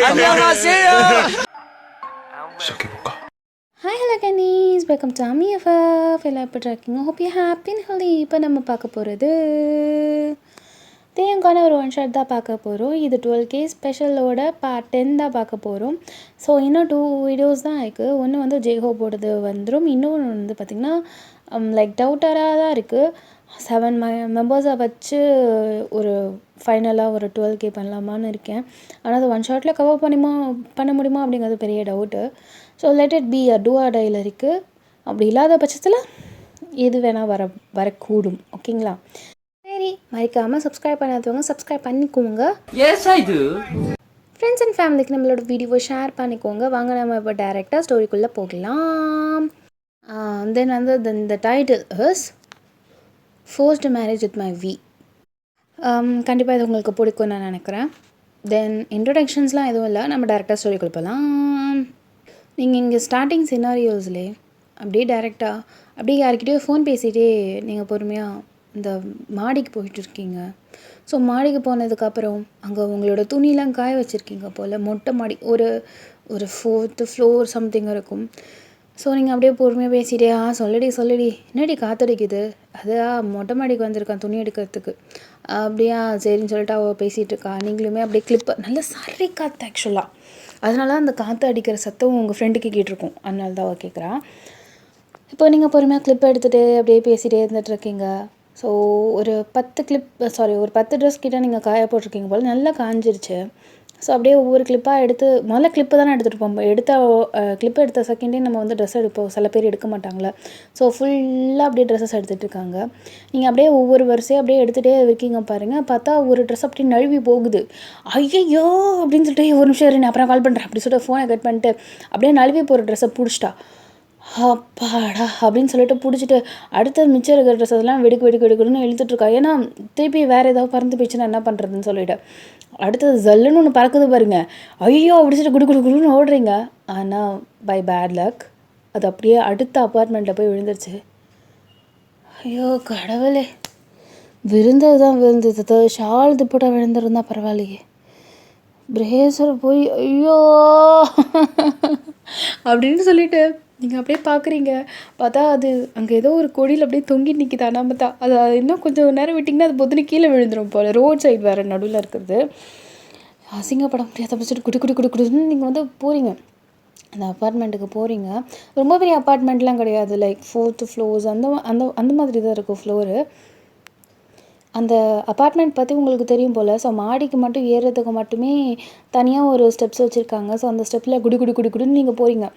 Hi, hello Kennies. Welcome to Ami FF. எல்லாம் எப்படி இருக்கீங்க? Hope you're happy and healthy. இப்போ நம்ம பார்க்க போகிறது தேங்கான ஒரு ஒன் ஷாட் தான் பார்க்க போகிறோம். இது 12K ஸ்பெஷலோட பார்ட் 10 தான் பார்க்க போகிறோம். ஸோ இன்னும் 2 வீடியோஸ் தான் இருக்குது. ஒன்று வந்து ஜேஹோப்போடது வந்துடும். இன்னொன்று வந்து பார்த்திங்கன்னா லைக் டவுட்டராக தான் இருக்குது. 7 மெம்பர்ஸை வச்சு ஒரு ஃபைனலாக ஒரு 12K பண்ணலாமான்னு இருக்கேன். ஆனால் அது ஒன் ஷாட்டில் கவர் பண்ண முடியுமா அப்படிங்கிறது பெரிய doubt. So let it be do or டையில் இருக்குது. அப்படி இல்லாத பட்சத்தில் எது வேணால் வரக்கூடும். ஓகேங்களா? சரி, மறக்காமல் சப்ஸ்கிரைப் பண்ணாதவங்க சப்ஸ்கிரைப் பண்ணிக்கோங்க. ஃப்ரெண்ட்ஸ் அண்ட் ஃபேமிலிக்கு நம்மளோட வீடியோவை ஷேர் பண்ணிக்கோங்க. வாங்க நம்ம இப்போ டைரெக்டாக ஸ்டோரிக்குள்ளே போகலாம். தென் வந்து இந்த title is forced marriage with my வி. கண்டிப்பாக இது உங்களுக்கு பிடிக்கும்னு நான் நினைக்கிறேன். தென் இன்ட்ரொடக்ஷன்ஸ்லாம் எதுவும் இல்லை, நம்ம டேரெக்டாக ஸ்டோரிக்குள்ளே போகலாம். நீங்கள் இங்கே ஸ்டார்டிங் சினாரியோஸ்லே அப்படியே டைரெக்டாக அப்படியே யார்கிட்டயோ ஃபோன் பேசிகிட்டே நீங்கள் பொறுமையாக இந்த மாடிக்கு போயிட்டு இருக்கீங்க. ஸோ மாடிக்கு போனதுக்கப்புறம் அங்கே உங்களோட துணிலாம் காய வச்சுருக்கீங்க போல். மொட்டை மாடி ஒரு 4th ஃப்ளோர் சம்திங் இருக்கும். ஸோ நீங்கள் அப்படியே பொறுமையாக பேசிகிட்டே சொல்லுடி என்னடி காற்றடிக்குது, மொட்டை மாடிக்கு வந்திருக்கான் துணி எடுக்கிறதுக்கு அப்படியா சரின்னு சொல்லிட்டு அவள் பேசிகிட்டு இருக்கா. நீங்களுமே அப்படியே கிளிப்பை நல்ல சரி காற்று ஆக்சுவலாக, அதனால அந்த காற்று அடிக்கிற சத்தம் உங்கள் ஃப்ரெண்டுக்கு கேட்டிருக்கும். அதனால தான் அவள் கேட்குறா. இப்போ நீங்கள் பொறுமையாக கிளிப்பை எடுத்துகிட்டு அப்படியே பேசிகிட்டே இருந்துகிட்ருக்கீங்க. ஸோ ஒரு 10 ட்ரெஸ் கிட்டே நீங்கள் காய போட்டிருக்கீங்க போல். நல்லா காஞ்சிருச்சு. ஸோ அப்படியே ஒவ்வொரு கிளிப்பாக எடுத்து முதல்ல கிளிப்பு தானே எடுத்துகிட்டு போவோம். கிளிப்பை எடுத்த செகண்டே நம்ம வந்து ட்ரெஸ் எடுப்போம். சில பேர் எடுக்க மாட்டாங்களே. ஸோ ஃபுல்லாக அப்படியே ட்ரெஸ்ஸஸ் எடுத்துகிட்டு இருக்காங்க. நீங்கள் அப்படியே ஒவ்வொரு வரிசையாக அப்படியே எடுத்துகிட்டே இருக்கீங்க பாருங்கள். பார்த்தா ஒரு ட்ரெஸ் அப்படியே நழுவி போகுது. ஐயோ அப்படின்னு சொல்லிட்டு ஒரு நிமிஷம் நான் அப்புறம் கால் பண்ணுறேன் அப்படி சொல்லிட்டு ஃபோனை கட் பண்ணிட்டு அப்படியே நழுவி போகிற ட்ரெஸ்ஸை பிடிச்சிட்டா. அப்பாடா அப்படின்னு சொல்லிட்டு பிடிச்சிட்டு அடுத்த மிச்சம் இருக்கிற ட்ரெஸ் அதெல்லாம் வெடுக்குன்னு இழுத்துட்ருக்கா. ஏன்னா திருப்பி வேறு ஏதாவது பறந்து போயிடுச்சுன்னா என்ன பண்ணுறதுன்னு சொல்லிவிட்டு அடுத்தது ஜல்லுன்னு ஒன்று பறக்குது பாருங்க. ஐயோ அப்படி சொல்லிட்டு குடுன்னு ஓடுறீங்க. ஆனால் பை பேட் லக் அது அப்படியே அடுத்த அப்பார்ட்மெண்ட்டில் போய் விழுந்துருச்சு. ஐயோ கடவுளே, விழுந்தது தான் விழுந்தது. ஷால் துப்பட்டா விழுந்துருந்தா பரவாயில்லையே. பிரேசர் போய் ஐயோ அப்படின்னு சொல்லிட்டு நீங்கள் அப்படியே பார்க்குறீங்க. பார்த்தா அது அங்கே ஏதோ ஒரு கொடியில் அப்படியே தொங்கி நிற்கிது. நம்ம தான் அது இன்னும் கொஞ்சம் நேரம் விட்டிங்கன்னா அது பொதுனு கீழே விழுந்துடும் போல். ரோட் சைடு வேறு நடுவில் இருக்கிறது. அசிங்கப்பட முடியாத பட்சத்து குடுன்னு நீங்கள் வந்து போகிறீங்க. அந்த அப்பார்ட்மெண்ட்டுக்கு போகிறீங்க. ரொம்ப பெரிய அப்பார்ட்மெண்ட்லாம் கிடையாது. லைக் 4th ஃப்ளோர்ஸ் அந்த மாதிரி தான் இருக்கும் ஃப்ளோரு. அந்த அப்பார்ட்மெண்ட் பற்றி உங்களுக்கு தெரியும் போல். ஸோ மாடிக்கு மட்டும் ஏறுறதுக்கு மட்டுமே தனியாக ஒரு ஸ்டெப்ஸ் வச்சுருக்காங்க. ஸோ அந்த ஸ்டெப்பில் குடுன்னு நீங்கள் போகிறீங்க.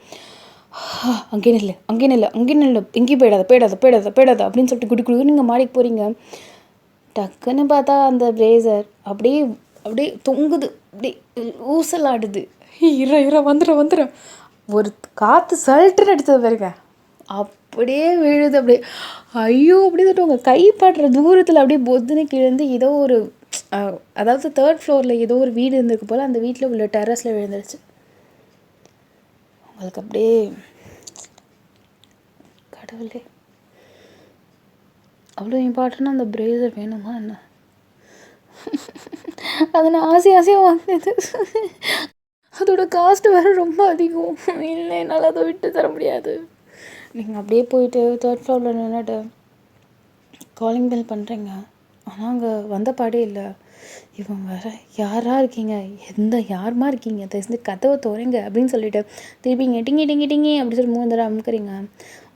அங்கே நில்லு எங்கேயும் போயிடாத அப்படின்னு சொல்லிட்டு குடுன்னு நீங்கள் மாடிக்கு போகிறீங்க. டக்குன்னு பார்த்தா அந்த பிரேசர் அப்படியே தொங்குது, அப்படியே ஊசலாடுது. வந்துடும் ஒரு காற்று சல்ட்டுன்னு எடுத்தது பாருங்க. அப்படியே விழுது. அப்படியே ஐயோ அப்படி சொல்லிட்டு உங்கள் கை பாடுற தூரத்தில் அப்படியே பொத்துன்னு கிழந்து ஏதோ ஒரு அதாவது 3rd ஃப்ளோரில் ஏதோ ஒரு வீடு இருந்திருக்கு போல். அந்த வீட்டில் உள்ள டெரஸில் விழுந்துருச்சு. உங்களுக்கு அப்படியே கடவுளே, அவ்வளோ இம்பார்ட்டண்டாக அந்த பிரேசர் வேணுமா என்ன? அதை நான் ஆசையாக வாங்கினது. அதோட காஸ்ட் வேறு ரொம்ப அதிகம். இல்லை, என்னால் அதை விட்டு தர முடியாது. நீங்கள் அப்படியே போயிட்டு 3rd ஃப்ளோரில் நின்றுட்டு காலிங் பெல் பண்ணுறீங்க. ஆனால் அங்கே வந்த பாடே இல்லை. இவன் வேறு யாராக இருக்கீங்க, யாருமா இருக்கீங்க, தெரிஞ்சு கதவை தோறங்க அப்படின்னு சொல்லிட்டு திருப்பி இங்கே டிங்கி அப்படி சொல்லி 3 தடவை அமுக்குறீங்க.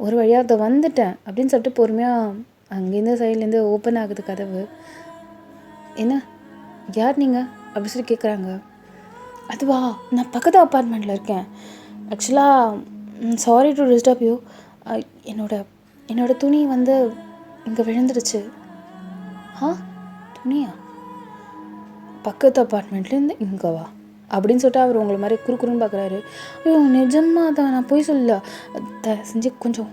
ஒரு வழியாக அதை வந்துட்டேன் அப்படின்னு சொல்லிட்டு பொறுமையாக அங்கேருந்து சைட்லேருந்து ஓப்பன் ஆகுது கதவு. என்ன யார் நீங்கள் அப்படி சொல்லி கேட்குறாங்க. அதுவா, நான் பக்கத்து அப்பார்ட்மெண்ட்டில் இருக்கேன். ஆக்சுவலாக சாரி டு டிஸ்டர்ப் யூ. என்னோட துணி வந்து இங்கே விழுந்துடுச்சு. துணியா? பக்கத்து அப்பார்ட்மெண்ட்லேருந்து இங்கே வா அப்படின்னு சொல்லிட்டு அவர் உங்களை மாதிரி குறுக்குறுன்னு பார்க்குறாரு. ஐயோ நிஜமாக தான், நான் போய் சொல்ல செஞ்சு கொஞ்சம்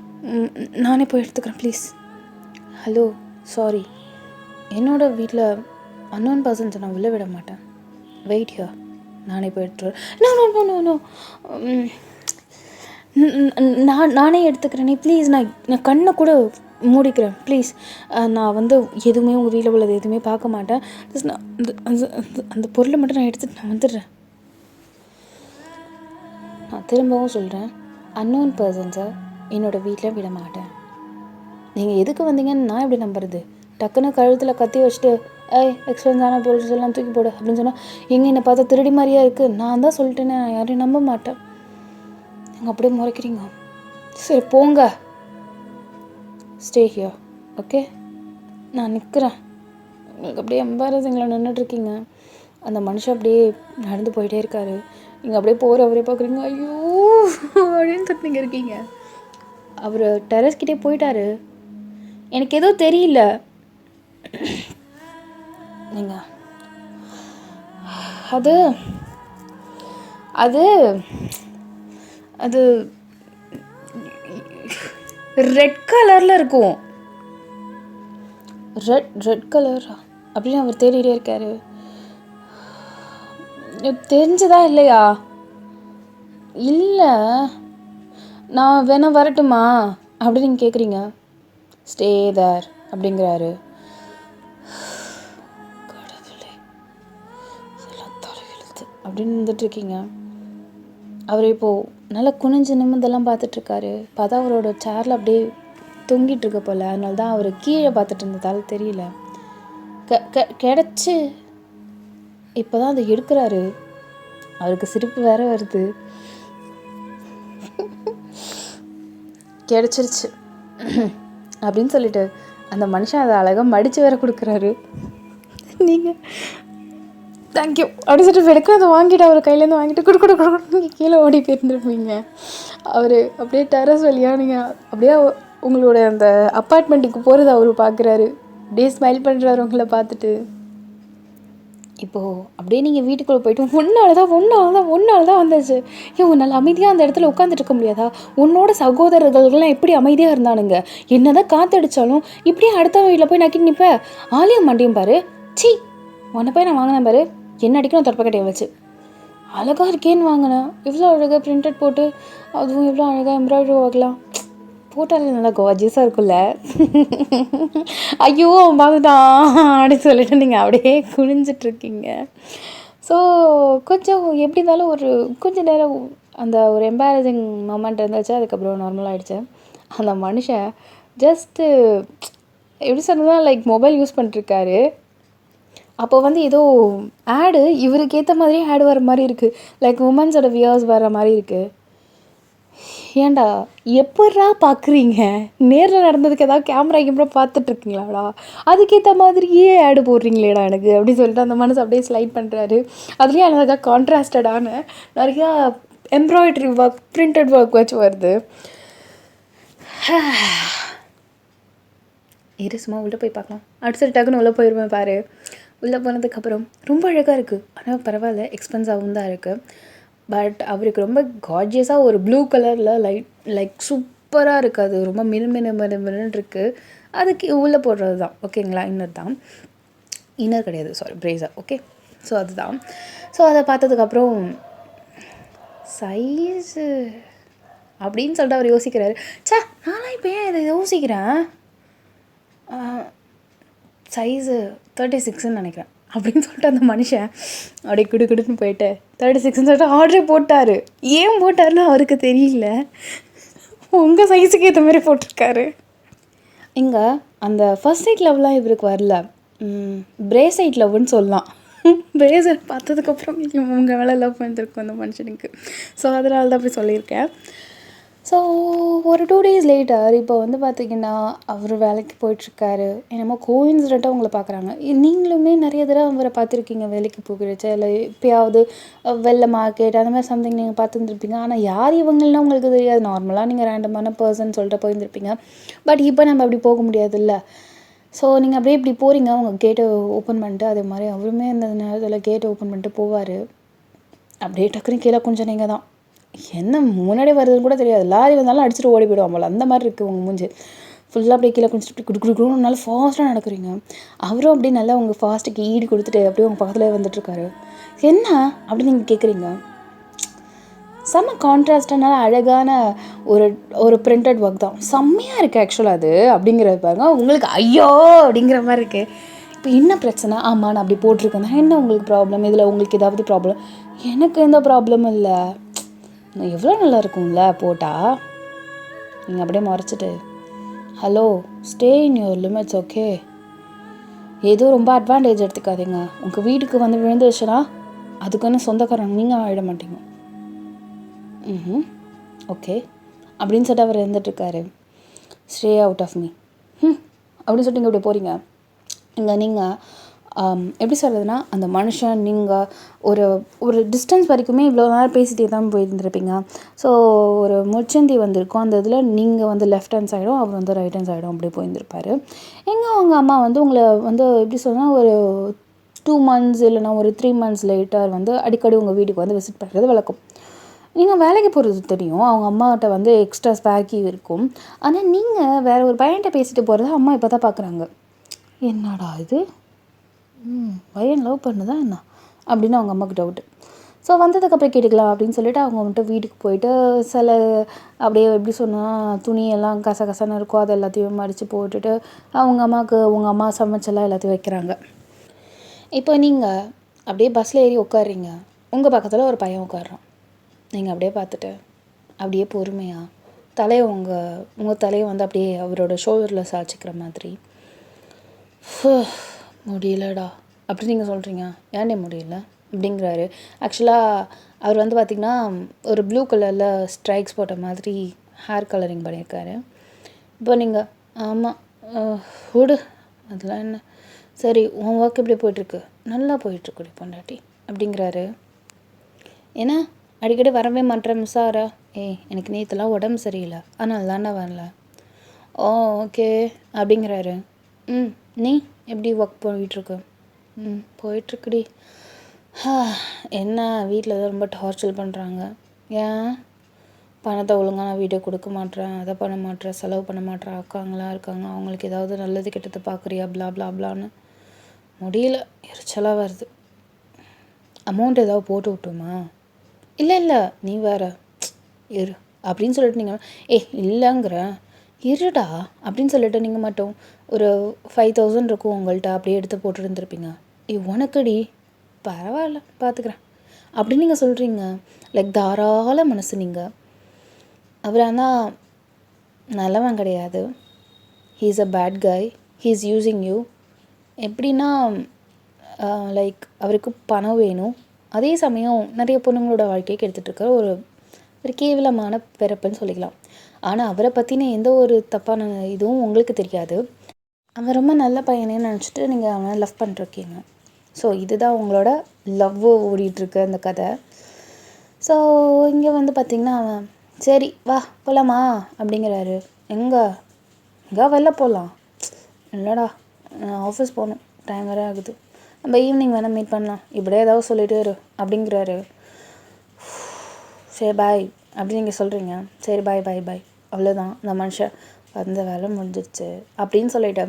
நானே போய் எடுத்துக்கிறேன் ப்ளீஸ். ஹலோ சாரி, என்னோடய வீட்டில் அன்னோன் பர்சன்ஸை நான் உள்ளே விட மாட்டேன். வெயிட் ஹியர், நானே போய் எடுத்துகிறேன். நோ நானே எடுத்துக்கிறேன். நீ ப்ளீஸ், நான் கண்ணை கூட மூடிக்கிறேன் ப்ளீஸ். நான் வந்து எதுவுமே உங்கள் வீட்டில் உள்ளது எதுவுமே பார்க்க மாட்டேன். ஜஸ்ட் நான் அந்த பொருளை மட்டும் நான் எடுத்துகிட்டு நான் வந்துடுறேன். திரும்பவும் சொல்கிறேன், அன்னோன் பர்சன்ஸை என்னோடய வீட்டில் விட மாட்டேன். நீங்கள் எதுக்கு வந்தீங்கன்னு நான் எப்படி நம்புறது? டக்குன்னு கழுத்தில் கத்தி வச்சுட்டு எக்ஸ்பென்ஸான பொருள்ஸ் எல்லாம் தூக்கி போடு அப்படின்னு சொன்னால் எங்கே என்னை பார்த்தா திருடி மாதிரியா இருக்குது? நான் தான் சொல்லிட்டேன்னு நான் யாரையும் நம்ப மாட்டேன். நீங்கள் அப்படியே முறைக்கிறீங்க. சரி போங்க, ஸ்டே ஹியர், ஓகே? நான் நிற்கிறேன். உங்களுக்கு அப்படியே எம்பாரசிங்கில் நின்றுட்டுருக்கீங்க. அந்த மனுஷன் அப்படியே நடந்து போயிட்டே இருக்காரு. நீங்கள் அப்படியே போகிறவரே பார்க்குறீங்க. ஐயோ அப்படின்னு சொல்லிட்டு இருக்கீங்க. அவர் டெரஸ்கிட்டே போயிட்டாரு. எனக்கு எதுவும் தெரியல. நீங்கள் அது அது அது ரெட் கலரில் இருக்கும். ரெட் கலர் அப்படின்னு அவர் தேடிட்டே இருக்காரு. தெரிஞ்சதா இல்லையா? இல்லை, நான் வேணா வரட்டுமா அப்படின்னு நீங்கள் கேட்குறீங்க. ஸ்டே தேர் அப்படிங்கிறாரு. கடவுளே, எல்லாம் தலையெழுத்து அப்படின்னு இருந்துட்டுருக்கீங்க. அவர் இப்போது நல்லா குனிஞ்சு நிமிந்தெல்லாம் பார்த்துட்ருக்காரு. பார்த்தா அவரோட சேரில் அப்படியே தொங்கிட்டு இருக்க போல். அதனால தான் அவர் கீழே பார்த்துட்டு இருந்ததால் தெரியல. கிடச்சி இப்போ தான் அதை எடுக்கிறாரு. அவருக்கு சிரிப்பு வேற வருது. கிடச்சிருச்சு அப்படின்னு சொல்லிட்டு அந்த மனுஷன் அதை அழகாக மடித்து வேற கொடுக்குறாரு. நீங்கள் தேங்க்யூ அப்படின்னு சொல்லிட்டு வெடுக்க அதை வாங்கிட்டு அவர் கையிலேருந்து வாங்கிட்டு கொடுக்க நீங்கள் கீழே ஓடி போயிருந்துருப்பீங்க. அவர் அப்படியே டெரஸ் வழியாக நீங்கள் அப்படியே உங்களோட அந்த அப்பார்ட்மெண்ட்டுக்கு போகிறது அவர் பார்க்குறாரு. அப்படியே ஸ்மைல் பண்ணுறாரு உங்களை பார்த்துட்டு. இப்போது அப்படியே நீங்கள் வீட்டுக்குள்ளே போயிட்டு ஒன்றால் தான் வந்துச்சு. ஏன் உன்னால் அமைதியாக அந்த இடத்துல உட்காந்துட்டு இருக்க முடியாதா? உன்னோட சகோதரர்கள்லாம் எப்படி அமைதியாக இருந்தானுங்க? என்ன தான் காற்றடிச்சாலும் இப்படியே அடுத்த வீட்டில் போய் நக்கிட்டு நிற்பேன். ஆலயம் மண்டியும் பாரு. சி, உன்னை போய் நான் வாங்கினேன் பாரு. என்ன அடிக்கணும் தொப்பக்கட்டையை வச்சு. அழகாக இருக்கேன்னு வாங்கினேன். இவ்வளோ அழகாக பிரிண்டட் போட்டு, அதுவும் இவ்வளோ அழகாக எம்ப்ராய்டரி ஒர்க்லாம் போட்டாலே நல்லா கோஜியஸாக இருக்குல்ல. ஐயோ பார்த்துட்டான் அப்படின்னு சொல்லிட்டு நீங்கள் அப்படியே குனிஞ்சிட்ருக்கீங்க. ஸோ கொஞ்சம் எப்படி இருந்தாலும் ஒரு கொஞ்சம் நேரம் அந்த ஒரு எம்பாரசிங் மொமெண்ட் இருந்துச்சு. அதுக்கப்புறம் நார்மல் ஆகிடுச்சு. அந்த மனுஷன் ஜஸ்ட்டு எப்படி சொன்னதுன்னா லைக் மொபைல் யூஸ் பண்ணிட்டுருக்காரு. அப்போ ஏதோ ஆடு இவருக்கு ஏற்ற மாதிரியே ஆடு வர மாதிரி இருக்குது. லைக் உமன்ஸோட வியர்ஸ் வர மாதிரி இருக்குது. ஏன்டா எப்பட்றா பார்க்குறீங்க? நேரில் நடந்ததுக்கு ஏதாவது கேமரா பார்த்துட்ருக்கீங்களாடா? அதுக்கேற்ற மாதிரியே ஆடு போடுறீங்களேடா எனக்கு அப்படின்னு சொல்லிட்டு அந்த மனசு அப்படியே ஸ்லைட் பண்ணுறாரு. அதுலேயே அழகாக கான்ட்ராஸ்டடான நிறையா எம்ப்ராய்டரி ஒர்க், பிரிண்டட் ஒர்க் வச்சு வருது. சும்மா உள்ளே போய் பார்க்கலாம். அடுத்த டக்குன்னு உள்ளே போயிடுவேன் பாரு. உள்ளே போனதுக்கப்புறம் ரொம்ப அழகாக இருக்குது. ஆனால் பரவாயில்ல, எக்ஸ்பென்சிவாகவும் தான் இருக்குது. பட் அவருக்கு ரொம்ப கார்ஜியஸாக ஒரு ப்ளூ கலரில் லைக் சூப்பராக இருக்குது. அது ரொம்ப மினுன்னு இருக்குது. அதுக்கு உள்ளே போடுறது தான், ஓகேங்களா? இன்னர் கிடையாது, சாரி, பிரேசர். ஓகே, ஸோ அதுதான். ஸோ அதை பார்த்ததுக்கப்புறம் சைஸு அப்படின்னு சொல்லிட்டு அவர் யோசிக்கிறாரு. நானும் இப்போ ஏன் இதை யோசிக்கிறேன், சைஸு 36ன்னு நினைக்கிறேன் அப்படின்னு சொல்லிட்டு அந்த மனுஷன் அப்படியே குடுக்குன்னு போயிட்டு 36ன்னு சொல்லிட்டு ஆர்டரே போட்டார். ஏன் போட்டார்னு அவருக்கு தெரியல. உங்கள் சைஸுக்கு ஏற்ற மாதிரி போட்டிருக்காரு. இங்கே அந்த ஃபர்ஸ்ட் சைட் லவ்லாம் இவருக்கு வரல, பிரேசைட் லவ்னு சொல்லலாம். பிரேசர் பார்த்ததுக்கப்புறம் உங்கள் மேலே லவ் பண்ணிருக்கும் அந்த மனுஷனுக்கு. ஸோ அதனால தான் போய் சொல்லியிருக்கேன். ஸோ ஒரு 2 days லேட்டர் இப்போ பார்த்திங்கன்னா அவர் வேலைக்கு போயிட்டுருக்காரு. என்னமோ கோயின்சிடெண்ட்டாக உங்களை பார்க்குறாங்க. நீங்களுமே நிறைய தடவை அவரை பார்த்துருக்கீங்க வேலைக்கு போகிறச்ச, இல்லை எப்பயாவது வெளில மார்க்கெட் அந்த மாதிரி சம்திங் நீங்கள் பார்த்துருந்துருப்பீங்க. ஆனால் யார் இவங்கள்லாம் உங்களுக்கு தெரியாது. நார்மலாக நீங்கள் ரேண்டமான பர்சன் சொல்லிட்டு போயிருந்துருப்பீங்க. பட் இப்போ நம்ம அப்படி போக முடியாதுல்ல. ஸோ நீங்கள் அப்படியே இப்படி போகிறீங்க, உங்கள் கேட்டை ஓப்பன் பண்ணிட்டு, அதே மாதிரி அவருமே அந்த நேரத்தில் கேட்டை ஓப்பன் பண்ணிட்டு போவார். அப்படியே டக்குனு கீழே கொஞ்சம் நீங்கள் தான் என்ன முன்னாடி வருதுன்னு கூட தெரியாது. லாரி வந்தாலும் அடிச்சுட்டு ஓடி போய்டுவோம் போல், அந்த மாதிரி இருக்குது உங்கள் மூஞ்சி. ஃபுல்லாக அப்படியே கீழே குடிச்சிட்டு குடுக்குறோம். நல்லா ஃபாஸ்ட்டாக நடக்கிறீங்க. அவரும் அப்படியே நல்லா உங்கள் ஃபாஸ்ட்டுக்கு ஈடு கொடுத்துட்டு அப்படியே உங்கள் பக்கத்தில் வந்துட்டுருக்காரு. என்ன அப்படின்னு நீங்கள் கேட்குறீங்க. செம்ம கான்ட்ராஸ்டான அழகான ஒரு பிரிண்டட் ஒர்க் தான், செம்மையாக இருக்குது ஆக்சுவலாக அது அப்படிங்கிறது பாருங்க. உங்களுக்கு ஐயோ அப்படிங்கிற மாதிரி இருக்குது. இப்போ என்ன பிரச்சனை? ஆமாம், நான் அப்படி போட்டிருக்கேன். என்ன உங்களுக்கு ப்ராப்ளம்? இதில் உங்களுக்கு ஏதாவது ப்ராப்ளம்? எனக்கு எந்த ப்ராப்ளமும் இல்லை. எவ்வளோ நல்லா இருக்கும்ல போட்டால். நீங்கள் அப்படியே மறைச்சிட்டு hello stay in your limits okay. ஏதோ ரொம்ப அட்வான்டேஜ் எடுத்துக்காதீங்க. உங்கள் வீட்டுக்கு வந்து விழுந்துருச்சுன்னா அதுக்குன்னு சொந்தக்காரங்க நீங்கள் ஆகிட மாட்டீங்க. ஓகே அப்படின்னு சொல்லிட்டு அவர் இருந்துட்டுருக்காரு. ஸ்டே அவுட் ஆஃப் மீ அப்படின்னு சொல்லிட்டு இங்கே இப்படி போகிறீங்க. இங்கே நீங்கள் எப்படி சொல்கிறதுனா அந்த மனுஷன் நீங்கள் ஒரு ஒரு டிஸ்டன்ஸ் வரைக்குமே இவ்வளோ நேரம் பேசிகிட்டே தான் போயிருந்துருப்பீங்க. ஸோ ஒரு முச்சந்தி வந்திருக்கும். அந்த இதில் நீங்கள் வந்து லெஃப்ட் ஹேண்ட் சைடும் அவர் வந்து ரைட் ஹேண்ட் சைடும் அப்படி போயிருந்துருப்பார். எங்கே அவங்க அம்மா வந்து உங்களை வந்து எப்படி சொன்னால் ஒரு 2 months இல்லைனா ஒரு 3 months லேட்டர் வந்து அடிக்கடி உங்கள் வீட்டுக்கு வந்து விசிட் பண்ணுறது வழக்கம். நீங்கள் வேலைக்கு போகிறது தெரியும். அவங்க அம்மாகிட்ட வந்து எக்ஸ்ட்ரா ஸ்பேக்கி இருக்கும். ஆனால் நீங்கள் வேறு ஒரு பையன்கிட்ட பேசிட்டு போகிறத அம்மா இப்போ தான் பார்க்குறாங்க. என்னடா இது பையன் லவ் பண்ணுதா என்ன அப்படின்னு அவங்க அம்மாவுக்கு டவுட்டு. ஸோ வந்ததுக்கப்புறம் கேட்டுக்கலாம் அப்படின்னு சொல்லிட்டு அவங்க வந்துட்டு வீட்டுக்கு போயிட்டு சில அப்படியே எப்படி சொன்னால் துணியெல்லாம் கசகசன்னு இருக்கும், அது எல்லாத்தையும் மடித்து போட்டுட்டு அவங்க அம்மாவுக்கு உங்கள் அம்மா சமைச்செல்லாம் எல்லாத்தையும் வைக்கிறாங்க. இப்போ நீங்கள் அப்படியே பஸ்ஸில் ஏறி உட்காடுறீங்க. உங்கள் பக்கத்தில் ஒரு பையன் உட்காடுறான். நீங்கள் அப்படியே பார்த்துட்டு அப்படியே பொறுமையாக தலையை உங்கள் தலையை வந்து அப்படியே அவரோட ஷோல்டரில் சாய்ச்சிக்கிற மாதிரி முடியலடா அப்படி நீங்கள் சொல்கிறீங்க. ஏன்டே முடியல அப்படிங்கிறாரு. ஆக்சுவலாக அவர் வந்து பார்த்திங்கன்னா ஒரு ப்ளூ கலரில் ஸ்ட்ரைக்ஸ் போட்ட மாதிரி ஹேர் கலரிங் பண்ணியிருக்காரு. இப்போ நீங்கள் ஆமாம் விடு அதெல்லாம் என்ன, சரி உன் ஒர்க் எப்படி போயிட்டுருக்கு? நல்லா போயிட்டுருக்குடி பொண்டாட்டி அப்படிங்கிறாரு. ஏன்னா அடிக்கடி வரவே மாட்டேன் மிஸ்ஸாரா? எனக்கு நேற்றுலாம் உடம்பு சரியில்லை அதனால தானே வரல. ஓ ஓகே அப்படிங்கிறாரு. நீ எப்படி ஒர்க் போயிட்டுருக்கு? போயிட்டுருக்குடி. என்ன வீட்டில் தான் ரொம்ப டார்ச்சர் பண்ணுறாங்க. ஏன் பணத்தை ஒழுங்காக நான் வீட்டை கொடுக்க மாட்டேறேன், அதை பண்ண மாட்டேறேன், செலவு பண்ண மாட்டேறேன், அக்காங்களாம் இருக்காங்க அவங்களுக்கு ஏதாவது நல்லது கெட்டது பார்க்குறியா பிளா பிளா பிளான்னு முடியல, எரிச்சலாக வருது. அமௌண்ட் ஏதாவது போட்டு விட்டுமா? இல்லை நீ வேறு இரு அப்படின்னு சொல்லிட்டு நீங்கள் இல்லைங்கிற இருடா அப்படின்னு சொல்லிட்டு நீங்கள் மட்டும் ஒரு 5,000 இருக்கும் உங்கள்கிட்ட அப்படியே எடுத்து போட்டு இருந்துருப்பீங்க. உனக்குடி பரவாயில்ல பார்த்துக்கிறேன் அப்படின்னு நீங்கள் சொல்கிறீங்க. லைக் தாராள மனசு நீங்கள். அவர் ஆனால் நல்லவன் கிடையாது. He is a bad guy. He is using you. எப்படின்னா லைக் அவருக்கு பணம் வேணும், அதே சமயம் நிறைய பொண்ணுங்களோட வாழ்க்கையை கெடுத்துட்ருக்க ஒரு கேவலமான பிறப்புன்னு சொல்லிக்கலாம். ஆனால் அவரை பற்றின எந்த ஒரு தப்பான இதுவும் உங்களுக்கு தெரியாது. அவன் ரொம்ப நல்ல பையனே நினச்சிட்டு நீங்கள் அவனை லவ் பண்ணிருக்கீங்க. ஸோ இதுதான் உங்களோட லவ் ஓடிட்டுருக்கு அந்த கதை. ஸோ இங்கே வந்து பார்த்திங்கன்னா அவன் சரி வா போகலாமா அப்படிங்கிறாரு. எங்கே வெளில போகலாம்? இல்லைடா நான் ஆஃபீஸ் போகணும், டைம் வேறு ஆகுது, நம்ம ஈவினிங் வேணால் மீட் பண்ணலாம், இப்படியே ஏதாவது சொல்லிகிட்டே இரு அப்படிங்கிறாரு. சரி பாய் அப்படி நீங்கள் சொல்கிறீங்க. சரி பாய் பாய் பாய் அவ்வளோதான், அந்த மனுஷன் அந்த வேலை முடிஞ்சிருச்சு அப்படின்னு சொல்லிட்டு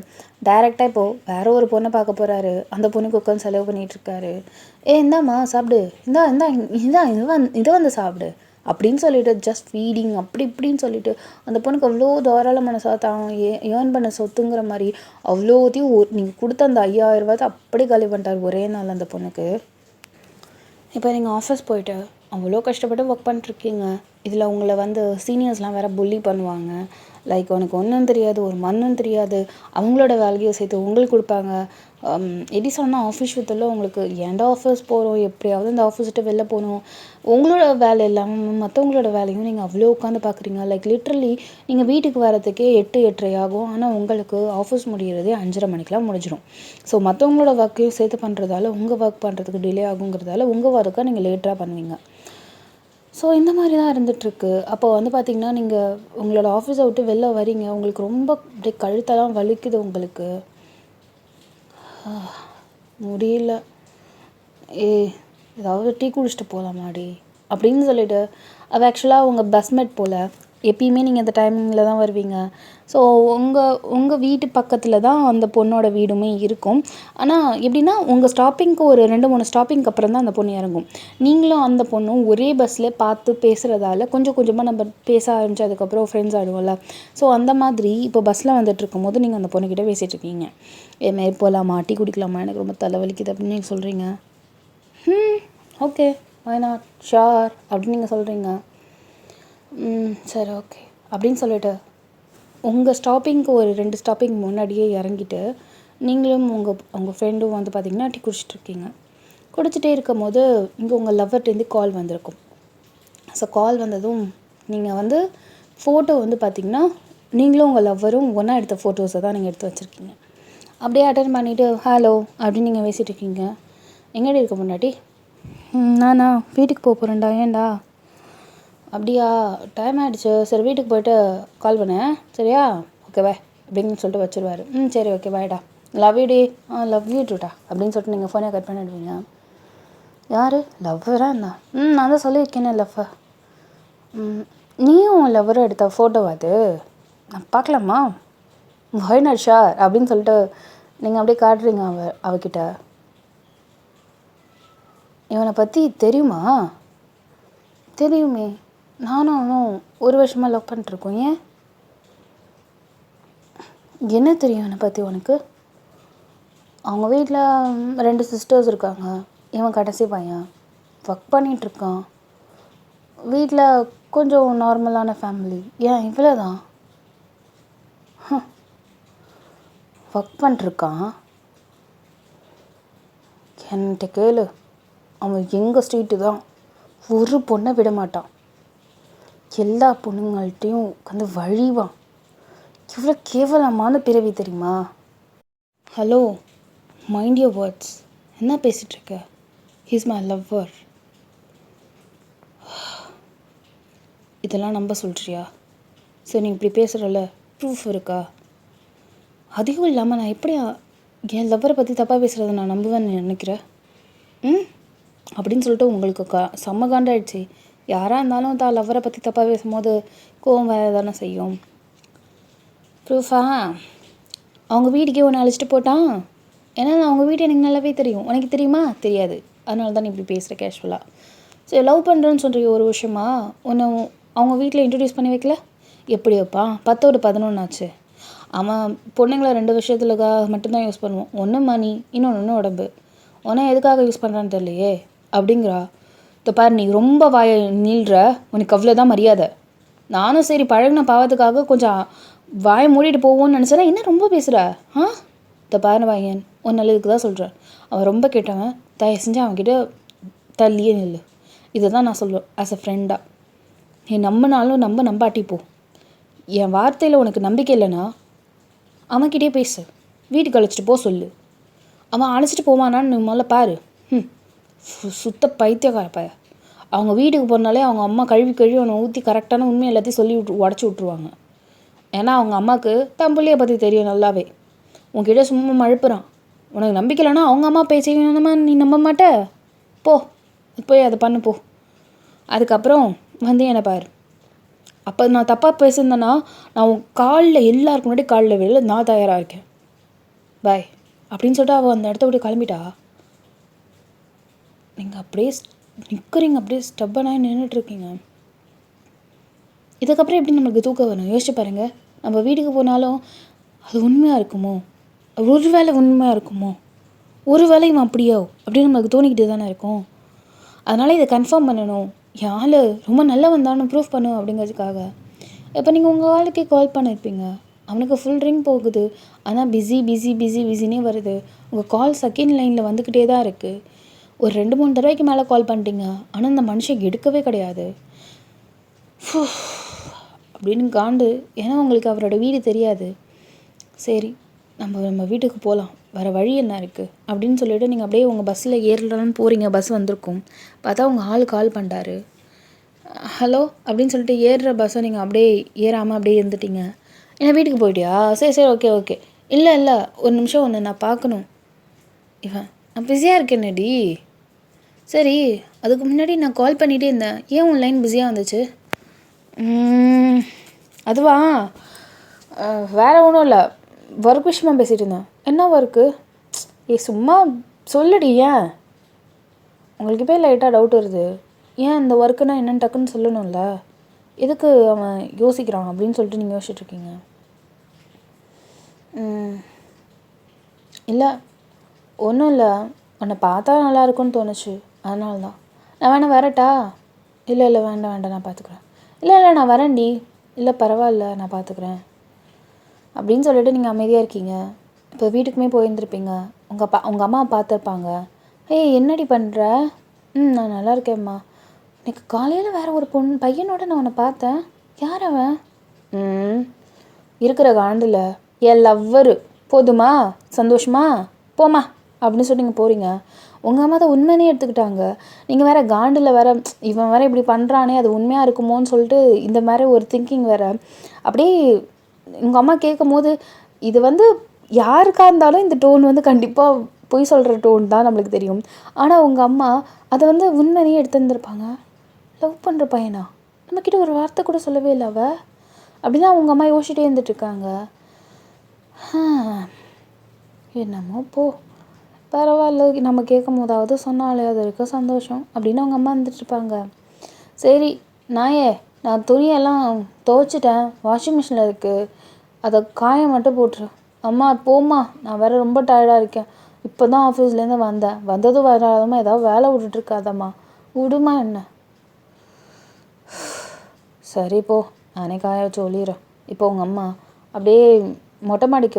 டைரெக்டாக இப்போது வேறு ஒரு பொண்ணை பார்க்க போகிறாரு. அந்த பொண்ணுக்கு உட்காந்து செலவு பண்ணிகிட்ருக்காரு. இந்தாம்மா சாப்பிடு, இந்தா இந்தா இந்தா இதை வந்து சாப்பிடு அப்படின்னு சொல்லிட்டு ஜஸ்ட் ஃபீடிங் அப்படி இப்படின்னு சொல்லிட்டு அந்த பொண்ணுக்கு அவ்வளோ தாராள மனசாக தான் ஏர்ன் பண்ண சொத்துங்கிற மாதிரி அவ்வளோத்தையும் நீங்கள் கொடுத்த அந்த 5,000 அப்படியே காலி பண்ணிட்டார் ஒரே நாள் அந்த பொண்ணுக்கு. இப்போ நீங்கள் ஆஃபீஸ் போயிட்டு அவ்வளோ கஷ்டப்பட்டு ஒர்க் பண்ணிட்டுருக்கீங்க. இதில் உங்களை வந்து சீனியர்ஸ்லாம் வேறு புல்லி பண்ணுவாங்க. லைக் உனக்கு ஒன்றும் தெரியாது, ஒரு மண்ணும் தெரியாது, அவங்களோட வேலையை சேர்த்து உங்களுக்கு கொடுப்பாங்க. எப்படி சொன்னால் ஆஃபீஸ் விஷயத்தில் உங்களுக்கு ஏன்டா ஆஃபீஸ் போகிறோம், எப்படியாவது இந்த ஆஃபீஸ் விட்டு வெளில போகணும், உங்களோட வேலை இல்லாமல் மற்றவங்களோட வேலையும் நீங்கள் அவ்வளோ உட்காந்து பார்க்குறீங்க. லைக் லிட்ரலி நீங்கள் வீட்டுக்கு வரதுக்கே 8 ஆகும். ஆனால் உங்களுக்கு ஆஃபீஸ் முடிகிறதே 5:30 மணிக்கெலாம் முடிஞ்சிடும். ஸோ மற்றவங்களோட ஒர்க்கையும் சேர்த்து பண்ணுறதால உங்கள் ஒர்க் பண்ணுறதுக்கு டிலே ஆகுங்கிறதால உங்கள் ஒர்க்கை நீங்கள் லேட்டாக பண்ணுவீங்க. ஸோ இந்த மாதிரி தான் இருந்துகிட்ருக்கு. அப்போ வந்து பார்த்திங்கன்னா நீங்கள் உங்களோட ஆஃபீஸை விட்டு வெளில வரீங்க, உங்களுக்கு ரொம்ப அப்படியே கழுத்தெல்லாம் வலிக்குது, உங்களுக்கு முடியல, ஏதாவது டீ குடிச்சிட்டு போகலாமாடி அப்படின்னு சொல்லிட்டு அவள் ஆக்சுவலாக உங்கள் பஸ்மேட் போல் எப்பயுமே நீங்கள் அந்த டைமிங்கில் தான் வருவீங்க. ஸோ உங்கள் வீட்டு பக்கத்தில் தான் அந்த பொண்ணோட வீடுமே இருக்கும். ஆனால் எப்படின்னா உங்கள் ஸ்டாப்பிங்க்கு ஒரு 2-3 ஸ்டாப்பிங்க்கு அப்புறம் தான் அந்த பொண்ணு இறங்கும். நீங்களும் அந்த பொண்ணும் ஒரே பஸ்ஸில் பார்த்து பேசுகிறதால கொஞ்சம் கொஞ்சமாக நம்ம பேச ஆரம்பிச்சு அதுக்கப்புறம் ஃப்ரெண்ட்ஸ் ஆகிடுவோம்ல. ஸோ அந்த மாதிரி இப்போ பஸ்ஸில் வந்துட்டுருக்கும் போது நீங்கள் அந்த பொண்ணுக்கிட்ட பேசிகிட்ருக்கீங்க. ஏமாரி போகலாமா, டீ குடிக்கலாமா, எனக்கு ரொம்ப தலைவலிக்குது அப்படின்னு நீங்கள் சொல்கிறீங்க. ஓகே வை நாட், ஷோர் அப்படின்னு நீங்கள் சொல்கிறீங்க. சரி ஓகே அப்படின்னு சொல்லிட்டு உங்கள் ஸ்டாப்பிங்க்கு ஒரு 2 ஸ்டாப்பிங் முன்னாடியே இறங்கிட்டு நீங்களும் உங்கள் ஃப்ரெண்டும் வந்து பார்த்திங்கன்னா டீ குடிச்சிட்ருக்கீங்க. குடிச்சிட்டே இருக்கும் போது இங்கே உங்கள் லவ்வர்ட்டேருந்து கால் வந்திருக்கும். ஸோ கால் வந்ததும் நீங்கள் வந்து ஃபோட்டோ வந்து பார்த்திங்கன்னா நீங்களும் உங்கள் லவ்வரும் ஒன்றா எடுத்த ஃபோட்டோஸை தான் நீங்கள் எடுத்து வச்சுருக்கீங்க. அப்படியே அட்டன் பண்ணிவிட்டு ஹலோ அப்படின்னு நீங்கள் பேசிகிட்டு இருக்கீங்க. எங்கேடி இருக்க முன்னாடி? நானா வீட்டுக்கு போகிறேன்டா. ஏன்டா? அப்படியா, டைம் ஆகிடுச்சு, சரி வீட்டுக்கு போய்ட்டு கால் பண்ணேன் சரியா, ஓகே பாய் அப்படின்னு சொல்லிட்டு வச்சுருவாரு. சரி ஓகே பாய்டா, லவ் யூ டே. லவ் யூ டூடா அப்படின்னு சொல்லிட்டு நீங்கள் ஃபோனை கட் பண்ணிடுவீங்க. யார் லவ்வரா என்ன? நான் தான் சொல்லியிருக்கேனே லவ்வர். நீயும் லவ்வரை எடுத்த ஃபோட்டோ அது நான் பார்க்கலாமா? வைனர் ஷார் அப்படின்னு சொல்லிட்டு நீங்கள் அப்படியே காட்டுறீங்க அவகிட்ட. இவனை பற்றி தெரியுமா? தெரியுமே, நானும் அவனும் 1 வருஷமாக லவ் பண்ணிட்டுருக்கோம். ஏன் என்ன தெரியும் என்னை பற்றி உனக்கு? அவங்க வீட்டில் 2 சிஸ்டர்ஸ் இருக்காங்க. இவன் கடைசி பையன், ஒர்க் பண்ணிகிட்ருக்கான். வீட்டில் கொஞ்சம் நார்மலான ஃபேமிலி. ஏன் இவ்வளோ தான்? ஒர்க் பண்ணிட்டுருக்கான். என்கிட்ட கேளு, அவன் எங்கள் ஸ்ட்ரீட்டு தான், ஒரு பொண்ணை விட மாட்டான், எல்லா பொண்ணுங்கள்ட்டையும் உட்காந்து வழிவான். இவ்வளோ கேவலமான பிறவி தெரியுமா? Hello, mind your words. என்ன பேசிகிட்ருக்க? He's my lover. இதெல்லாம் நம்ப சொல்கிறியா? சரி நீ இப்படி பேசுகிறல்ல, ப்ரூஃப் இருக்கா? அதிகம் இல்லாமல் நான் எப்படி என் லவ்வரை பற்றி தப்பாக பேசுகிறத நான் நம்புவேன்னு நினைக்கிறேன்? அப்படின்னு சொல்லிட்டு உங்களுக்கு செம்ம காண்டாயிடுச்சு. யாராக இருந்தாலும் தான் லவ்வரை பற்றி தப்பாக பேசும்போது கோவம் வேறு தானே செய்யும். ப்ரூஃபா? அவங்க வீட்டுக்கே ஒன்று அழைச்சிட்டு போட்டான். ஏன்னா அவங்க வீடு எனக்கு நல்லாவே தெரியும். உனக்கு தெரியுமா? தெரியாது. அதனால தான் நீ இப்படி பேசுகிற கேஷுவலாக. சரி லவ் பண்ணுறேன்னு சொல்கிறீங்க 1 வருஷமா, உன்னை அவங்க வீட்டில் இன்ட்ரடியூஸ் பண்ணி வைக்கல? எப்படி வைப்பான்? 10ஓட 11 ஆச்சு. அவன் பொண்ணுங்களை 2 விஷயத்துலக்காக மட்டும்தான் யூஸ் பண்ணுவோம். ஒன்று மணி, இன்னொன்று உடம்பு. உன்னை எதுக்காக யூஸ் பண்ணுறான்னு தெரியலையே அப்படிங்கிறா. இப்போ பாரு, நீ ரொம்ப நீள்ற, உனக்கு அவ்வளோதான் மரியாதை. நானும் சரி பழகின பாவத்துக்காக கொஞ்சம் வாயை மூடிட்டு போவோன்னு நினச்சேன்னா என்ன ரொம்ப பேசுகிற? இந்த பாரு வாயன், உன் நல்லதுக்கு தான் சொல்கிறேன். அவன் ரொம்ப கேட்டவன், தயவு செஞ்சு அவன்கிட்ட தள்ளியே நில்லு. இதை தான் நான் சொல்லுவேன் ஆஸ் அ ஃப்ரெண்டாக. நீ நம்பினாலும் நம்பாட்டிப்போ. என் வார்த்தையில் உனக்கு நம்பிக்கை இல்லைன்னா அவன்கிட்டே பேசு, வீட்டுக்கு அழைச்சிட்டு போ சொல்லு. அவன் அழைச்சிட்டு போவானான்னு நீ முதல்ல பாரு. சுத்த பைத்தியக்கார பைய. அவங்க வீட்டுக்கு போனாலே அவங்க அம்மா கழுவி அவனை ஊற்றி கரெக்டான உண்மை எல்லாத்தையும் சொல்லி உடச்சி விட்ருவாங்க. ஏன்னா அவங்க அம்மாவுக்கு தம்பிள்ளையை பற்றி தெரியும் நல்லாவே. உன்கிட்ட சும்மா மழுப்புறான். உனக்கு நம்பிக்கை இல்லைன்னா அவங்க அம்மா பேசிக்கணுமா நீ நம்ப மாட்ட? போ போய் அதை பண்ணு போ. அதுக்கப்புறம் வந்து என்னை பாரு. அப்போ நான் தப்பாக பேசியிருந்தேன்னா நான் உன் காலில் எல்லாருக்கும் முன்னாடி காலில் விழ நான் தயாராக இருக்கேன். பாய் அப்படின்னு சொல்லிட்டு அவள் அந்த இடத்த விட்டு கிளம்பிட்டா. நீங்கள் அப்படியே நிற்கிறீங்க, அப்படியே ஸ்டப்பனாக நின்றுட்டுருக்கீங்க. இதுக்கப்புறம் எப்படி நம்மளுக்கு தூக்கம் வரும்? யோசிச்சு பாருங்கள். நம்ம வீட்டுக்கு போனாலும் அது உண்மையாக இருக்குமோ? ஒரு வேளை உண்மையாக இருக்குமோ? ஒரு வேளை இவன் அப்படியோ அப்படின்னு நம்மளுக்கு தோணிக்கிட்டு தானே இருக்கும். அதனால் இதை கன்ஃபார்ம் பண்ணணும். என் ஆள் ரொம்ப நல்லவன் தான் ப்ரூஃப் பண்ணும் அப்படிங்கிறதுக்காக. இப்போ நீங்கள் உங்கள் ஆளுக்கே கால் பண்ணியிருப்பீங்க, அவனுக்கு ஃபுல் ரிங் போகுது, ஆனால் பிஸினே வருது. உங்கள் கால் செகண்ட் லைனில் வந்துக்கிட்டே தான் இருக்குது. ஒரு 2-3 தடவைக்கு மேலே கால் பண்ணிட்டீங்க, ஆனால் இந்த மனுஷன் எடுக்கவே கிடையாது. அப்படின்னு காண்டு. ஏன்னா உங்களுக்கு அவரோட வீடு தெரியாது. சரி நம்ம வீட்டுக்கு போகலாம், வேறு வழி என்ன இருக்குது அப்படின்னு சொல்லிவிட்டு நீங்கள் அப்படியே உங்கள் பஸ்ஸில் ஏறலான்னு போகிறீங்க. பஸ் வந்திருக்கும். பார்த்தா உங்கள் ஆள் கால் பண்ணிட்டாரு. ஹலோ அப்படின்னு சொல்லிட்டு ஏறுற பஸ்ஸை நீங்கள் அப்படியே ஏறாமல் அப்படியே இருந்துட்டீங்க. ஏன்னா வீட்டுக்கு போயிட்டியா? சரி ஓகே. இல்லை 1 நிமிஷம் ஒன்று நான் பார்க்கணும். இவன் நான் பிஸியாக இருக்கேன்னடி. சரி அதுக்கு முன்னாடி நான் கால் பண்ணிகிட்டே இருந்தேன், ஏன் உன் லைன் பிஸியாக வந்துச்சு? அதுவா வேறு ஒன்றும் இல்லை, ஒர்க் விஷயமாக பேசிகிட்டு இருந்தேன். என்ன ஒர்க்கு? சும்மா சொல்லுடி. ஏன் உங்களுக்கு போய் லைட்டாக டவுட் வருது? ஏன் இந்த ஒர்க்குனா என்னென்னு டக்குன்னு சொல்லணும்ல. எதுக்கு அவன் யோசிக்கிறான் அப்படின்னு சொல்லிட்டு நீங்கள் யோசிச்சுட்ருக்கீங்க. இல்லை ஒன்றும் இல்லை, உன்னை பார்த்தா நல்லாயிருக்குன்னு தோணுச்சு, அதனால தான். நான் வேணா வரட்டா? இல்லை வேண்டாம் நான் பார்த்துக்குறேன். இல்லை நான் வரேன்டி, இல்லை பரவாயில்ல நான் பார்த்துக்குறேன் அப்படின்னு சொல்லிட்டு நீங்கள் அமைதியாக இருக்கீங்க. இப்போ வீட்டுக்குமே போயிருந்துருப்பீங்க, உங்கள் அம்மா பார்த்துருப்பாங்க. ஏய் என்னடி பண்ணுற? நான் நல்லா இருக்கேம்மா. இன்னைக்கு காலையில் வேறு ஒரு பையனோட நான் உன்னை பார்த்தேன். யார் அவன்? இருக்கிற காண்டில் என் லவ்வரு. போதுமா? சந்தோஷமா? போமா அப்படின்னு சொல்லி நீங்கள் போகிறீங்க. உங்கள் அம்மா தான் உண்மையே எடுத்துக்கிட்டாங்க. நீங்கள் வேறு காண்டில் வேறு இவன் வேறு இப்படி பண்ணுறானே அது உண்மையாக இருக்குமோன்னு சொல்லிட்டு இந்த மாதிரி ஒரு திங்கிங் வேறு. அப்படியே உங்கள் அம்மா கேட்கும் போது இது யாருக்காக இருந்தாலும் இந்த டோன் கண்டிப்பாக பொய் சொல்கிற டோன் தான் நம்மளுக்கு தெரியும். ஆனால் உங்கள் அம்மா அதை உண்மையே எடுத்துருந்துருப்பாங்க. லவ் பண்ணுற பையனா? நம்மக்கிட்ட ஒரு வார்த்தை கூட சொல்லவே இல்லை அவள் அப்படின்னா அவங்க அம்மா யோசிச்சுட்டே இருந்துட்டுருக்காங்க. என்னமோ போ, பரவாயில்ல, நம்ம கேட்கும் போதாவது சொன்னாலே அது இருக்க சந்தோஷம் அப்படின்னு அவங்க அம்மா இருந்துட்டுருப்பாங்க. சரி நான் துணியெல்லாம் துவைச்சிட்டேன், வாஷிங் மிஷினில் இருக்குது, அதை காய மட்டும் போட்டுரு. அம்மா போம்மா, நான் வேறு ரொம்ப டயர்டாக இருக்கேன், இப்போ தான் ஆஃபீஸ்லேருந்து வந்ததும் வராதம்மா ஏதாவது வேலை விட்டுட்ருக்காதம்மா, விடுமா என்ன? சரி போ, நானே காய வச்சு ஒளிகிறேன். இப்போ உங்கள் அம்மா அப்படியே மொட்டை மாடிக்கு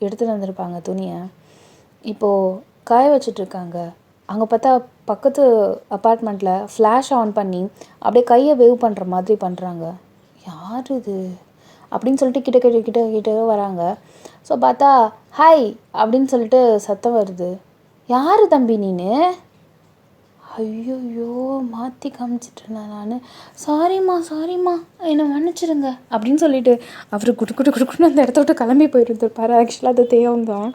எடுத்துகிட்டு வந்திருப்பாங்க துணியை. இப்போது காய வச்சிட்ருக்காங்க. அங்கே பார்த்தா பக்கத்து அப்பார்ட்மெண்ட்டில் ஃப்ளாஷ் ஆன் பண்ணி அப்படியே கையை வேவ் பண்ணுற மாதிரி பண்ணுறாங்க. யார் இது அப்படின்னு சொல்லிட்டு கிட்ட வராங்க. ஸோ பார்த்தா ஹாய் அப்படின்னு சொல்லிட்டு சத்தம் வருது. யார் தம்பி நீனு? ஐயோ மாற்றி காமிச்சிட்ருந்தேன் நான், சாரிம்மா என்னை மன்னிச்சிடுங்க அப்படின்னு சொல்லிட்டு அவர் குடுக்குன்னு அந்த இடத்த விட்டு கிளம்பி போயிருந்துருப்பார். ஆக்சுவலாக அது தேவம் தான்.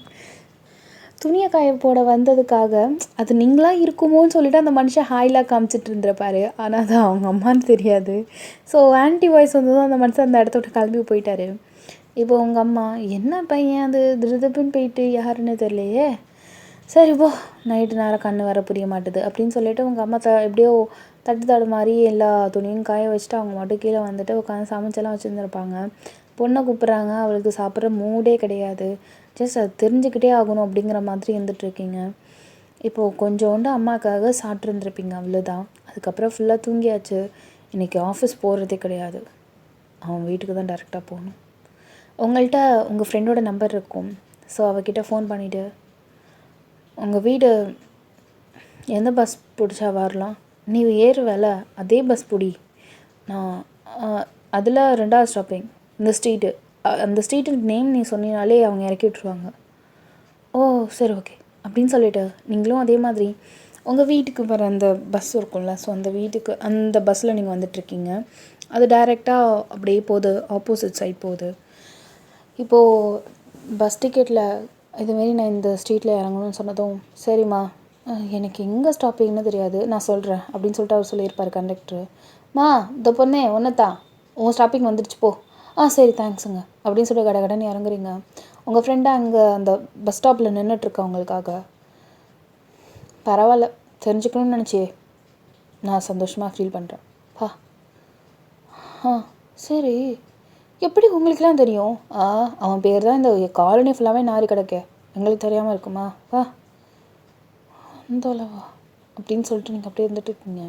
துணியை காய போட வந்ததுக்காக அது நீங்களாக இருக்குமோன்னு சொல்லிட்டு அந்த மனுஷன் ஹாய்லாக காமிச்சிட்டு இருந்திருப்பாரு. ஆனால் அது அவங்க அம்மான்னு தெரியாது. ஸோ ஆன்டி வாய்ஸ் வந்ததும் அந்த மனுஷன் அந்த இடத்த விட்டு கிளம்பி போயிட்டாரு. இப்போ உங்கள் அம்மா என்ன பையன் அது திருதுப்புன்னு போயிட்டு யாருன்னு தெரியலையே, சரி போ, நைட்டு நேரம் கண்ணு வர புரிய மாட்டுது அப்படின்னு சொல்லிட்டு உங்கள் அம்மா எப்படியோ தட்டு மாதிரி எல்லா துணியும் காய வச்சுட்டு அவங்க மட்டும் கீழே உட்காந்து சமைச்செல்லாம் வச்சுருந்துருப்பாங்க. பொண்ணை கூப்பிட்றாங்க, அவளுக்கு சாப்பிட்ற மூடே கிடையாது. ஜஸ்ட் அது தெரிஞ்சுக்கிட்டே ஆகணும் அப்படிங்கிற மாதிரி இருந்துகிட்ருக்கீங்க. இப்போது கொஞ்சோண்டு அம்மாவுக்காக சாப்பிட்ருந்துருப்பீங்க, அவ்வளோதான். அதுக்கப்புறம் ஃபுல்லாக தூங்கியாச்சு. இன்றைக்கி ஆஃபீஸ் போகிறதே கிடையாது, அவன் வீட்டுக்கு தான் டேரெக்டாக போகணும். உங்கள்கிட்ட உங்கள் ஃப்ரெண்டோட நம்பர் இருக்கும். ஸோ அவகிட்ட ஃபோன் பண்ணிவிட்டு உங்கள் வீடு எந்த பஸ் பிடிச்சா வரலாம், நீ ஏறுவேல அதே பஸ் பிடி, நான் அதில் 2வது ஸ்டாப்பிங் இந்த ஸ்ட்ரீட்டு, அந்த ஸ்ட்ரீட்டு நேம் நீ சொன்னினாலே அவங்க இறக்கி விட்ருவாங்க. ஓ சரி ஓகே அப்படின்னு சொல்லிவிட்டு நீங்களும் அதே மாதிரி உங்கள் வீட்டுக்கு வர அந்த பஸ் இருக்கும்ல, ஸோ அந்த பஸ்ஸில் நீங்கள் வந்துட்டுருக்கீங்க. அது டைரெக்டாக அப்படியே போகுது, ஆப்போசிட் சைட் போகுது. இப்போது பஸ் டிக்கெட்டில் இதுமாரி நான் இந்த ஸ்ட்ரீட்டில் இறங்கணும்னு சொன்னதும், சரிம்மா எனக்கு எங்கே ஸ்டாப்பிங்னு தெரியாது, நான் சொல்கிறேன் அப்படின்னு சொல்லிட்டு அவர் சொல்லியிருப்பார் கண்டக்டரு. இந்த பொண்ணே ஒன்றுத்தான், உன் ஸ்டாப்பிங் வந்துடுச்சு போ. சரி தேங்க்ஸுங்க அப்படின்னு சொல்லி கடகடன்னு இறங்குறீங்க. உங்கள் ஃப்ரெண்டு அங்கே அந்த பஸ் ஸ்டாப்பில் நின்றுட்டுருக்கா உங்களுக்காக. பரவாயில்ல, தெரிஞ்சுக்கணும்னு நினச்சியே, நான் சந்தோஷமாக ஃபீல் பண்ணுறேன். சரி, எப்படி உங்களுக்குலாம் தெரியும்? அவன் பேர் தான் இந்த காலனி ஃபுல்லாகவே நாரி கிடக்க, எங்களுக்கு தெரியாமல் இருக்குமா? அந்தளவா அப்படின்னு சொல்லிட்டு நீங்கள் அப்படியே இருந்துட்டு இருக்கீங்க.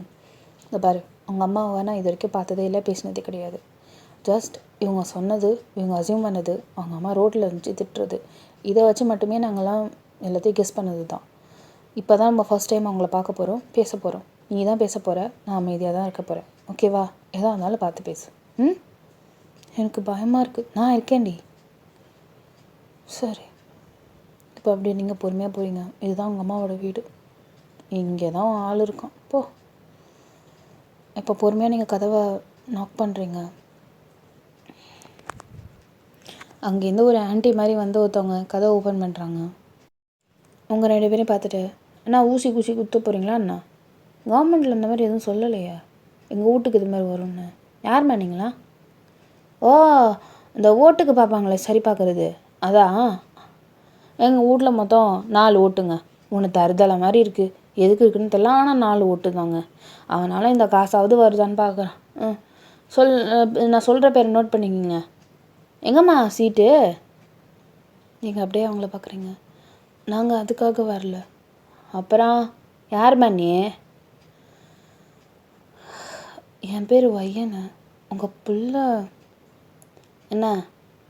இந்த பாரு, அவங்க அம்மாவை நான் இது வரைக்கும் பார்த்ததே இல்லை, பேசினதே கிடையாது. ஜஸ்ட் இவங்க சொன்னது, இவங்க அசியூம் பண்ணது, அவங்க அம்மா ரோட்டில் இருந்துச்சு திட்டுறது, இதை வச்சு மட்டுமே நாங்கள்லாம் எல்லாத்தையும் கெஸ் பண்ணது தான். இப்போ தான் நம்ம ஃபஸ்ட் டைம் அவங்கள பார்க்க போகிறோம், பேச போகிறோம். நீ தான் பேச போகிற, நான் அமைதியாக தான் இருக்க போகிறேன். ஓகேவா? எதாக இருந்தாலும் பார்த்து பேசு. எனக்கு பயமாக இருக்குது, நான் இருக்கேன்டி. சரி, இப்போ அப்படி நீங்கள் பொறுமையாக போகிறீங்க. இதுதான் உங்கள் அம்மாவோட வீடு, இங்கே தான் ஆள் இருக்கான். போ. இப்போ பொறுமையாக நீங்கள் கதவை நாக் பண்ணுறீங்க. அங்கேருந்து ஒரு ஆன்ட்டி மாதிரி ஒருத்தவங்க கதவை ஓப்பன் பண்ணுறாங்க. உங்கள் 2 பேரையும் பார்த்துட்டு, அண்ணா ஊசி குத்த போகிறீங்களா அண்ணா? கவர்மெண்ட்டில் இந்த மாதிரி எதுவும் சொல்லலையா எங்கள் வீட்டுக்கு இது மாதிரி வரும்னு? யார்மா நீங்களா? ஓ, இந்த ஓட்டுக்கு பார்ப்பாங்களே சரி பார்க்குறது, அதான். எங்கள் வீட்டில் மொத்தம் 4 ஓட்டுங்க. ஒன்று தருதலை மாதிரி இருக்குது, எதுக்கு இருக்குதுன்னு தெரியல, ஆனால் 4 ஓட்டு தாங்க. அதனால் இந்த காசாவது வருதான்னு பார்க்குறேன். நான் சொல்கிற பேர் நோட் பண்ணிக்கிங்க. எங்கம்மா சீட்டு? நீங்கள் அப்படியே அவங்கள பார்க்குறீங்க. நாங்கள் அதுக்காக வரல. அப்புறம் யார் நீ? என் பேர் வையனு. உங்கள் புள்ள என்ன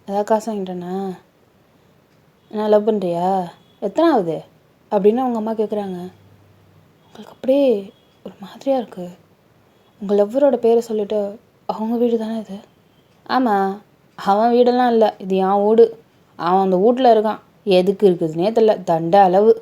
ஏதாவது காசு வாங்கிட்டேண்ணா? என்ன லவ் பண்ணுறியா? எத்தனாவது அப்படின்னு அவங்க அம்மா கேட்குறாங்க. உங்களுக்கு அப்படியே ஒரு மாதிரியாக இருக்குது. உங்கள் லவ்வரோட பேரை சொல்லிவிட்டு அவங்க வீடு தானே இது? ஆமாம், அவன் வீடெல்லாம் இல்லை, இது என் வீடு. அவன் அந்த வீட்டில் இருக்கான். எதுக்கு இருக்குதுன்னே தெரியல, தண்ட அளவு.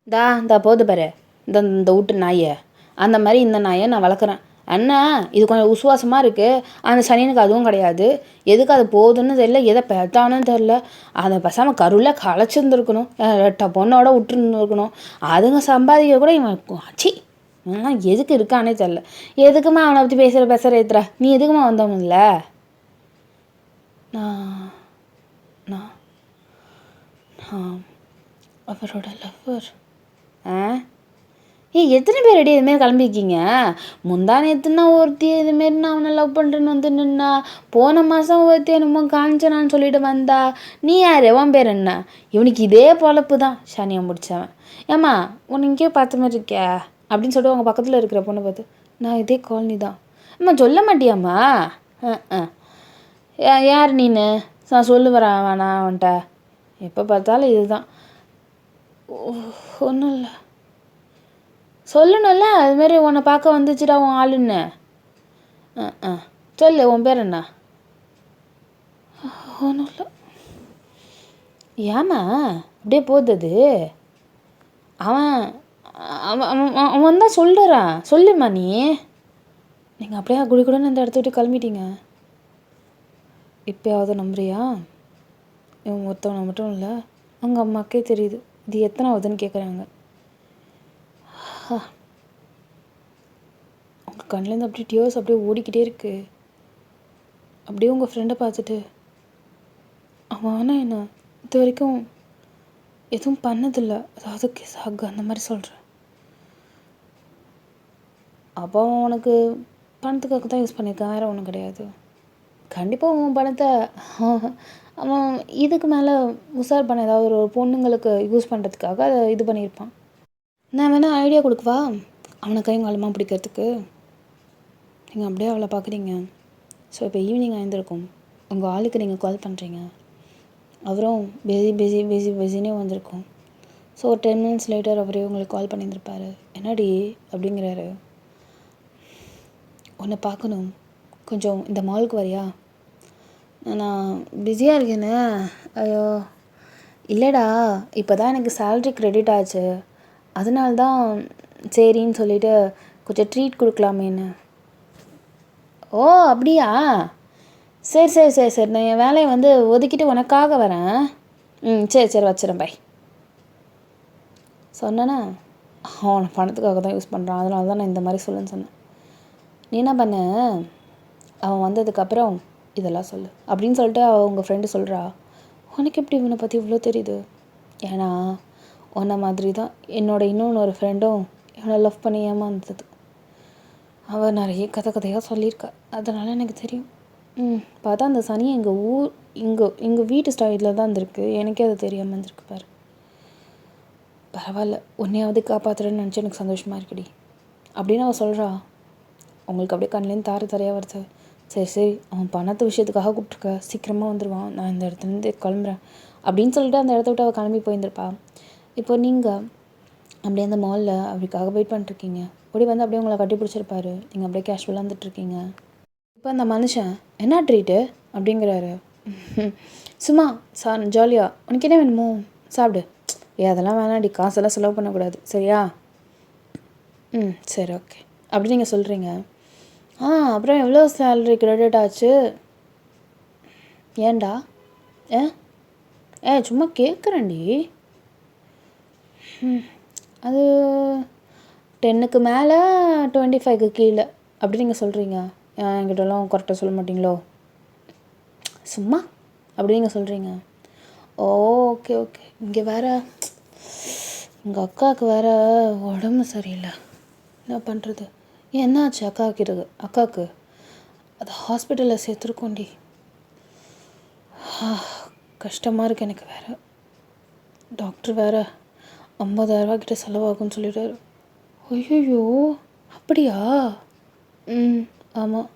இந்தா போது பாரு இந்த வீட்டு நாயை. அந்த மாதிரி இந்த நாயை நான் வளர்க்குறேன். அண்ணா இது கொஞ்சம் விசுவாசமாக இருக்குது. அந்த சனியனுக்கு அதுவும் கிடையாது. எதுக்கு அது போகுதுன்னு தெரியல, எதை பெத்தானுன்னு தெரில. அதை பேசாமல் கருவில் களைச்சிருந்துருக்கணும், பொண்ணோட விட்டுருந்துருக்கணும். அதுங்க சம்பாதிக்க கூட இவன் ஆச்சி எதுக்கு இருக்கானே தெரில. எதுக்குமா அவனை பற்றி பேசுகிற ஏத்துற? நீ எதுக்குமா வந்தவன்ல? நான் நான் அவரோட லவ்வர். எத்தனை பேர் ரெடி இதுமாரி கிளம்பிருக்கீங்க? முந்தா நேற்றுனா ஒருத்தி இதுமாரி நான் அவனை லவ் பண்ணுறேன்னு வந்து நின்னா. போன மாதம் ஒருத்தி என்னமோ காஞ்சனான்னு சொல்லிட்டு வந்தா. நீ யார்? உன் பேர் என்ன? இவனுக்கு இதே பொழப்பு தான், சனியை முடிச்சவன். ஏம்மா உன்னை இங்கேயே பார்த்த மாதிரி இருக்கியா அப்படின்னு சொல்லிட்டு அவங்க பக்கத்தில் இருக்கிற பொண்ணை பார்த்து, நான் இதே காலனி தான். அம்மா சொல்ல மாட்டியாம்மா? யார் நீனு? நான் சொல்லுவேன் வேணா அவன்கிட்ட. எப்போ பார்த்தாலும் இதுதான். ஒன்றும் இல்லை, சொல்லணும்ல. அதுமாரி உன்னை பார்க்க வந்துச்சுடா உன் ஆளுன்னு. சொல்லு, உன் பேர் என்ன? ஒன்றும் இல்லை. ஏம்மா அப்படியே போகுது? அவன் அவன் அவன் தான் சொல்லுறான். சொல்லுமா நீ. நீங்கள் அப்படியே குடிக்கூடன்னு அந்த இடத்த விட்டு கிளம்பிட்டீங்க. இப்போயாவது நம்புறியா? இவன் ஒருத்தவனை மட்டும் இல்லை, அவங்க அம்மாக்கே தெரியுது. இது எத்தனாவதுன்னு கேட்குறாங்க. உங்கள் கண்ணிலேருந்து அப்படியே டியர்ஸ் அப்படியே ஓடிக்கிட்டே இருக்கு. அப்படியே உங்கள் ஃப்ரெண்டை பார்த்துட்டு, அவன் ஆனால் என்ன இது வரைக்கும் எதுவும் பண்ணதில்லை, அதாவது கிஸ் ஹக் அந்த மாதிரி சொல்கிறேன். அப்போ உனக்கு பணத்துக்காக தான் யூஸ் பண்ணியிருக்கான், வேறு ஒன்றும் கிடையாது. கண்டிப்பாக உன் பணத்தை அவன் இதுக்கு மேலே உசார் பண்ண ஏதாவது ஒரு பொண்ணுங்களுக்கு யூஸ் பண்ணுறதுக்காக அதை இது பண்ணியிருப்பான். நான் வேணால் ஐடியா கொடுக்குவா அவனை கைங்காலமாக பிடிக்கிறதுக்கு? நீங்கள் அப்படியே அவளை பார்க்குறீங்க. ஸோ இப்போ ஈவினிங் ஆயிருந்திருக்கும், உங்கள் ஆளுக்கு நீங்கள் கால் பண்ணுறீங்க, அவரும் பிஸினே வந்திருக்கும். ஸோ ஒரு 10 minutes லேட்டர் அவரே உங்களுக்கு கால் பண்ணியிருந்திருப்பாரு. என்னடி அப்படிங்கிறாரு, உன்னை பார்க்கணும், கொஞ்சம் இந்த மாலுக்கு வரியா? நான் பிஸியாக இருக்கேன்னு. ஐயோ இல்லைடா, இப்போ தான் எனக்கு சேல்ரி கிரெடிட் ஆச்சு, அதனால்தான் சரின்னு சொல்லிவிட்டு கொஞ்சம் ட்ரீட் கொடுக்கலாமேன்னு. ஓ அப்படியா? சரி சரி சரி சரி, நான் என் வேலையை வந்து ஒதுக்கிட்டு உனக்காக வரேன். சரி வச்சுறேன், பை. சொன்னேன்னா அவனை பணத்துக்காக தான் யூஸ் பண்ணுறான், அதனால தான் நான் இந்த மாதிரி சொல்லுன்னு சொன்னேன். நீ என்ன பண்ண, அவன் வந்ததுக்கப்புறம் இதெல்லாம் சொல்லு அப்படின்னு சொல்லிட்டு உங்கள் ஃப்ரெண்டு சொல்கிறா. உனக்கு எப்படி இவனை பற்றி இவ்வளோ தெரியுது? ஏன்னா உன்னை மாதிரி தான் இன்னொன்று ஒரு ஃப்ரெண்டும் இவனை லவ் பண்ணி ஏமாந்தது. அவள் நிறைய கதையாக சொல்லியிருக்கா, அதனால் எனக்கு தெரியும். பார்த்தா அந்த சனி எங்கள் வீட்டு ஸ்டைலில் தான் இருந்திருக்கு, எனக்கே அது தெரியாமல் இருந்திருக்கு பாரு. பரவாயில்ல, உன்னையாவது காப்பாற்றுறேன்னு நினச்சி எனக்கு சந்தோஷமாக இருக்குடி அப்படின்னு அவள் சொல்கிறா. உங்களுக்கு அப்படியே கண்ணிலேருந்து தாரையாக வருது. சரி அவன் பணத்தை விஷயத்துக்காக கூப்பிட்ருக்க, சீக்கிரமாக வந்துடுவான், நான் இந்த இடத்துலேருந்து கிளம்புறேன் அப்படின்னு சொல்லிட்டு அந்த இடத்த விட்டு அவள் கிளம்பி போயிருந்திருப்பா. இப்போ நீங்கள் அப்படியே அந்த மாலில் அவருக்காக வெயிட் பண்ணிட்டுருக்கீங்க. ஓடி வந்து அப்படியே உங்களை கட்டி பிடிச்சிருப்பாரு, நீங்கள் அப்படியே கேஷுவலாக வந்துட்டுருக்கீங்க. இப்போ அந்த மனுஷன் என்ன ட்ரீட்டு அப்படிங்கிறாரு. சும்மா ஜாலியாக உனக்கு என்ன வேணுமோ சாப்பிடு. அதெல்லாம் வேணாடி, காசெல்லாம் செலவு பண்ணக்கூடாது, சரியா? சரி ஓகே அப்படி நீங்கள் சொல்கிறீங்க. அப்புறம் எவ்வளோ சேலரி கிரெடிட் ஆச்சு? ஏன்டா? சும்மா கேட்குறேன்டி. அது 10க்கு மேலே 25க்கு கீழே அப்படி நீங்கள் சொல்கிறீங்க. என்கிட்டலாம் கரெக்டாக சொல்ல மாட்டிங்களோ? சும்மா அப்படி நீங்கள் சொல்கிறீங்க. ஓகே இங்கே வேறு எங்கள் அக்காவுக்கு வேறு உடம்பு சரியில்லை, என்ன பண்ணுறது? என்னாச்சு அக்காவுக்கு? அது ஹாஸ்பிட்டலில் சேர்த்துருக்கோண்டி. கஷ்டமாக இருக்குது எனக்கு. வேறு டாக்டர் வேறு 50,000 கிட்ட செலவாகும்னு சொல்லிட்டாரு. ஐயோ அப்படியா? ஆமாம்.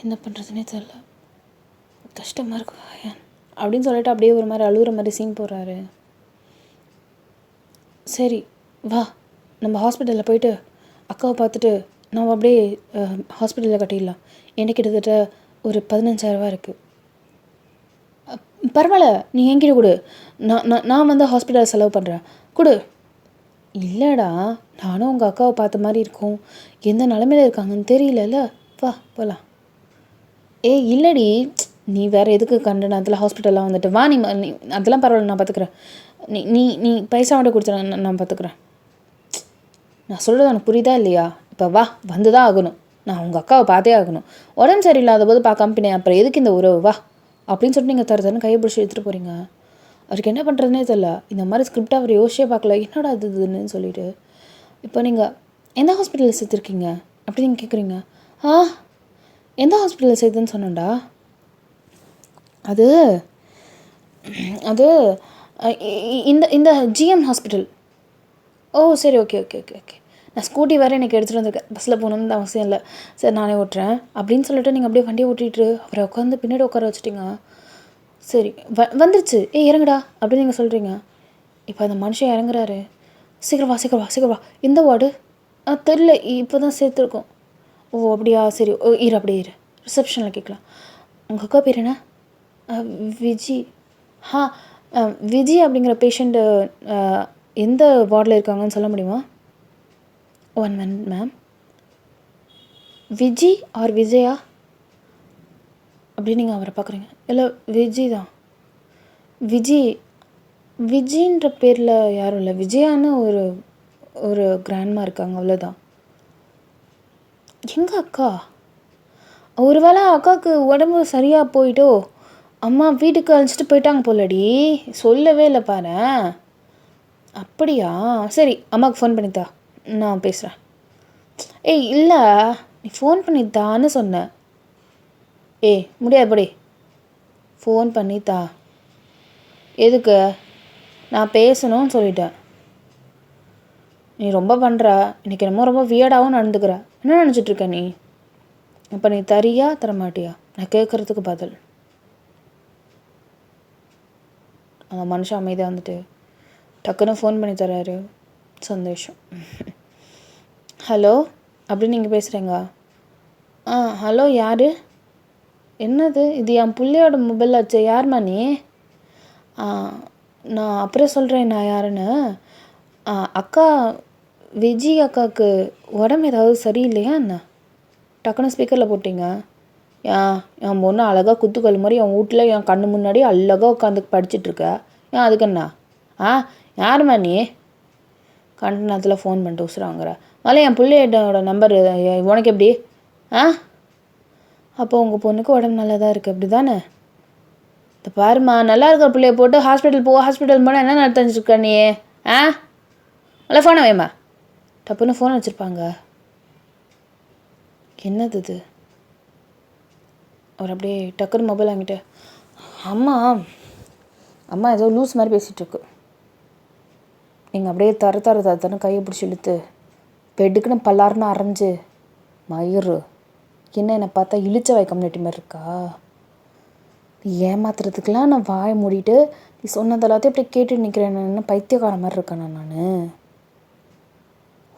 என்ன பண்ணுறதுனே தெரில, கஷ்டமாக இருக்கு அயான் அப்படின்னு சொல்லிட்டு அப்படியே ஒரு மாதிரி அழுகுற மாதிரி சீன் போடுறாரு. சரி வா, நம்ம ஹாஸ்பிட்டலில் போயிட்டு அக்காவை பார்த்துட்டு நம்ம அப்படியே ஹாஸ்பிட்டலில் கட்டிடலாம். எனக்கு கிட்டத்தட்ட ஒரு 15,000 இருக்குது. பரவாயில்ல, நீ என்கிட்ட கொடு, நான் வந்து ஹாஸ்பிட்டல் செலவு பண்ணுறேன், கொடு. இல்லைடா, நானும் உங்கள் அக்காவை பார்த்த மாதிரி இருக்கும், எந்த நிலமையில இருக்காங்கன்னு தெரியலல்ல, வா போகலாம். இல்லடி, நீ வேறு எதுக்கு கண்டு அதில் ஹாஸ்பிட்டல்லாம் வந்துட்டு வா, நீ அதெல்லாம் பரவாயில்ல, நான் பார்த்துக்குறேன். நீ நீ நீ பைசா மட்டும் கொடுத்துறேன், நான் பார்த்துக்குறேன். நான் சொல்கிறது உனக்கு புரியுதா இல்லையா? இப்போ வா, வந்து தான் ஆகணும், நான் உங்கள் அக்காவை பார்த்தே ஆகணும். உடம்பு சரியில்லாத போது பார்க்காம பின்னே அப்புறம் எதுக்கு இந்த உறவு, வா அப்படின்னு சொல்லிட்டு நீங்கள் தருதுன்னு கையை பிடிச்சி எடுத்துகிட்டு போகிறீங்க. அவருக்கு என்ன பண்ணுறதுனே தெரியல. இந்த மாதிரி ஸ்கிரிப்டாக அவர் யோசிச்சே பார்க்கல, என்னடா இதுன்னு சொல்லிட்டு. இப்போ நீங்கள் எந்த ஹாஸ்பிட்டலில் சேர்த்துருக்கீங்க அப்படி நீங்கள் கேட்குறீங்க. எந்த ஹாஸ்பிட்டலில் சேர்த்துன்னு சொன்னேன்டா. அது அது இந்த இந்த ஜிஎம் ஹாஸ்பிட்டல். சரி, ஓகே ஓகே ஓகே ஓகே. நான் ஸ்கூட்டி வேறு எனக்கு எடுத்துகிட்டு வந்திருக்கேன், பஸ்ஸில் போகணுன்னு அவசியம் இல்லை, சரி நானே ஓட்டுறேன் அப்படின்னு சொல்லிட்டு நீங்கள் அப்படியே வண்டியை ஓட்டிகிட்டு அவரை உட்காந்து பின்னாடி உட்கார வச்சுட்டிங்க. சரி வந்துருச்சு, இறங்குடா அப்படின்னு நீங்கள் சொல்கிறீங்க. இப்போ அந்த மனுஷன் இறங்குறாரு. சீக்கிரம் வா சீக்கிரம் வா சீக்கிரம் வா. இந்த வார்டு தெரில, இப்போ தான் சேர்த்துருக்கோம். அப்படியா, சரி இரு அப்படியே இரு, ரிசப்ஷனில் கேட்கலாம். உங்கள் அக்கா பேர் என்ன? விஜி. விஜி அப்படிங்கிற பேஷண்ட்டு எந்த வார்டில் இருக்காங்கன்னு சொல்ல முடியுமா? 1 minute ma'am. Viji or Vijaya அப்படின்னு நீங்கள் அவரை பார்க்குறீங்க. இல்லை விஜி தான். விஜின்ற பேரில் யாரும் இல்லை, விஜயான்னு ஒரு கிராண்ட்மா இருக்காங்க, அவ்வளோதான். எங்கள் அக்கா? ஒரு வேளை அக்காவுக்கு உடம்பு சரியாக போயிட்டோ, அம்மா வீட்டுக்கு அழைச்சிட்டு போயிட்டாங்க போலடி, சொல்லவே இல்லை பாரு. அப்படியா, சரி அம்மாவுக்கு ஃபோன் பண்ணித்தா, நான் பேசுகிறேன். இல்லை, நீ ஃபோன் பண்ணித்தான்னு சொன்னேன். முடியாது படி, ஃபோன் பண்ணித்தா. எதுக்கு? நான் பேசணும்னு சொல்லிட்டேன். நீ ரொம்ப பண்ணுற, இன்றைக்கி என்னமோ ரொம்ப வியர்டாகவும் நடந்துக்கிற, என்ன நினச்சிட்ருக்க நீ? இப்போ நீ தரியா தரமாட்டியா? நான் கேட்குறதுக்கு பதில். அந்த மனுஷன் அமைதியாக வந்துட்டு டக்குன்னு ஃபோன் பண்ணி தர்றாரு. சந்தோஷம். ஹலோ அப்படின்னு நீங்கள் பேசுகிறீங்க. ஹலோ யார்? என்னது இது? என் பிள்ளையோட மொபைல் ஆச்சு, யாரும்மா நீ? நான் அப்புறம் சொல்கிறேன் நான் யாருன்னு. அக்கா, விஜி அக்காவுக்கு உடம்பு ஏதாவது சரியில்லையா என்ன? டக்குன்னு ஸ்பீக்கரில் போட்டிங்க. என் பொண்ணு அழகாக குத்துக்கல் மாதிரி என் வீட்டில் என் கண்ணு முன்னாடி அழகாக உட்காந்து படிச்சுட்ருக்க, அதுக்கு என்ன? யாரும்மா நீ? கண்ட நேரத்தில் ஃபோன் பண்ணிட்டு உசுறாங்கிற மேலே என் பிள்ளையோட நம்பரு உனக்கு எப்படி? அப்போ உங்கள் பொண்ணுக்கு உடம்பு நல்லா தான் இருக்குது அப்படி தானே? இந்த பாருமா, நல்லா இருக்கிற பிள்ளைய போட்டு ஹாஸ்பிட்டல் போனால் என்ன நடத்திச்சிருக்க நீ? நல்லா ஃபோனை வைம்மா. டப்புன்னு ஃபோன் வச்சுருப்பாங்க. என்னது இது? அவர் அப்படியே டக்குன்னு மொபைல் வாங்கிட்டு, அம்மா ஏதோ லூஸ் மாதிரி பேசிகிட்ருக்கு. நீங்கள் அப்படியே தர கையை பிடிச்சி இழுத்து பெட்டுக்குன்னு பல்லாருன்னு அரைஞ்சு மயிறு என்னை பார்த்தா இழிச்ச வைக்கம் நெட்டி மாதிரி இருக்கா? ஏமாத்துறதுக்கெலாம் நான் வாயை மூடிட்டு நீ சொன்னது எல்லாத்தையும் அப்படி கேட்டு நிற்கிறேன். என்ன பைத்தியக்கார மாதிரி இருக்கேன் நான்?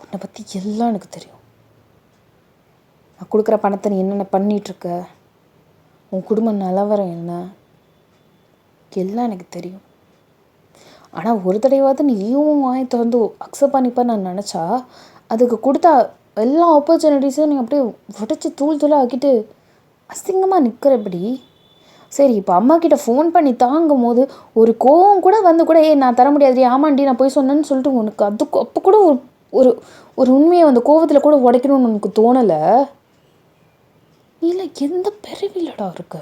உன்னை பற்றி எல்லாம் எனக்கு தெரியும். நான் கொடுக்குற பணத்தை நீ என்னென்ன பண்ணிகிட்ருக்க, உன் குடும்ப நிலவரம் என்ன, எல்லாம் எனக்கு தெரியும். ஆனால் ஒரு தடவையாவது நீயும் வாங்கி திறந்து அக்செப்ட் பண்ணிப்பா நான் நினச்சா, அதுக்கு கொடுத்தா எல்லா ஆப்பர்ச்சுனிட்டிஸும் நீங்கள் அப்படியே உடச்சி தூளாக ஆக்கிட்டு அசிங்கமாக நிற்கிறபடி. சரி, இப்போ அம்மாக்கிட்ட ஃபோன் பண்ணி தாங்கும் போது ஒரு கோவம் கூட வந்து கூட நான் தர முடியாது, ஆமாண்டி நான் போய் சொன்னேன்னு சொல்லிட்டு உனக்கு அதுக்கு அப்போ கூட ஒரு ஒரு உண்மையை அந்த கோவத்தில் கூட உடைக்கணும்னு உனக்கு தோணலை? இல்லை எந்த பிறவிலடா இருக்க?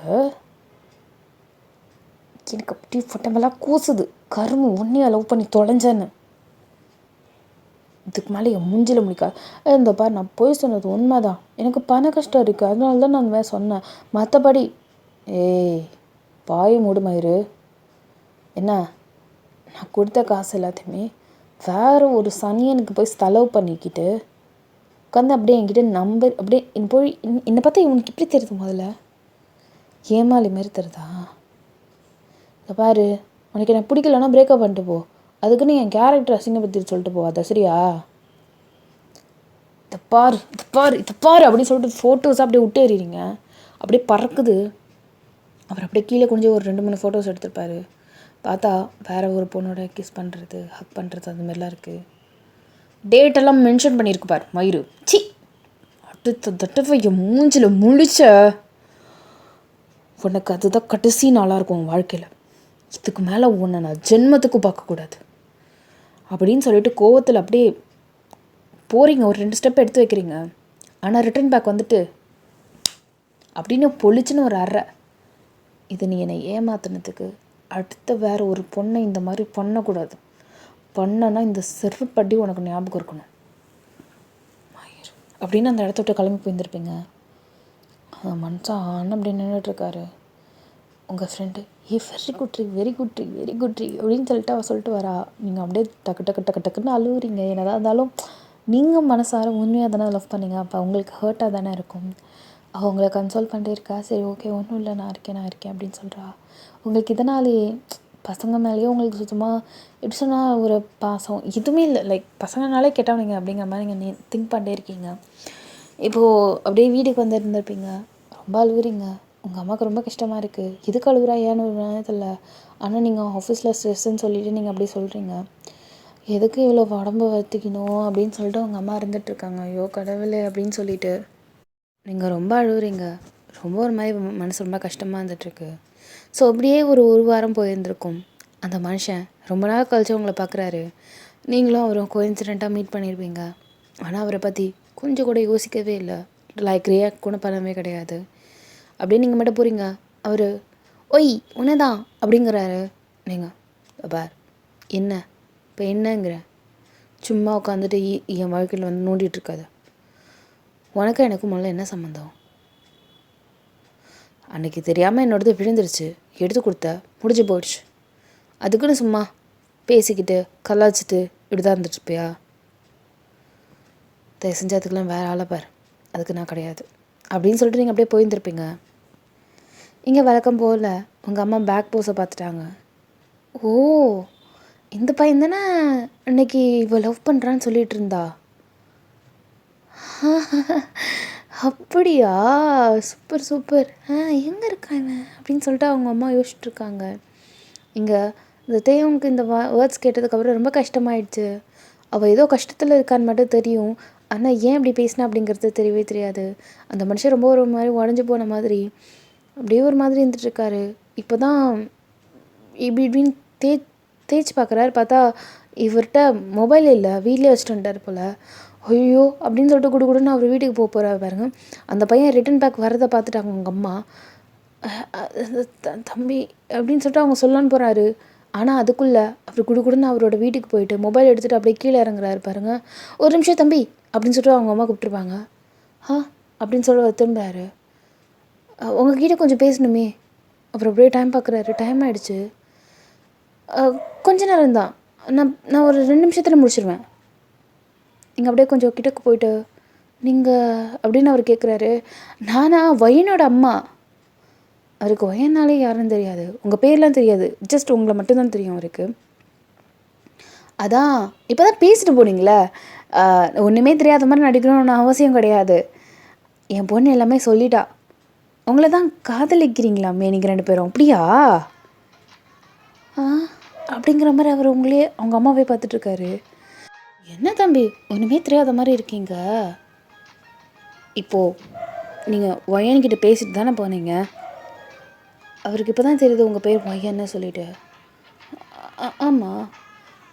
எனக்கு அப்படி ஃபோட்டோமெல்லாம் கூசுது, கரும்பு ஒன்றையும் லவ் பண்ணி தொலைஞ்சேன்னு. இதுக்கு மேலே என் மூஞ்சில் முடிக்காது. இந்த பார், நான் போய் சொன்னது உண்மை தான், எனக்கு பண கஷ்டம் இருக்குது, அதனால தான் நான் அந்த மாதிரி சொன்னேன். மற்றபடி பாய் மூடுமயிறு. என்ன, நான் கொடுத்த காசு எல்லாத்தையுமே வேறு ஒரு சனியனுக்கு போய் செலவு பண்ணிக்கிட்டு உட்காந்து அப்படியே என்கிட்ட நம்பர் அப்படியே போய் என்னை பார்த்தா இவனுக்கு இப்படி தெரியுது முதல்ல ஏமாளி மாரி தெரியுதா? இதை பாரு, உனக்கு எனக்கு பிடிக்கலன்னா பிரேக்கப் பண்ணிட்டு போ, அதுக்குன்னு என் கேரக்டர் அசிங்கப்படுத்தி சொல்லிட்டு போவாத சரியா? இதை பாரு இதை பாரு இதை பாரு அப்படின்னு சொல்லிட்டு ஃபோட்டோஸ் அப்படியே விட்டு எறிறீங்க, அப்படியே பறக்குது. அவர் அப்படியே கீழே கொஞ்சம் ஒரு 2-3 ஃபோட்டோஸ் எடுத்திருப்பாரு. பார்த்தா வேறு ஒரு பொண்ணோட கிஸ் பண்ணுறது, ஹக் பண்ணுறது அந்த மாதிரிலாம் இருக்குது. டேட்டெல்லாம் மென்ஷன் பண்ணியிருக்கு பார் மயிறு. சி, அடுத்த தடவை என் மூஞ்சில் முழிச்ச உனக்கு அதுதான் கடைசி நாளாக இருக்கும் உன் வாழ்க்கையில். இதுக்கு மேலே உன்னை நான் ஜென்மத்துக்கு பார்க்கக்கூடாது அப்படின்னு சொல்லிட்டு கோவத்தில் அப்படியே போகிறீங்க. ஒரு 2 ஸ்டெப் எடுத்து வைக்கிறீங்க. ஆனால் ரிட்டர்ன் பேக் வந்துட்டு அப்படின்னு பொழிச்சுன்னு ஒரு அறை. இது நீ என்னை ஏமாத்தினதுக்கு அடுத்த வேறு ஒரு பொண்ணை இந்த மாதிரி பண்ணக்கூடாது. பண்ணனா இந்த செருப்படி உனக்கு ஞாபகம் இருக்கணும் அப்படின்னு அந்த இடத்த விட்டு கிளம்பி போயிருந்துருப்பீங்க. அந்த மனுஷன் அப்படி நின்றுட்டுருக்காரு. உங்கள் ஃப்ரெண்டு வெரி குட்ரி வெரி குட்ரி வெரி குட்ரி அப்படின்னு சொல்லிட்டு அவள் சொல்லிட்டு வரா. நீங்கள் அப்படியே டக்கு டக்கு டக்கு டக்குன்னு அழுவுறீங்க. என்னதான் இருந்தாலும் நீங்கள் மனசார உண்மையாக தானே லவ் பண்ணீங்க. அப்போ அவங்களுக்கு ஹர்ட்டாக தானே இருக்கும். அவங்கள கன்சோல் பண்ணிட்டே இருக்கா. சரி ஓகே ஒன்றும் இல்லை, நான் இருக்கேன் அப்படின்னு சொல்கிறா. உங்களுக்கு இதனாலே பசங்க மேலேயே உங்களுக்கு சுத்தமாக எப்படி சொன்னால் ஒரு பாசம் எதுவுமே இல்லை. லைக் பசங்கனாலே கெட்டவனுங்க அப்படிங்கிற மாதிரி நீங்கள் திங்க் பண்ணிட்டே இருக்கீங்க. இப்போது அப்படியே வீட்டுக்கு வந்து இருந்திருப்பீங்க. ரொம்ப அழுகுறீங்க. உங்கள் அம்மாவுக்கு ரொம்ப கஷ்டமாக இருக்குது. எதுக்கு அழுகுறா ஏன்னு ஒரு நேரத்தில். ஆனால் நீங்கள் ஆஃபீஸில் ஸ்ட்ரெஸ்ஸுன்னு சொல்லிவிட்டு நீங்கள் அப்படியே சொல்கிறீங்க. எதுக்கு இவ்வளோ உடம்பு வருத்திக்கணும் அப்படின்னு சொல்லிட்டு உங்கள் அம்மா இருந்துகிட்ருக்காங்க. ஐயோ கடவுளே அப்படின்னு சொல்லிட்டு நீங்கள் ரொம்ப அழுகுறீங்க. ரொம்ப ஒரு மாதிரி மனசு ரொம்ப கஷ்டமாக இருந்துகிட்ருக்கு. ஸோ அப்படியே ஒரு வாரம் போயிருந்துருக்கும். அந்த மனுஷன் ரொம்ப நாள் கழிச்சு உங்களை பார்க்குறாரு. நீங்களும் அவரும் கோஇன்சிடெண்ட்டாக மீட் பண்ணியிருப்பீங்க. ஆனால் அவரை பற்றி கொஞ்சம் கூட யோசிக்கவே இல்லை. லைக் ரியாக்ட் கூட பண்ணவே கிடையாது. அப்படியே நீங்கள் மட்டும் போகிறீங்க. அவர் ஒய் உன்னதான் அப்படிங்கிறாரு. நீங்கள் பார் என்ன இப்போ என்னங்கிற சும்மா உட்காந்துட்டு என் வாழ்க்கையில் வந்து நோண்டிகிட்ருக்காது. உனக்கும் எனக்கும் முதல்ல என்ன சம்மந்தம்? அன்றைக்கி தெரியாமல் என்னோடது விழுந்துருச்சு, எடுத்து கொடுத்த முடிஞ்சு போயிடுச்சு. அதுக்குன்னு சும்மா பேசிக்கிட்டு கலாச்சிட்டு இப்படி தான் இருந்துட்டுருப்பியா? தயவு செஞ்சு அதுக்கெலாம் வேறு ஆளை பார், அதுக்கு நான் கிடையாது அப்படின்னு சொல்லிட்டு நீங்கள் அப்படியே போயிருந்துருப்பீங்க. இங்கே வழக்கம் போல் உங்கள் அம்மா பேக் போஸை பார்த்துட்டாங்க. ஓ, இந்த பையன் தானே அன்னைக்கு இவ லவ் பண்ணுறான்னு சொல்லிகிட்டு இருந்தா. அப்படியா, சூப்பர் சூப்பர். எங்கே இருக்காங்க அப்படின்னு சொல்லிட்டு அவங்க அம்மா யோசிச்சுட்ருக்காங்க. இங்கே இந்த தேவனுக்கு இந்த வேர்ட்ஸ் கேட்டதுக்கப்புறம் ரொம்ப கஷ்டமாயிடுச்சு. அவள் ஏதோ கஷ்டத்தில் இருக்கான்னு மட்டும் தெரியும். ஆனால் ஏன் இப்படி பேசினா அப்படிங்கிறது தெரியவே தெரியாது. அந்த மனுஷன் ரொம்ப ஒரு மாதிரி உடஞ்சி போன மாதிரி அப்படியே ஒரு மாதிரி இருந்துகிட்ருக்காரு. இப்போ தான் இப்படின்னு தேய்ச்சி பார்க்குறாரு. பார்த்தா இவர்கிட்ட மொபைல் இல்லை, வீட்லேயே வச்சுட்டு வந்துட்டார் போல். ஐயோ அப்படின்னு சொல்லிட்டு குடுன்னு அவர் வீட்டுக்கு போகிறாரு பாருங்க. அந்த பையன் ரிட்டன் பேக் வரதை பார்த்துட்டாங்க உங்கள் அம்மா. தம்பி அப்படின்னு சொல்லிட்டு அவங்க சொல்லலான்னு போகிறாரு. ஆனால் அதுக்குள்ளே அவர் குடுன்னு அவரோட வீட்டுக்கு போயிட்டு மொபைல் எடுத்துகிட்டு அப்படியே கீழே இறங்குறாரு பாருங்க. ஒரு நிமிஷம் தம்பி அப்படின்னு சொல்லிட்டு அவங்க அம்மா கூப்பிட்ருப்பாங்க. அப்படின்னு சொல்லிட்டு திரும்பாரு. உங்ககிட்ட கொஞ்சம் பேசணுமே. அப்புறம் அப்படியே டைம் பார்க்குறாரு. டைம் ஆகிடுச்சு. கொஞ்ச நேரம் தான், நான் ஒரு 2 நிமிஷத்தில் முடிச்சிடுவேன். நீங்கள் அப்படியே கொஞ்சம் கிட்டக்கு போயிட்டு நீங்கள் அப்படின்னு அவர் கேட்குறாரு. நானா வயனோட அம்மா. அவருக்கு வயனாலே யாருன்னு தெரியாது, உங்கள் பேர்லாம் தெரியாது, ஜஸ்ட் உங்களை மட்டும்தான் தெரியும் அவருக்கு. அதான் இப்போ தான் பேசிட்டு போனீங்களே, ஒன்றுமே தெரியாத மாதிரி நடிக்கணும்னு அவசியம் கிடையாது. என் பொண்ணு எல்லாமே சொல்லிட்டா. உங்களை தான் காதலிக்கிறீங்களாமே நீங்கள் 2 பேரும், அப்படியா? அப்படிங்கிற மாதிரி அவர் அவங்க அம்மாவே பார்த்துட்ருக்காரு. என்ன தம்பி ஒன்றுமே தெரியாத மாதிரி இருக்கீங்க? இப்போது நீங்கள் ஒயன்கிட்ட பேசிட்டு தானே போனீங்க. அவருக்கு இப்போ தான் தெரியுது உங்கள் பேர் ஒயன்னு சொல்லிவிட்டு. ஆமாம்.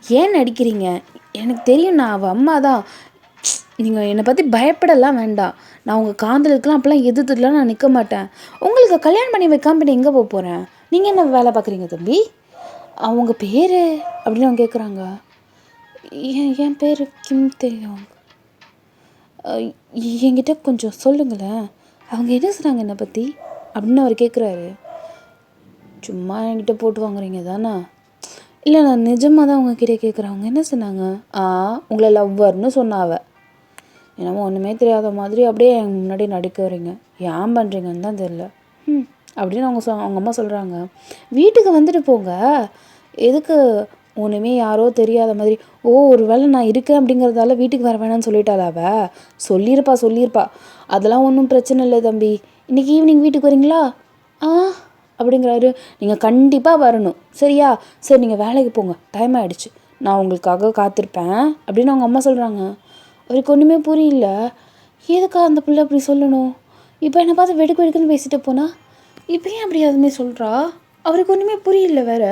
ஏன் நடிக்கிறீங்க? எனக்கு தெரியும், நான் அவள் அம்மா தான். நீங்கள் என்னை பற்றி பயப்படலாம் வேண்டாம். நான் உங்கள் காதலுக்குலாம் அப்போலாம் எதிர்த்துலாம் நான் நிற்க மாட்டேன். உங்களுக்கு கல்யாணம் பண்ணி வைக்காம எங்கே போக போகிறேன்? நீங்கள் என்ன வேலை பார்க்குறீங்க தம்பி? அவங்க பேர் அப்படின்னு அவங்க கேட்குறாங்க. என் பேர் கிம் தேயோங். என்கிட்ட கொஞ்சம் சொல்லுங்களேன், அவங்க என்ன சொன்னாங்க என்னை பற்றி அப்படின்னு அவர் கேட்குறாரு. சும்மா என்கிட்ட போட்டு வாங்குறீங்க தானே? இல்லை, நான் நிஜமாக தான் உங்ககிட்ட கேட்குறேன். அவங்க என்ன சொன்னாங்க? உங்களை லவ்வர்னு சொன்னாவ. என்னமோ ஒன்றுமே தெரியாத மாதிரி அப்படியே என் முன்னாடி நடிக்க வரீங்க, ஏன் பண்ணுறீங்கன்னு தான் தெரில அப்படின்னு அவங்க அம்மா சொல்கிறாங்க. வீட்டுக்கு வந்துட்டு போங்க, எதுக்கு ஒன்றுமே யாரோ தெரியாத மாதிரி. ஓ, ஒரு வேளை நான் இருக்கேன் அப்படிங்கிறதால வீட்டுக்கு வர வேணாம்னு சொல்லிட்டாளா சொல்லியிருப்பா. அதெல்லாம் ஒன்றும் பிரச்சனை இல்லை தம்பி, இன்றைக்கி ஈவினிங் வீட்டுக்கு வரீங்களா? அப்படிங்கிறாரு. நீங்கள் கண்டிப்பாக வரணும், சரியா? சரி, நீங்கள் வேலைக்கு போங்க, டைம் ஆகிடுச்சு, நான் உங்களுக்காக காத்திருப்பேன் அப்படின்னு அவங்க அம்மா சொல்கிறாங்க. அவருக்கு ஒன்றுமே புரியல. எதுக்கா அந்த பிள்ளை அப்படி சொல்லணும்? இப்போ என்னை பார்த்து வெடுக்குன்னு பேசிட்டு போனால் இப்போ ஏன் அப்படி எதுவுமே சொல்கிறா? அவருக்கு ஒன்றுமே புரியல வேறு.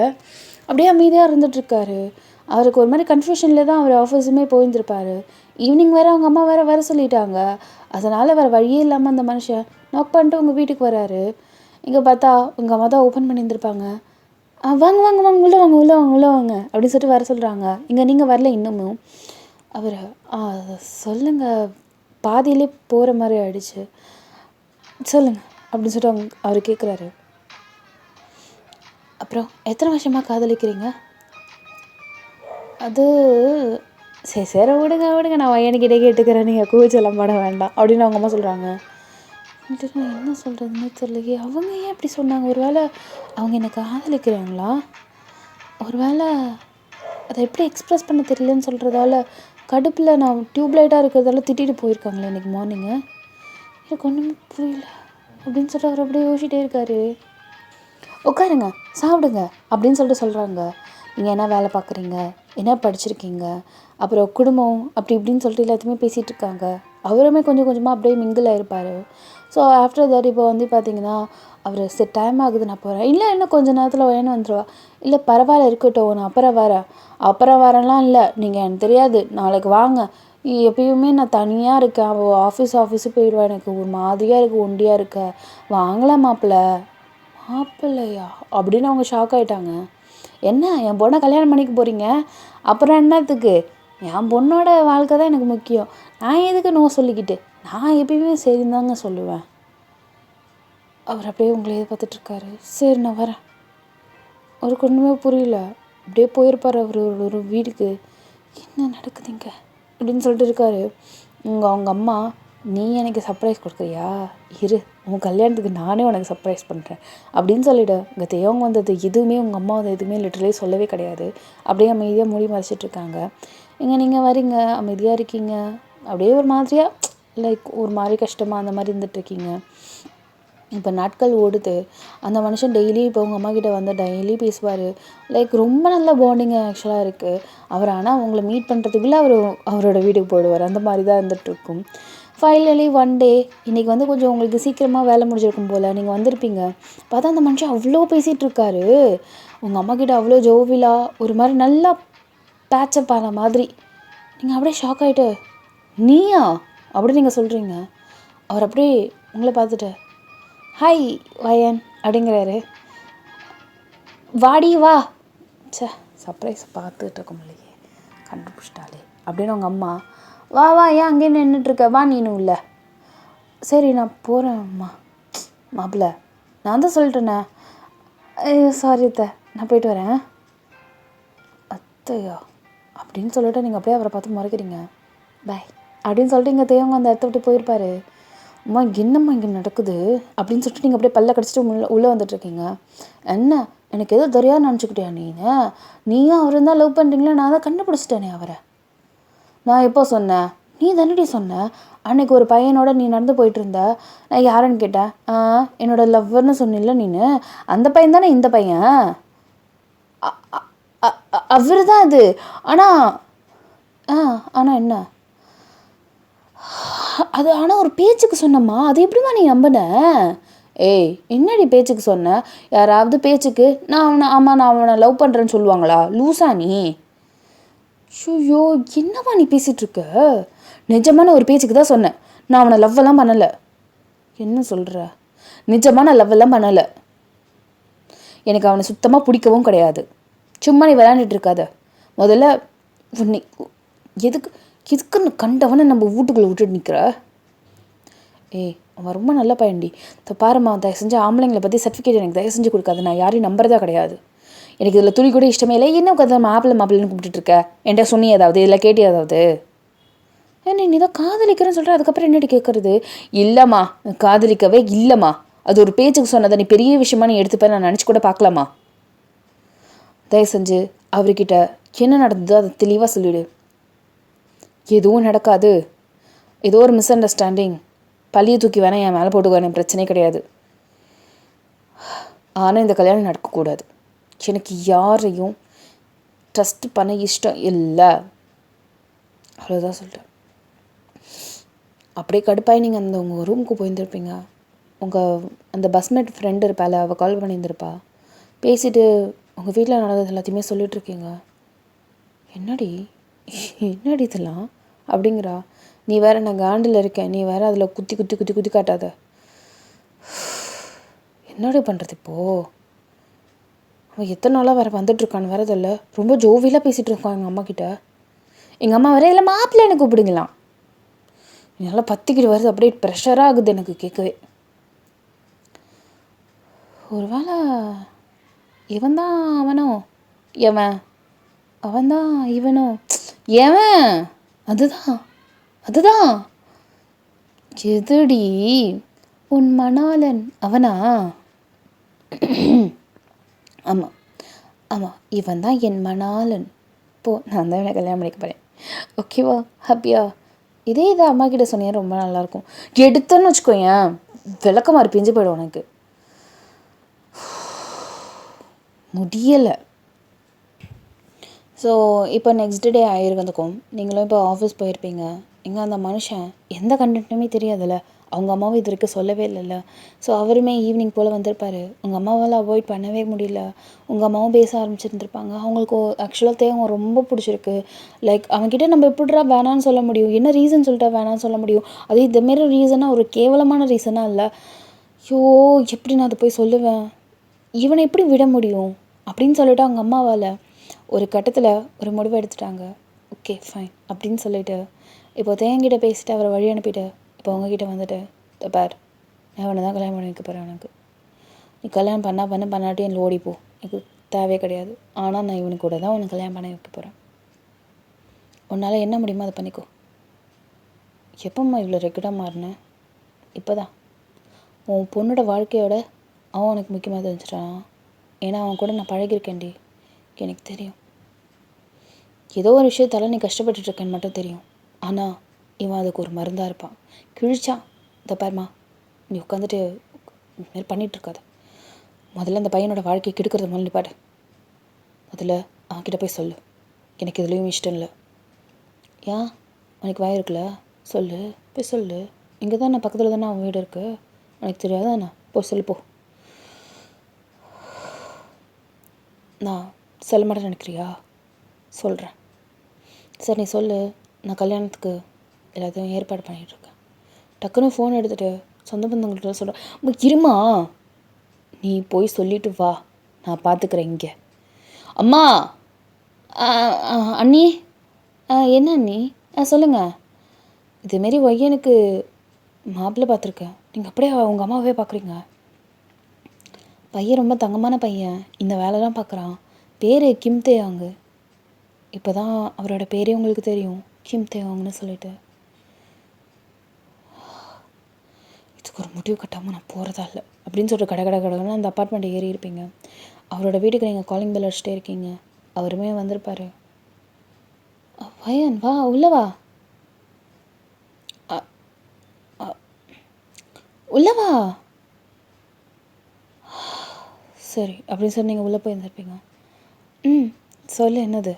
அப்படியே அமைதியாக இருந்துகிட்ருக்காரு. அவருக்கு ஒரு மாதிரி கன்ஃபியூஷனில் தான் அவர் ஆஃபீஸுமே போயிருந்துருப்பார். ஈவினிங் வேறு அவங்க அம்மா வேறு வர சொல்லிட்டாங்க. அதனால் வேறு வழியே இல்லாமல் அந்த மனுஷன் நாக் பண்ணிட்டு உங்கள் வீட்டுக்கு வராரு. இங்கே பார்த்தா உங்கள் அம்மா தான் ஓப்பன் பண்ணியிருந்துருப்பாங்க. வாங்க வாங்க வாங்க உள்ளே வாங்க உள்ளே வாங்க உள்ளே வாங்க அப்படின்னு சொல்லிட்டு வர சொல்கிறாங்க. இங்கே நீங்கள் வரல இன்னமும். அவர் சொல்லுங்கள், பாதியிலே போகிற மாதிரி ஆயிடுச்சு, சொல்லுங்கள் அப்படின்னு சொல்லிட்டு அவர் கேட்குறாரு. அப்புறம் எத்தனை வருஷமாக காதலிக்கிறீங்க? அது சரி விடுங்க, நான் பையனுக்கிட்டே கேட்டுக்கிறேன், நீங்கள் கூச்சலாம் பட வேண்டாம் அப்படின்னு அவங்க அம்மா சொல்கிறாங்க. என்ன சொல்கிறதுன்னு தெரியலையே, அவங்க ஏன் இப்படி சொன்னாங்க? ஒரு வேளை அவங்க என்னை காதலிக்கிறாங்களா? ஒரு வேளை அதை எப்படி எக்ஸ்ப்ரெஸ் பண்ண தெரியலன்னு சொல்கிறதால கடுப்பில் நான் டியூப்லைட்டாக இருக்கிறதால திட்டிட்டு போயிருக்காங்களே இன்றைக்கி மார்னிங்கு. எனக்கு ஒன்றுமே புரியல அப்படின்னு சொல்லிட்டு அவர் அப்படியே யோசிச்சிட்டே இருக்காரு. உட்காருங்க, சாப்பிடுங்க அப்படின்னு சொல்லிட்டு சொல்கிறாங்க. நீங்கள் என்ன வேலை பார்க்குறீங்க, என்ன படிச்சிருக்கீங்க, அப்புறம் குடும்பம் அப்படி இப்படின்னு சொல்லிட்டு எல்லாத்தையுமே பேசிகிட்டு இருக்காங்க. அவருமே கொஞ்சம் கொஞ்சமாக அப்படியே மிங்கிள் ஆகிருப்பார். ஸோ ஆஃப்டர் தட் இப்போ வந்து பார்த்தீங்கன்னா அவர் சரி டைம் ஆகுது நான் போகிறேன், இல்லை இன்னும் கொஞ்சம் நேரத்தில் வேணும் வந்துடுவா, இல்லை பரவாயில்ல இருக்கட்டும் நான் அப்புறம் வரலாம், இல்லை நீங்கள் எனக்கு தெரியாது, நாளைக்கு வாங்க, எப்பயுமே நான் தனியாக இருக்கேன், அவள் ஆஃபீஸு போயிடுவேன், எனக்கு ஒரு மாதிரியாக இருக்குது, ஒண்டியாக இருக்க, வாங்கலாம் மாப்பிள்ளையா அப்படின்னு அவங்க ஷாக் ஆகிட்டாங்க. என்ன என் பொண்ணை கல்யாணம் பண்ணிக்க போகிறீங்க, அப்புறம் என்னத்துக்கு, என் பொண்ணோட வாழ்க்கை தான் எனக்கு முக்கியம், நான் எதுக்கு நோ சொல்லிக்கிட்டு, நான் எப்பயுமே சரின்னு தாங்க சொல்லுவேன். அவர் அப்படியே உங்களை எதிர்பார்த்துட்ருக்காரு. சரி நான் வரேன். அவருக்கு ஒன்றுமே புரியல. அப்படியே போயிருப்பார் அவர் ஒரு வீட்டுக்கு. என்ன நடக்குதுங்க அப்படின்னு சொல்லிட்டு இருக்காரு. அவங்க அம்மா, நீ எனக்கு சர்ப்ரைஸ் கொடுக்குறியா, இரு உன் கல்யாணத்துக்கு நானே உனக்கு சர்ப்ரைஸ் பண்ணுறேன் அப்படின்னு சொல்லிவிடு. இங்கே தேவங்க வந்தது எதுவுமே உங்கள் அம்மா வந்து எதுவுமே லிட்டரலி சொல்லவே கிடையாது. அப்படியே அமைதியாக மூடி மறைச்சிட்ருக்காங்க. இங்கே நீங்கள் வரீங்க, அமைதியாக இருக்கீங்க, அப்படியே ஒரு மாதிரியாக லைக் ஒரு மாதிரி கஷ்டமாக அந்த மாதிரி இருந்துகிட்ருக்கீங்க. இப்போ நாட்கள் ஓடுது. அந்த மனுஷன் டெய்லி இப்போ உங்கள் அம்மா கிட்டே வந்து டெய்லி பேசுவார். லைக் ரொம்ப நல்ல பாண்டிங் ஆக்சுவலாக இருக்குது. அவர் ஆனால் உங்களை மீட் பண்ணுறதுக்குள்ளே அவரோட வீட்டுக்கு போயிடுவார். அந்த மாதிரி தான் இருந்துகிட்ருக்கும். ஃபைனலி ஒன் டே இன்றைக்கி வந்து கொஞ்சம் உங்களுக்கு சீக்கிரமாக வேலை முடிஞ்சிருக்கும் போல், நீங்கள் வந்திருப்பீங்க. பார்த்தா அந்த மனுஷன் அவ்வளோ பேசிகிட்ருக்காரு. உங்கள் அம்மா கிட்டே அவ்வளோ ஜோவிலா ஒரு மாதிரி நல்லா பேட்சப் ஆன மாதிரி. நீங்கள் அப்படியே ஷாக் ஆகிட்டு, நீயா அப்படி நீங்கள் சொல்கிறீங்க. அவர் அப்படியே உங்களை பார்த்துட்டு, ஹாய் வயன் அப்படிங்கிறாரு. வாடி வா, சர்ப்ரைஸ் பார்த்துட்டு இருக்க முடியலையே, கண்டுபிடிச்சிட்டாலே அப்படின்னு உங்கள் அம்மா, வா ஏன் அங்கேயே நின்றுட்டுருக்க, வா நீனும் இல்லை. சரி நான் போகிறேன் அம்மா. மாப்பிள்ள நான் தான் சொல்லிட்டேண்ணே. சாரி அத்தை, நான் போயிட்டு வரேன். அத்தையா அப்படின்னு சொல்லிட்டு நீங்கள் அப்படியே அவரை பார்த்து முறைக்கிறீங்க. பாய் அப்படின்னு சொல்லிட்டு இங்கே தேவங்க அந்த இடத்த விட்டு போயிருப்பார். அம்மா என்னம்மா இங்கே நடக்குது அப்படின்னு சொல்லிட்டு நீங்கள் அப்படியே பல்ல கடிச்சிட்டு உள்ளே வந்துட்டுருக்கீங்க. என்ன எனக்கு எதுவும் தெரியாது நினச்சிக்கிட்டியா நீயும் அவர் இருந்தால் லவ் பண்ணுறீங்களா? நான் தான் கண்டுபிடிச்சிட்டேனே அவரை. நான் எப்போ சொன்னேன்? நீ தானடி சொன்ன. அன்னைக்கு ஒரு பையனோட நீ நடந்து போயிட்டு இருந்த, நான் யாருன்னு கேட்டேன். என்னோட லவ்வர்னு சொன்னில்ல நீனு, அந்த பையன் தானே இந்த பையன். அவர் தான் அது. ஆனால் என்ன அது? ஆனால் ஒரு பேச்சுக்கு சொன்னம்மா, அது எப்படிமா நீ நம்பின? ஏய் என்னடி பேச்சுக்கு சொன்ன? யாராவது பேச்சுக்கு நான் அவனை லவ் பண்ணுறேன்னு சொல்லுவாங்களா? லூசா நீ? ஐயோ என்னவா நீ பேசிகிட்ருக்க? நிஜமான ஒரு பேச்சுக்கு தான் சொன்னேன், நான் அவனை லவ்வெல்லாம் பண்ணலை. என்ன சொல்கிற? நிஜமான லவ்வெல்லாம் பண்ணலை. எனக்கு அவனை சுத்தமாக பிடிக்கவும் கிடையாது. சும்மா நீ விளையாண்டுட்டு இருக்காத. முதல்ல நீ எதுக்குன்னு கண்டவனை நம்ம வீட்டுக்குள்ளே விட்டுட்டு நிற்கிற? ஏய் அவன் ரொம்ப நல்ல பையன்டி. இப்போ பாருமா, தயவு செஞ்சு ஆம்பளைங்களை பற்றி சர்டிஃபிகேட் எனக்கு தயவு செஞ்சு கொடுக்காது. நான் யாரையும் நம்புறதா கிடையாது. எனக்கு இதில் துளி கூட இஷ்டமே இல்லை. என்ன உட்காந்து மாப்பிள்ளைன்னு கூப்பிட்டுருக்க? என்கிட்ட சொன்னி ஏதாவது, இதில் கேட்டி ஏதாவது? ஏன்னா நீ தான் காதலிக்கிறேன்னு சொல்கிற, அதுக்கப்புறம் என்னடி கேட்குறது? இல்லைம்மா காதலிக்கவே இல்லைம்மா, அது ஒரு பேச்சுக்கு சொன்னதை நீ பெரிய விஷயமா நீ எடுத்துப்பேன் நான் நினச்சி கூட பார்க்கலாமா? தயவு செஞ்சு அவர்கிட்ட என்ன நடந்ததோ அதை தெளிவாக சொல்லிவிடு. எதுவும் நடக்காது, ஏதோ ஒரு மிஸ் அண்டர்ஸ்டாண்டிங், பழியை தூக்கி வேணால் என் மேலே போட்டுக்கோ, பிரச்சனையே கிடையாது. ஆனால் இந்த கல்யாணம் நடக்கக்கூடாது. எனக்கு யாரையும் ட்ரஸ்ட் பண்ண இஷ்டம் இல்லை. அவ்வளோதான் சொல்லிட்டேன். அப்படியே கடுப்பாய் நீங்கள் அந்த உங்கள் ரூமுக்கு போயிருந்துருப்பீங்க. உங்கள் அந்த பஸ்மேட் ஃப்ரெண்டு இருப்பாள், அவள் கால் பண்ணியிருந்திருப்பா. பேசிவிட்டு உங்கள் வீட்டில் நடந்தது எல்லாத்தையுமே சொல்லிகிட்ருக்கீங்க. என்னடி என்னடி இதெல்லாம் அப்படிங்கிறா. நீ வேறு நான் காண்டில் இருக்கேன், நீ வேறு அதில் குத்தி குத்தி குத்தி குத்தி காட்டாத. என்னடி பண்ணுறது இப்போது? அவன் எத்தனை நாளாக வேறு வந்துட்டுருக்கான்னு வேறு அதில் ரொம்ப ஜோவியலாக பேசிகிட்டு இருக்கான் எங்கள் அம்மா கிட்ட. எங்கள் அம்மா வேறு இல்லை மாப்பிள்ளை எனக்கு கூப்பிடுங்களாம். என்னால் பத்திக்கிட்டு வருது, அப்படியே ப்ரெஷராக ஆகுது எனக்கு கேட்கவே. ஒரு வேளை இவன் தான் அவனோ? எவன்? அவன்தான் இவனோ? எவன்? அதுதான் அதுதான் எதுடி? உன் மணாளன் அவனா? ஆமாம் ஆமாம், இவன் தான் என் மணாளன். போ, நான் தான் இவனை கல்யாணம் பண்ணிக்க போகிறேன். ஓகேவா? ஹாப்பியா? இதே இதை அம்மா கிட்ட சொன்னேன், ரொம்ப நல்லாயிருக்கும். எடுத்தேன்னு வச்சுக்கோயேன், விளக்கமாறு பிஞ்சு போய்டும் உனக்கு. முடியலை. ஸோ இப்போ நெக்ஸ்ட் டே ஆகிருக்கிறதுக்கும் நீங்களும் இப்போ ஆஃபீஸ் போயிருப்பீங்க. எங்கே அந்த மனுஷன் எந்த கண்டென்ட்டுமே தெரியாதுல்ல, அவங்க அம்மாவும் இது வரைக்கும் சொல்லவே இல்லைல்ல. ஸோ அவருமே ஈவினிங் போல் வந்திருப்பார். உங்கள் அம்மாவால் அவாய்ட் பண்ணவே முடியல. உங்கள் அம்மாவும் பேச ஆரம்பிச்சிருந்துருப்பாங்க. அவங்களுக்கு ஆக்சுவலாக தேவை ரொம்ப பிடிச்சிருக்கு. லைக் அவங்ககிட்ட நம்ம எப்படிடா வேணான்னு சொல்ல முடியும்? என்ன ரீசன் சொல்லிட்டா வேணான்னு சொல்ல முடியும்? அது இதமாரி ரீசனாக ஒரு கேவலமான ரீசனாக இல்லை. ஐயோ, எப்படி நான் அதை போய் சொல்லுவேன்? இவனை எப்படி விட முடியும் அப்படின்னு சொல்லிட்டு அவங்க அம்மாவால் ஒரு கட்டத்தில் ஒரு முடிவு எடுத்துட்டாங்க. ஓகே ஃபைன் அப்படின்னு சொல்லிவிட்டு இப்போ தேங்கிட்ட பேசிவிட்டு அவரை வழி அனுப்பிட்டு இப்போ உங்ககிட்ட வந்துட்டு, பார் நான் அவனை தான் கல்யாணம் பண்ணி வைக்க போகிறேன். எனக்கு நீ கல்யாணம் பண்ணாட்டி என் ஓடிப்போ, எனக்கு தேவையே கிடையாது. ஆனால் நான் இவனுக்கு கூட தான் உனக்கு கல்யாணம் பண்ணி வைக்க போகிறேன். உன்னால் என்ன முடியுமோ அதை பண்ணிக்கோ. எப்போம்மா இவ்வளோ ரெகுலராக மாறினேன்? இப்போ தான் உன் பொண்ணோட வாழ்க்கையோட அவன் உனக்கு முக்கியமாக தெரிஞ்சிட்டான். ஏன்னா அவன் கூட நான் பழகிருக்கேன்டி, எனக்கு தெரியும். ஏதோ ஒரு விஷயத்தால் நீ கஷ்டப்பட்டுருக்கேன்னு மட்டும் தெரியும். ஆனால் இவன் அதுக்கு ஒரு மருந்தாக இருப்பான். கிழிச்சான். இந்த பாருமா, நீ உட்காந்துட்டு இதுமாரி பண்ணிகிட்ருக்காது. முதல்ல அந்த பையனோட வாழ்க்கையை கெடுக்கிறது முதல்ல நிப்பாடு. முதல்ல அவன்கிட்ட போய் சொல்லு, எனக்கு இதுலேயும் இஷ்டம் இல்லை. ஏன் உனக்கு வாய் இருக்குல்ல, சொல்லு, போய் சொல்லு. இங்கே தான் நான் பக்கத்தில் தானே அவன் வீடு இருக்குது, உனக்கு தெரியாதாண்ணா? போ சொல்லு போ. நான் சொல்ல மாட்டேன்னு நினைக்கிறியா? சொல்கிறேன். சரி நீ சொல்லு, நான் கல்யாணத்துக்கு எல்லாத்தையும் ஏற்பாடு பண்ணிகிட்ருக்கேன். டக்குன்னு ஃபோன் எடுத்துகிட்டு சொந்த பந்தங்கள்கிட்ட சொல்கிறேன். இருமா, நீ போய் சொல்லிட்டு வா, நான் பார்த்துக்கிறேன் இங்கே. அம்மா, அண்ணி, என்ன அண்ணி? சொல்லுங்கள். இதுமாரி ஒய்யனுக்கு மாப்பிள்ளை பார்த்துருக்கேன். நீங்கள் அப்படியே உங்கள் அம்மாவே பார்க்குறீங்க. பையன் ரொம்ப தங்கமான பையன், இந்த வேலைலாம் பார்க்குறான். பேர் கிம் தேவாங்கு. இப்போ தான் அவரோட பேரே உங்களுக்கு தெரியும், கிம் தேவாங்னு சொல்லிட்டு. இதுக்கு ஒரு முடிவு கட்டாமல் நான் போகிறதா இல்லை அப்படின்னு சொல்லிட்டு கடகடன்னு அந்த அப்பார்ட்மெண்ட்டை ஏறி இருப்பீங்க. அவரோட வீட்டுக்கு நீங்கள் காலிங் பெல் அடிச்சுட்டே இருக்கீங்க. அவருமே வந்திருப்பார். பையன் வா, உள்ளவா, உள்ளவா. சரி அப்படின்னு சொல்லி நீங்கள் உள்ளே போயிருந்துருப்பீங்க. சொல்லு, என்னது?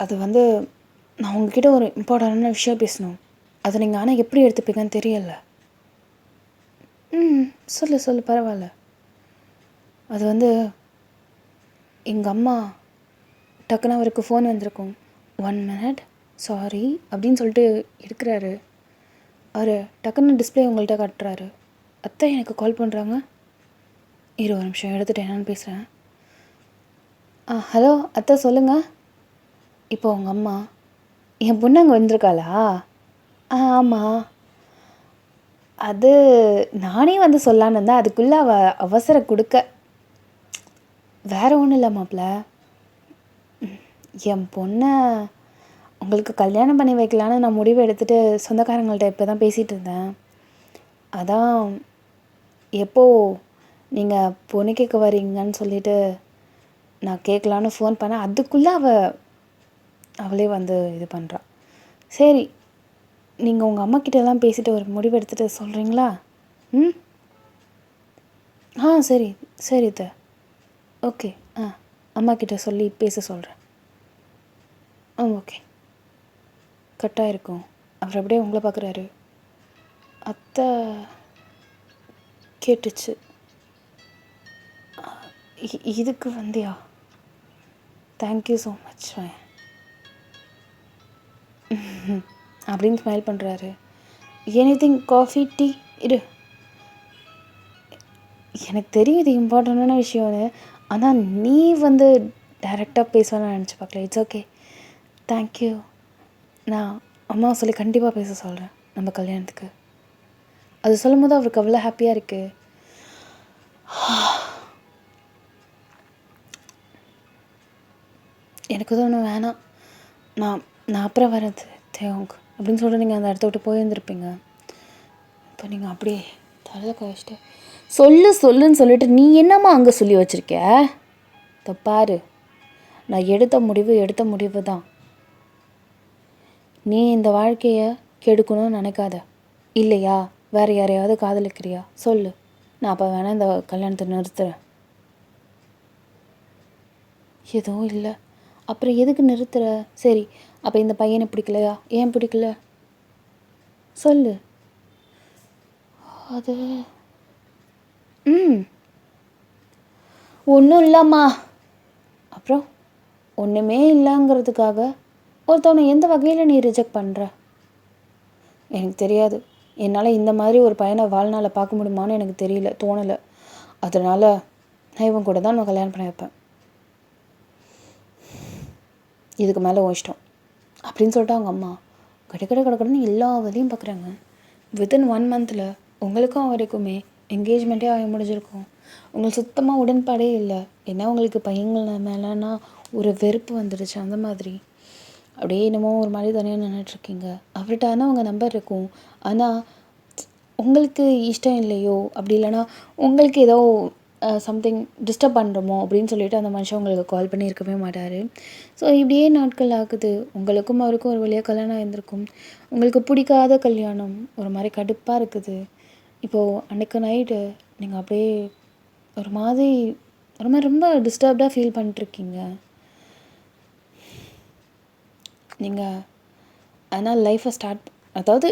அது நான் உங்ககிட்ட ஒரு இம்பார்ட்டண்டான விஷயம் பேசணும். அதை நீங்கள் ஆனால் எப்படி எடுத்துப்பீங்கன்னு தெரியல. சொல்லு சொல்லு, பரவாயில்ல. அது எங்கள் அம்மா டக்குன்னு அவருக்கு ஃபோன் வந்திருக்கும். 1 minute சாரி அப்படின்னு சொல்லிட்டு எடுக்கிறாரு. அவர் டக்குன்னு டிஸ்பிளே உங்கள்கிட்ட காட்டுறாரு. அத்தை எனக்கு கால் பண்ணுறாங்க, 20 நிமிஷம் எடுத்துகிட்டு என்னென்னு பேசுகிறேன். ஹலோ அத்தை சொல்லுங்கள். இப்போ உங்கள் அம்மா, என் பொண்ணு அங்கே வந்திருக்காளா? ஆமாம். அது நானே சொல்லான்னு இருந்தேன், அதுக்குள்ளே அவசரம் கொடுக்க. வேறு ஒன்றும் இல்லை மாப்பிள்ள, என் பொண்ணை உங்களுக்கு கல்யாணம் பண்ணி வைக்கலான்னு நான் முடிவு எடுத்துகிட்டு சொந்தக்காரங்கள்ட்ட இப்போ தான் பேசிகிட்டு இருந்தேன். அதான் எப்போது நீங்கள் பொண்ணு கேட்க வரீங்கன்னு சொல்லிவிட்டு நான் கேட்கலான்னு ஃபோன் பண்ணேன். அதுக்குள்ளே அவளே வந்து இது பண்ணுறா. சரி, நீங்கள் உங்கள் அம்மாக்கிட்டலாம் பேசிவிட்டு ஒரு முடிவு எடுத்துகிட்டு சொல்கிறீங்களா? ம் சரி சரி ஓகே. அம்மாக்கிட்ட சொல்லி பேச சொல்கிறேன். ஓகே. கட்டாக இருக்கும். அவர் அப்படியே உங்களை பார்க்குறாரு. அத்தை கேட்டுச்சு, இதுக்கு வந்தியா? தேங்க்யூ ஸோ மச் அப்படின்னு ஸ்மைல் பண்ணுறாரு. எனிதிங் காஃபி டீ இரு. எனக்கு தெரியும் இது இம்பார்ட்டண்டான விஷயம்னு, ஆனால் நீ வந்து டைரெக்டாக பேசணும்னு நினச்சி பார்க்கல. It's okay, thank you. நான் அம்மா சொல்லி கண்டிப்பாக பேச சொல்கிறேன் நம்ம கல்யாணத்துக்கு. அது சொல்லும் போது அவருக்கு அவ்வளோ ஹாப்பியாக இருக்குது. எனக்கு ஒன்றும் வேணாம், நான் அப்புறம் வரது தேவங்க அப்படின்னு சொல்லிட்டு நீங்கள் அந்த இடத்த விட்டு போயிருந்துருப்பீங்க. இப்போ நீங்கள் அப்படியே தலையில் கழிச்சிட்டு சொல்லுன்னு சொல்லிட்டு நீ என்னம்மா அங்கே சொல்லி வச்சுருக்க? பாரு, நான் எடுத்த முடிவு தான். நீ இந்த வாழ்க்கையை கெடுக்கணும்னு நினைக்காத. இல்லையா? வேறு யாரையாவது காதலிக்கிறியா சொல்லு, நான் அப்போ வேணால் இந்த கல்யாணத்தை நிறுத்துகிறேன். எதுவும் இல்லை. அப்புறம் எதுக்கு நிறுத்துகிற? சரி, அப்போ இந்த பையனை பிடிக்கலையா? ஏன் பிடிக்கல சொல்லு. அது ஒன்றும் இல்லைம்மா. அப்புறம் ஒன்றுமே இல்லைங்கிறதுக்காக ஒருத்தவனை எந்த வகையில் நீ ரிஜெக்ட் பண்ணுற? எனக்கு தெரியாது. என்னால் இந்த மாதிரி ஒரு பையனை வாழ்நாளில் பார்க்க முடியுமான்னு எனக்கு தெரியல, தோணலை. அதனால் நான் இவன் கூட தான் நான் கல்யாணம் பண்ணி வைப்பேன். இதுக்கு மேலே இஷ்டம் அப்படின்னு சொல்லிட்டு அவங்க அம்மா கடற்கடன்னு எல்லா வேலையும் பார்க்குறாங்க. வித்தின் 1 மந்தில் உங்களுக்கும் அவருக்குமே என்கேஜ்மெண்ட்டே ஆகி முடிஞ்சிருக்கும். உங்களுக்கு சுத்தமாக உடன்பாடே இல்லை. ஏன்னா உங்களுக்கு பையங்கள் மேலேனா ஒரு வெறுப்பு வந்துடுச்சு. அந்த மாதிரி அப்படியே என்னமோ ஒரு மாதிரி தனியாக நின்றுட்டுருக்கீங்க. அவர்கிட்ட ஆனால் உங்கள் நம்பர் இருக்கும். ஆனால் உங்களுக்கு இஷ்டம் இல்லையோ, அப்படி இல்லைனா உங்களுக்கு ஏதோ சம்திங் டிஸ்டர்ப் பண்ணுறோமோ அப்படின்னு சொல்லிட்டு அந்த மனுஷன் உங்களுக்கு கால் பண்ணி இருக்கவே மாட்டார். ஸோ இப்படியே நாட்கள் ஆகுது. உங்களுக்கும் அவருக்கும் ஒரு வழியாக கல்யாணம் ஆயிருந்திருக்கும். உங்களுக்கு பிடிக்காத கல்யாணம், ஒரு மாதிரி கடுப்பாக இருக்குது. இப்போது அன்றைக்கு நைட்டு நீங்கள் அப்படியே ஒரு மாதிரி ரொம்ப டிஸ்டர்ப்டாக ஃபீல் பண்ணிட்டுருக்கீங்க. நீங்கள் ஆனால் லைஃப்பை அதாவது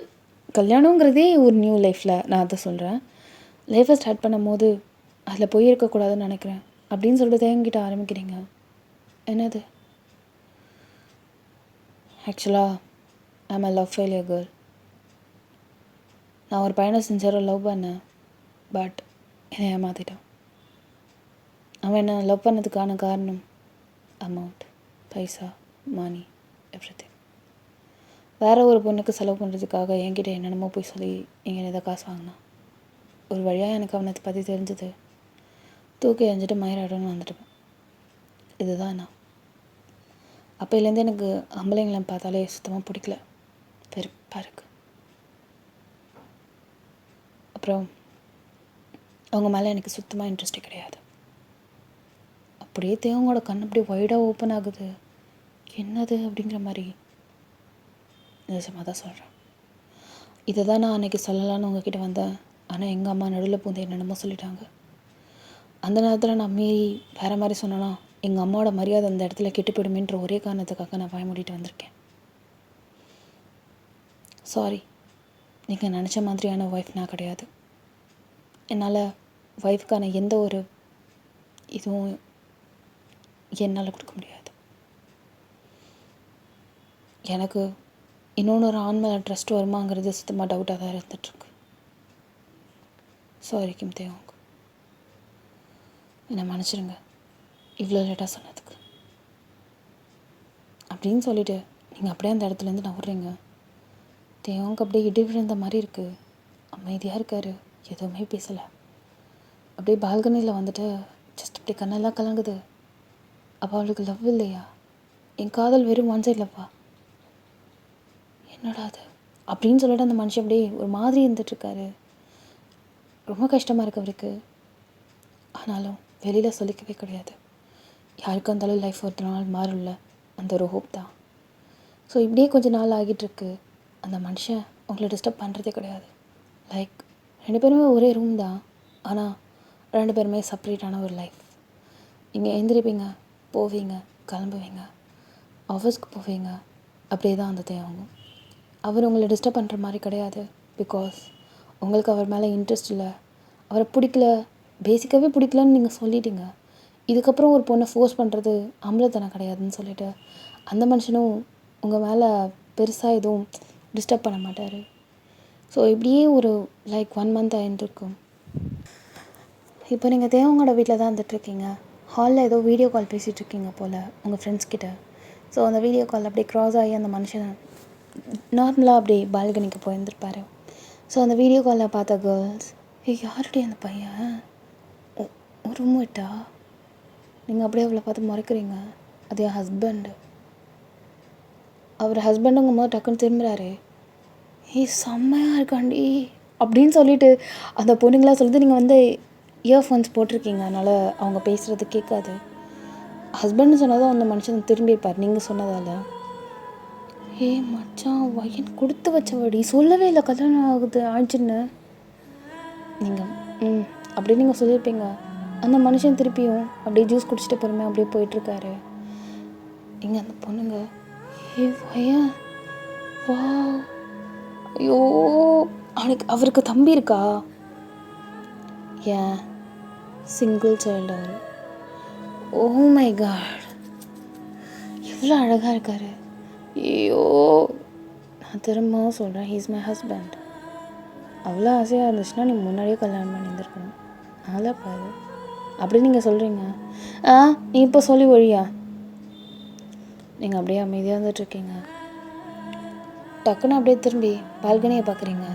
கல்யாணங்கிறதே ஒரு நியூ லைஃப்பில் நான் அதை சொல்கிறேன். லைஃப்பை ஸ்டார்ட் பண்ணும் போது அதில் போய் இருக்கக்கூடாதுன்னு நினைக்கிறேன் அப்படின்னு சொல்லிட்டு தேங்கிட்ட ஆரம்பிக்கிறீங்க. என்னது? ஆக்சுவலாக I'm a love failure girl. நான் ஒரு பையனை சின்சியராக லவ் பண்ணேன். பட் என்னை ஏமாற்றிட்டான். அவன் என்ன லவ் பண்ணதுக்கான காரணம் அமௌண்ட், பைசா, மணி, எவ்ரிதிங். வேறு ஒரு பொண்ணுக்கு செலவு பண்ணுறதுக்காக என்கிட்ட என்னென்னமோ போய் சொல்லி எங்கே ஏதோ காசு வாங்கினான். ஒரு வழியாக எனக்கு அவனை பற்றி தெரிஞ்சது. தூக்கி எறிஞ்சிட்டு மயிராடன்னு வந்துடுவேன். இதுதான் நான். அப்போலேருந்து எனக்கு ஆம்பளைங்களை பார்த்தாலே சுத்தமாக பிடிக்கல, வெறுப்பாக இருக்குது. அப்புறம் அவங்க மேலே எனக்கு சுத்தமாக இன்ட்ரெஸ்டே கிடையாது. அப்படியே தேவங்களோட கண் அப்படியே ஒய்டாக ஓப்பன் ஆகுது. என்னது அப்படிங்கிற மாதிரி. நிஜமாக தான் சொல்கிறேன். இதை தான் நான் அன்றைக்கி சொல்லலான்னு உங்ககிட்ட வந்தேன். ஆனால் எங்கள் அம்மா நடுவில் பூந்து என்னென்னமோ சொல்லிட்டாங்க. அந்த நேரத்தில் நான் மீறி வேறு மாதிரி சொன்னேன்னா எங்கள் அம்மாவோட மரியாதை அந்த இடத்துல கெட்டு போயிடுமேன்ற ஒரே காரணத்துக்காக நான் வாய் மூடிட்டு வந்திருக்கேன். சாரி, நீங்கள் நினச்ச மாதிரியான ஒய்ஃப் நான் கிடையாது. என்னால் ஒய்ஃப்க்கான எந்த ஒரு இதுவும் என்னால் கொடுக்க முடியாது. எனக்கு இன்னொன்று ஒரு ஆண் மேலே ட்ரஸ்ட் வருமாங்கிறது சுத்தமாக டவுட்டாக தான் இருந்துகிட்ருக்கு. சாரி கிம் தேவங்க, என்னை மன்னிச்சிடுங்க இவ்வளோ லேட்டாக சொன்னதுக்கு அப்படின்னு சொல்லிவிட்டு நீங்கள் அப்படியே அந்த இடத்துலேருந்து நவர்றீங்க. தேவங்க அப்படியே இடி விழுந்த மாதிரி இருக்குது. அமைதியாக இருக்கார், எதுவுமே பேசலை. அப்படியே பால்கனியில் வந்துட்டு ஜஸ்ட் அப்படி கண்ணெல்லாம் கலங்குது. அப்போ அவளுக்கு லவ் இல்லையா? என் காதல் வெறும் ஒன் சைட் லவ்வா? என்னடா அது அப்படின்னு சொல்லிட்டு அந்த மனுஷன் அப்படியே ஒரு மாதிரி இருந்துகிட்ருக்காரு. ரொம்ப கஷ்டமாக இருக்குது அவருக்கு. ஆனாலும் வெளியில் சொல்லிக்கவே கிடையாது. யாருக்கும் இருந்தாலும் லைஃப் ஒரு நாள் மாறும்ல, அந்த ஒரு ஹோப் தான். ஸோ இப்படியே கொஞ்சம் நாள் ஆகிட்டுருக்கு. அந்த மனுஷன் உங்களை டிஸ்டர்ப் பண்ணுறதே கிடையாது. லைக் 2 பேருமே ஒரே ரூம் தான், ஆனால் 2 பேருமே செப்ரேட்டான ஒரு லைஃப். நீங்கள் எழுந்திரிப்பீங்க, போவீங்க, கிளம்புவீங்க, ஆஃபீஸ்க்கு போவீங்க, அப்படியே தான் அந்த தேவாகும். அவர் உங்களை டிஸ்டர்ப் பண்ணுற மாதிரி கிடையாது. பிகாஸ் உங்களுக்கு அவர் மேலே இன்ட்ரெஸ்ட் இல்லை, அவரை பிடிக்கல, பேசிக்காகவே பிடிக்கலன்னு நீங்கள் சொல்லிட்டீங்க. இதுக்கப்புறம் ஒரு பொண்ணை ஃபோர்ஸ் பண்ணுறது அம்பலத்தனம் கிடையாதுன்னு சொல்லிவிட்டு அந்த மனுஷனும் உங்கள் மேலே பெருசாக எதுவும் டிஸ்டர்ப் பண்ண மாட்டார். ஸோ இப்படியே ஒரு லைக் 1 month ஆகிட்டுருக்கும். இப்போ நீங்கள் தேவங்களோட வீட்டில் தான் வந்துட்டுருக்கீங்க. ஹாலில் ஏதோ வீடியோ கால் பேசிகிட்ருக்கீங்க போல் உங்கள் ஃப்ரெண்ட்ஸ்கிட்ட. ஸோ அந்த வீடியோ கால் அப்படியே க்ராஸ் ஆகி அந்த மனுஷன் நார்மலாக அப்படியே பால்கனிக்கு போயிருந்துருப்பார். ஸோ அந்த வீடியோ காலில் பார்த்த கேர்ள்ஸ், யாருடைய அந்த பையன் ஒரு ரூம்மேட்டா, நீங்கள் அப்படியே அவளை பார்த்து முறைக்கிறீங்க, அது என் ஹஸ்பண்டு. அவர் ஹஸ்பண்டுங்கும் போது டக்குன்னு திரும்புகிறாரு, செம்மையாக இருக்காண்டி அப்படின்னு சொல்லிட்டு அந்த பொண்ணுங்களாம் சொல்லுது. நீங்கள் வந்து இயர்ஃபோன்ஸ் போட்டிருக்கீங்க, அதனால் அவங்க பேசுகிறது கேட்காது. ஹஸ்பண்ட்னு சொன்னதும் அந்த மனுஷன் திரும்பியிருப்பார் நீங்கள் சொன்னதால். மச்சான் வயன் கொடுத்து வச்சவடி, சொல்லவே இல்லை கல்யாணம் ஆச்சுன்னு. நீங்கள் அப்படி நீங்கள் சொல்லியிருப்பீங்க. அந்த மனுஷன் திருப்பியும் அப்படியே ஜூஸ் குடிச்சிட்டு பொறுமையாக அப்படியே போயிட்டுருக்காரு. இங்கே அந்த பொண்ணுங்க, வயன் வா, ஐயோ அவருக்கு தம்பி இருக்கா? ஏன் சிங்கிள் சைல்டு அவர். ஓ மை காட், எவ்வளோ அழகாக இருக்காரு. ஐயோ நான் திரும்பவும் சொல்கிறேன், ஹீ இஸ் மை ஹஸ்பண்ட். அவ்வளோ ஆசையாக இருந்துச்சுன்னா நீ முன்னாடியே கல்யாணம் பண்ணியிருந்துருக்கணும். அதெல்லாம் பாரு அப்படி நீங்கள் சொல்கிறீங்க. நீ இப்போ சொல்லி ஒழியா. நீங்கள் அப்படியே அமைதியாக இருந்துகிட்ருக்கீங்க. டக்குன்னு அப்படியே திரும்பி பால்கனியை பார்க்குறீங்க.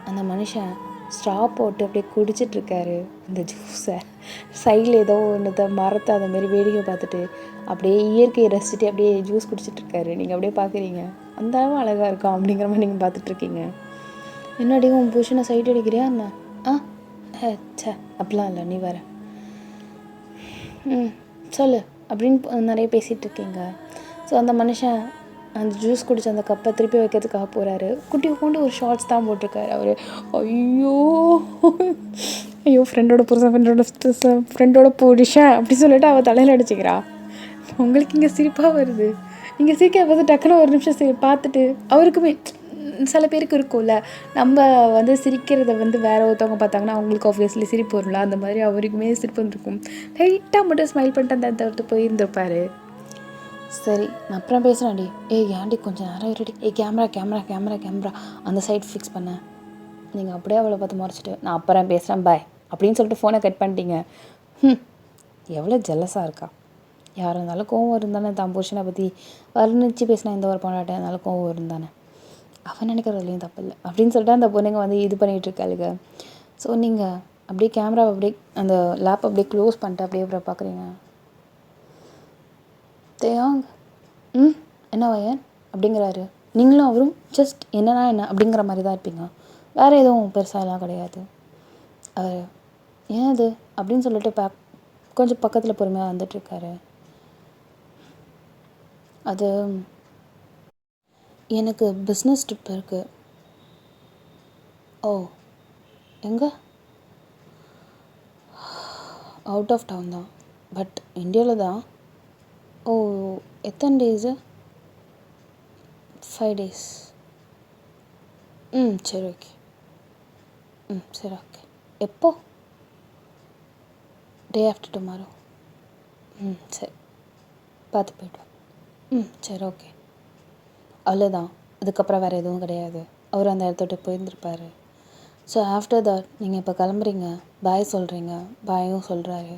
அந்த மனுஷன் ஸ்ட்ரா போட்டு அப்படியே குடிச்சிட்ருக்காரு இந்த ஜூஸை. சைடில் ஏதோ ஒன்று மரத்தை அந்த மாதிரி வேடிக்கை பார்த்துட்டு அப்படியே இயற்கையை ரசிச்சுட்டு அப்படியே ஜூஸ் குடிச்சிட்ருக்காரு. நீங்கள் அப்படியே பார்க்குறீங்க, அந்த அளவு அழகாக இருக்கும் அப்படிங்கிற மாதிரி நீங்கள் பார்த்துட்ருக்கீங்க. என்னடி உன் புருஷனை சைட் அடிக்கிறியா என்ன? சே அப்படிலாம் இல்லை, நீ வர சொல்லு அப்படின்னு நிறைய பேசிகிட்ருக்கீங்க. ஸோ அந்த மனுஷன் அந்த ஜூஸ் குடிச்சு அந்த கப்பை திருப்பி வைக்கிறதுக்காக போகிறாரு. குட்டி கொண்டு ஒரு ஷார்ட்ஸ் தான் போட்டிருக்காரு அவர். ஐயோ ஐயோ ஃப்ரெண்டோட புருஷன் ஃப்ரெண்டோட புருஷன் அப்படி சொல்லிட்டு அவள் தலையில் அடிச்சுக்கிறா. உங்களுக்கு இங்கே சிரிப்பாக வருது. நீங்கள் சிரிக்க பார்த்து டக்குன்னு ஒரு நிமிஷம் பார்த்துட்டு அவருக்குமே சில பேருக்கு இருக்கும்ல, நம்ம வந்து சிரிக்கிறத வந்து வேறு ஒருத்தவங்க பார்த்தாங்கன்னா அவங்களுக்கு ஆப்வியஸ்லி சிரிப்பு வரும்ல, அந்த மாதிரி அவருக்குமே சிரிப்பு வந்துருக்கும். லைட்டாக மட்டும் ஸ்மைல் பண்ணிட்டு அந்த இடத்த போயிருந்துருப்பார். சரி நான் அப்புறம் பேசுகிறேன்டி. ஏன்டி கொஞ்சம் நேரம் இருடி. கேமரா கேமரா கேமரா கேமரா அந்த சைட் ஃபிக்ஸ் பண்ணேன். நீங்கள் அப்படியே அவளை பார்த்து முறைச்சிட்டு நான் அப்புறம் பேசுகிறேன் பாய் அப்படின்னு சொல்லிட்டு ஃபோனை கட் பண்ணிட்டீங்க. எவ்வளோ ஜெல்லஸாக இருக்கா. யார் இருந்தாலும் கோவம் இருந்தானே, தான் புருஷனை பற்றி வர்ணிச்சு பேசினா எந்த ஒரு பொண்ணாட்டம் இருந்தாலும் கோவம் இருந்தானே, அவன் நினைக்கிறதுலையும் தப்பு இல்லை அப்படின்னு சொல்லிட்டு அந்த பொண்ணுங்க வந்து இது பண்ணிகிட்ருக்காளுங்க. ஸோ நீங்கள் அப்படியே கேமராவை அப்படியே அந்த லேப் அப்படியே க்ளோஸ் பண்ணிட்டு அப்படியே அப்புறம் பார்க்குறீங்க. தேயாங் என்ன வயன் அப்படிங்கிறாரு. நீங்களும் அவரும் ஜஸ்ட் என்னன்னா என்ன அப்படிங்கிற மாதிரி தான் இருப்பீங்க, வேறு எதுவும் பெருசாலாம் கிடையாது. அவர் ஏன் அது அப்படின்னு சொல்லிட்டு கொஞ்சம் பக்கத்தில் பொறுமையாக வந்துட்டுருக்காரு. அது எனக்கு பிஸ்னஸ் ட்ரிப் இருக்குது. ஓ எங்கே? அவுட் ஆஃப் டவுன் தான், பட் இந்தியாவில் தான். ஓ எத்தனை டேஸு? 5 days. சரி ஓகே. சரி ஓகே. எப்போ? Day after tomorrow. சரி பார்த்து போய்ட்டோம். சரி ஓகே. அவ்வளோதான், அதுக்கப்புறம் வேறு எதுவும் கிடையாது. அவர் அந்த இடத்த விட்டு போயிருந்துருப்பார். ஸோ ஆஃப்டர் தட் நீங்கள் இப்போ கிளம்புறீங்க, பாய் சொல்கிறீங்க, பாயும் சொல்கிறாரு.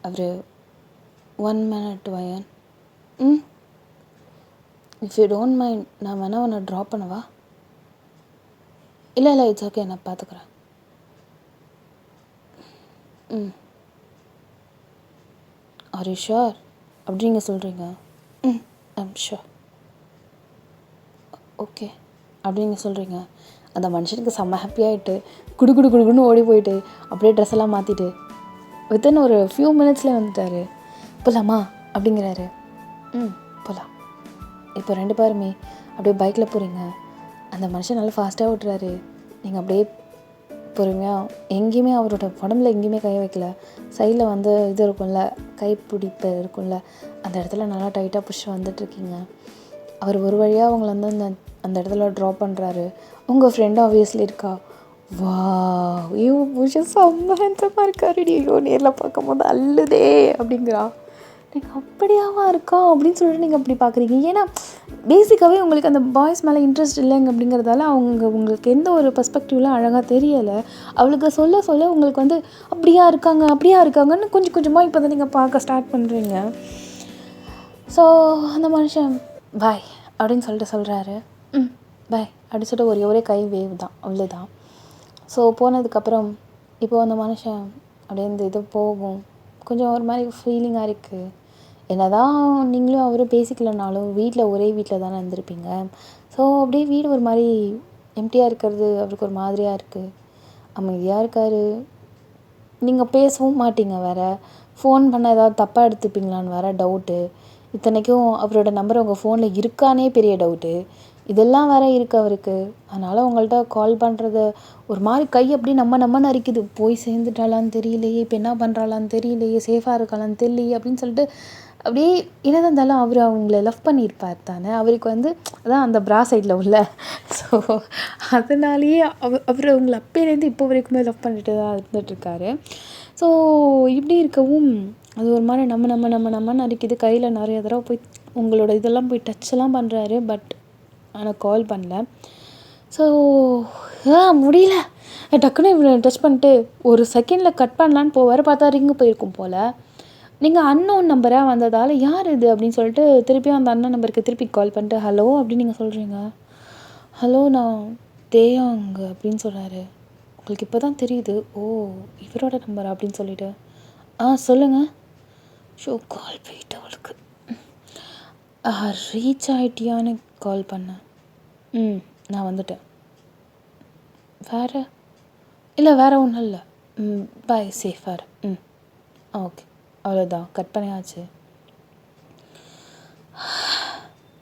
அவர் 1 minute வயன். இஃப் யூ டோன்ட் மைண்ட் நான் வேணால் உன்னை ட்ராப் பண்ணவா? இல்லை இட்ஸ் ஓகே, நான் பார்த்துக்குறேன். ஆர் யூ ஷுர் அப்படி நீங்கள் சொல்கிறீங்க? I'm sure. ஓகே அப்படின்னு நீங்கள் சொல்கிறீங்க. அந்த மனுஷனுக்கு செம்ம ஹாப்பியாகிட்டு குடு குடு குடுக்குன்னு ஓடி போயிட்டு அப்படியே ட்ரெஸ் எல்லாம் மாற்றிட்டு வித்தின் ஒரு ஃபியூ மினிட்ஸ்லேயே வந்துட்டார். போகலாமா அப்படிங்கிறாரு. போகலாம். இப்போ 2 பேருமே அப்படியே பைக்கில் போகிறீங்க. அந்த மனுஷன் நல்லா ஃபாஸ்ட்டாக ஓட்டுறாரு. நீங்கள் அப்படியே பொறுமையாக எங்கேயுமே அவரோட உடம்புல எங்கேயுமே கை வைக்கல. சைடில் வந்து இது இருக்கும்ல, கைப்பிடிப்பு இருக்கும்ல, அந்த இடத்துல நல்லா டைட்டாக பிடிச்சி வந்துட்டுருக்கீங்க. அவர் ஒரு வழியாக அவங்கள வந்து அந்த இடத்துல ட்ராப் பண்ணுறாரு. உங்கள் ஃப்ரெண்டு ஆப்வியஸ்லி இருக்கா. வா ஐயோ புருஷன் செம்ம ஹேண்ட்ஸமாக இருக்காரு, ஐயோ நேரில் பார்க்கும்போது அல்லுதே அப்படிங்கிறா. நீங்கள் அப்படியாவா இருக்கா அப்படின்னு சொல்லிட்டு நீங்கள் அப்படி பார்க்குறீங்க. ஏன்னா பேசிக்காகவே உங்களுக்கு அந்த பாய்ஸ் மேலே இன்ட்ரெஸ்ட் இல்லைங்க அப்படிங்கிறதால உங்களுக்கு எந்த ஒரு பெர்ஸ்பெக்டிவ்லாம் அழகாக தெரியலை. அவளுக்கு சொல்ல சொல்ல உங்களுக்கு வந்து அப்படியா இருக்காங்கன்னு கொஞ்சம் கொஞ்சமாக இப்போ தான் நீங்கள் பார்க்க ஸ்டார்ட் பண்ணுறீங்க. ஸோ அந்த மனுஷன் பாய் அப்படின்னு சொல்லிட்டு சொல்கிறாரு. பாய் அப்படின்னு சொல்லிட்டு ஒரே கை வேவ் தான், அவ்வளோதான். ஸோ போனதுக்கப்புறம் இப்போது அந்த மனுஷன் அப்படியே இந்த இது போகும். கொஞ்சம் ஒரு மாதிரி ஃபீலிங்காக இருக்குது. என்ன தான் நீங்களும் அவரும் பேசிக்கலனாலும் ஒரே வீட்டில் தானே இருந்திருப்பீங்க. ஸோ அப்படியே வீடு ஒரு மாதிரி எம்டியாக இருக்கிறது அவருக்கு ஒரு மாதிரியாக இருக்குது. அமைதியாக இருக்கார். நீங்கள் பேசவும் மாட்டீங்க வேறு. ஃபோன் பண்ண ஏதாவது தப்பாக எடுத்துப்பீங்களான்னு வேறு டவுட்டு. இத்தனைக்கும் அவரோட நம்பர் உங்கள் ஃபோனில் இருக்கானே பெரிய டவுட்டு. இதெல்லாம் வேறு இருக்குது அவருக்கு. அதனால் உங்கள்கிட்ட கால் பண்ணுறது ஒரு மாதிரி கை அப்படி நம்மன்னு அரிக்குது. போய் சேர்ந்துட்டாலான்னு தெரியலையே, இப்போ என்ன பண்ணுறாளான்னு தெரியலையே, சேஃபாக இருக்காளான்னு தெரியலையே அப்படின்னு சொல்லிட்டு அப்படியே என்னதான் இருந்தாலும் அவர் அவங்கள லவ் பண்ணியிருப்பார் தானே. அவருக்கு வந்து அதான் அந்த ப்ரா சைடில் உள்ள. ஸோ அதனாலேயே அவர் அவங்கள அப்போலேருந்து இப்போ வரைக்குமே லவ் பண்ணிட்டு தான் இருந்துகிட்ருக்காரு. ஸோ இப்படி இருக்கவும் அது ஒரு மாதிரி நம்மன்னு அரிக்குது. கையில் நிறைய தடவை போய் உங்களோட இதெல்லாம் போய் டச்செல்லாம் பண்ணுறாரு. பட் ஆனால் கால் பண்ணல. ஸோ முடியல. டக்குன்னு இவ்வளோ டச் பண்ணிட்டு ஒரு செகண்டில் கட் பண்ணலான்னு போவார். பார்த்தா ரிங்கு போயிருக்கும் போல். நீங்கள் அன்னோன் நம்பராக வந்ததால் யார் இது அப்படின்னு சொல்லிட்டு திருப்பியும் அந்த அன்னோன் நம்பருக்கு திருப்பி கால் பண்ணிட்டு ஹலோ அப்படின்னு நீங்கள் சொல்கிறீங்க. ஹலோ நான் தேயாங்க அப்படின்னு சொல்கிறாரு. உங்களுக்கு இப்போ தான் தெரியுது, ஓ இவரோட நம்பரா அப்படின்னு சொல்லிட்டு சொல்லுங்கள். ஷோ கால் போயிட்டு அவளுக்கு ரீச் ஆகிட்டியான்னு கால் பண்ணேன். நான் வந்துட்டேன். வேறு ஒன்றும் இல்லை. பாய் சேஃபார். ஓகே அவ்வளோதான், கட் பண்ணியாச்சு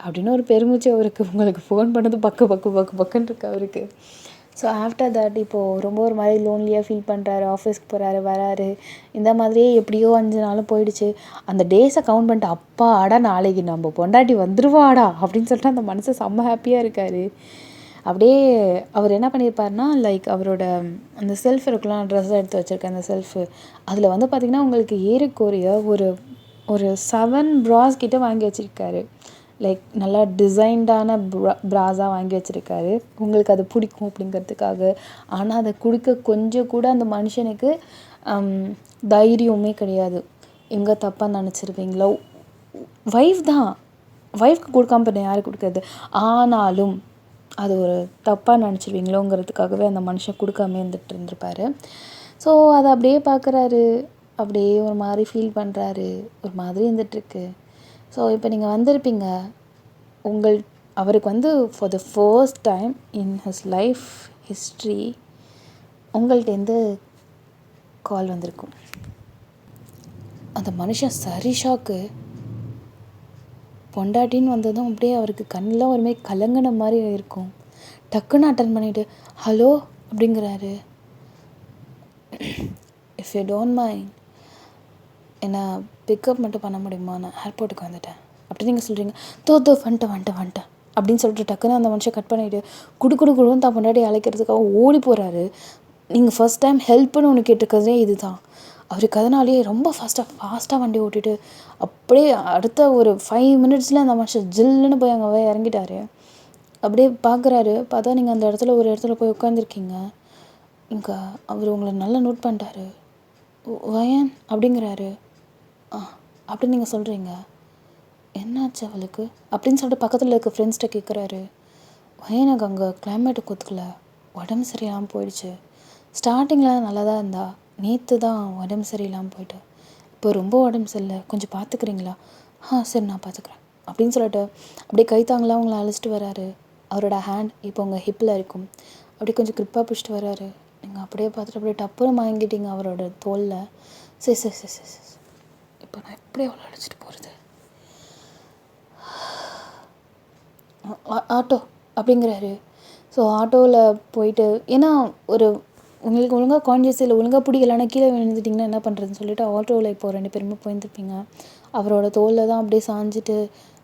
அப்படின்னு ஒரு பெருமூச்சு அவருக்கு. உங்களுக்கு ஃபோன் பண்ணது பக்குன்னு இருக்கு அவருக்கு. ஸோ ஆஃப்டர் தட் இப்போது ரொம்ப ஒரு மாதிரி லோன்லியாக ஃபீல் பண்ணுறாரு. ஆஃபீஸ்க்கு போகிறாரு, வராரு. இந்த மாதிரியே எப்படியோ 5 நாளும் போயிடுச்சு. அந்த டேஸை கவுண்ட் பண்ணிட்டு அப்பாடா நாளைக்கு நம்ம பொண்டாட்டி வந்துருவாடா அப்படின்னு சொல்லிட்டு அந்த மனசு செம்ம ஹாப்பியாக இருக்கார். அப்படியே அவர் என்ன பண்ணியிருப்பாருனா, லைக் அவரோட அந்த செல்ஃப் இருக்கலாம், ட்ரெஸ் எடுத்து வச்சுருக்க அந்த செல்ஃபு, அதில் வந்து பார்த்திங்கன்னா உங்களுக்கு ஏறக்குறைய ஒரு 7 ப்ராஸ் கிட்ட வாங்கி வச்சுருக்காரு. லைக் நல்லா டிசைன்டான ப்ராஸாக வாங்கி வச்சுருக்காரு. உங்களுக்கு அது பிடிக்கும் அப்படிங்கிறதுக்காக. ஆனால் அதை கொடுக்க கொஞ்சம் கூட அந்த மனுஷனுக்கு தைரியமே கிடையாது. எங்கே தப்பாக நினச்சிருவீங்களோ, ஒய்ஃப் தான், ஒய்ஃப்க்கு கொடுக்காம பண்ண யாருக்கு கொடுக்குறது. ஆனாலும் அது ஒரு தப்பாக நினச்சிருவீங்களோங்கிறதுக்காகவே அந்த மனுஷன் கொடுக்காமே இருந்துகிட்டு ஸோ அதை அப்படியே பார்க்குறாரு. அப்படியே ஒரு மாதிரி ஃபீல் பண்ணுறாரு. ஒரு மாதிரி இருந்துகிட்ருக்கு. ஸோ இப்போ நீங்கள் வந்திருப்பீங்க. அவருக்கு வந்து for the first time in his life history உங்கள்கிட்டேருந்து கால் வந்திருக்கும். அந்த மனுஷன் சரி ஷாக்கு. பொண்டாட்டின்னு வந்ததும் அப்படியே அவருக்கு கண்ணெலாம் ஒரு மாதிரி கலங்கின மாதிரி இருக்கும். டக்குன்னு அட்டன் பண்ணிவிட்டு ஹலோ அப்படிங்கிறாரு. இஃப் யூ டோன்ட் மைண்ட் என்னை பிக்கப் மட்டும் பண்ண முடியுமா, நான் ஏர்போர்ட்டுக்கு வந்துட்டேன் அப்படி நீங்கள் சொல்கிறீங்க. வந்துட்டேன் அப்படின்னு சொல்லிட்டு டக்குன்னு அந்த மனுஷன் கட் பண்ணிவிட்டு குடுன்னு தான் பொண்டாட்டி அழைக்கிறதுக்காக ஓடி போகிறாரு. நீங்கள் ஃபர்ஸ்ட் டைம் ஹெல்ப்னு ஒன்று கேட்டிருக்கிறதே இது தான். அவருக்கு அதனாலேயே ரொம்ப ஃபாஸ்ட்டாக வண்டி ஓட்டிட்டு அப்படியே அடுத்த ஒரு 5 மினிட்ஸில் அந்த மனுஷன் ஜில்லுன்னு போய் அங்கே இறங்கிட்டார். அப்படியே பார்க்குறாரு. பார்த்தா நீங்கள் அந்த ஒரு இடத்துல போய் உட்காந்துருக்கீங்க. இங்கே அவர் உங்களை நல்லா நோட் பண்ணிட்டாரு. வயன் அப்படிங்கிறாரு. அப்படின்னு நீங்கள் சொல்கிறீங்க. என்னாச்சு அவளுக்கு அப்படின்னு சொல்லிட்டு பக்கத்தில் இருக்க ஃப்ரெண்ட்ஸ்கிட்ட கேட்குறாரு. வயனுக்கு அங்கே கிளைமேட்டுக்கு ஒத்துக்கல, உடம்பு சரியில்லாமல் போயிடுச்சு. ஸ்டார்டிங்கில் நல்லா தான் இருந்தா, நேற்று தான் உடம்பு சரியில்லாமல் போயிட்டு, இப்போ ரொம்ப உடம்பு சரியில்லை, கொஞ்சம் பார்த்துக்கிறீங்களா? சரி நான் பார்த்துக்குறேன் அப்படின்னு சொல்லிட்டு அப்படியே கைத்தாங்களாம் அவங்கள அழைச்சிட்டு வராரு. அவரோட ஹேண்ட் இப்போ உங்கள் ஹிப்பில் இருக்கும். அப்படியே கொஞ்சம் க்ரிப்பாக பிடிச்சிட்டு வர்றாரு. நீங்கள் அப்படியே பார்த்துட்டு அப்படியே டப்புன்னு வாங்கிட்டீங்க அவரோட தோளில். சரி சரி சரி சரி சரி, இப்போ நான் எப்படி அவ்வளோ அழைச்சிட்டு போகிறது? ஆட்டோ அப்படிங்கிறாரு. ஸோ ஆட்டோவில் போயிட்டு, ஏன்னா ஒரு உங்களுக்கு ஒழுங்காக கான்ஷியஸ் இல்லை, ஒழுங்காக பிடிக்கலன்னா கீழே விழுந்துட்டிங்கன்னா என்ன பண்ணுறதுன்னு சொல்லிட்டு ஆட்டோவில் இப்போ 2 பேருமே போயிருந்துருப்பீங்க. அவரோட தோளில் தான் அப்படியே சாஞ்சிட்டு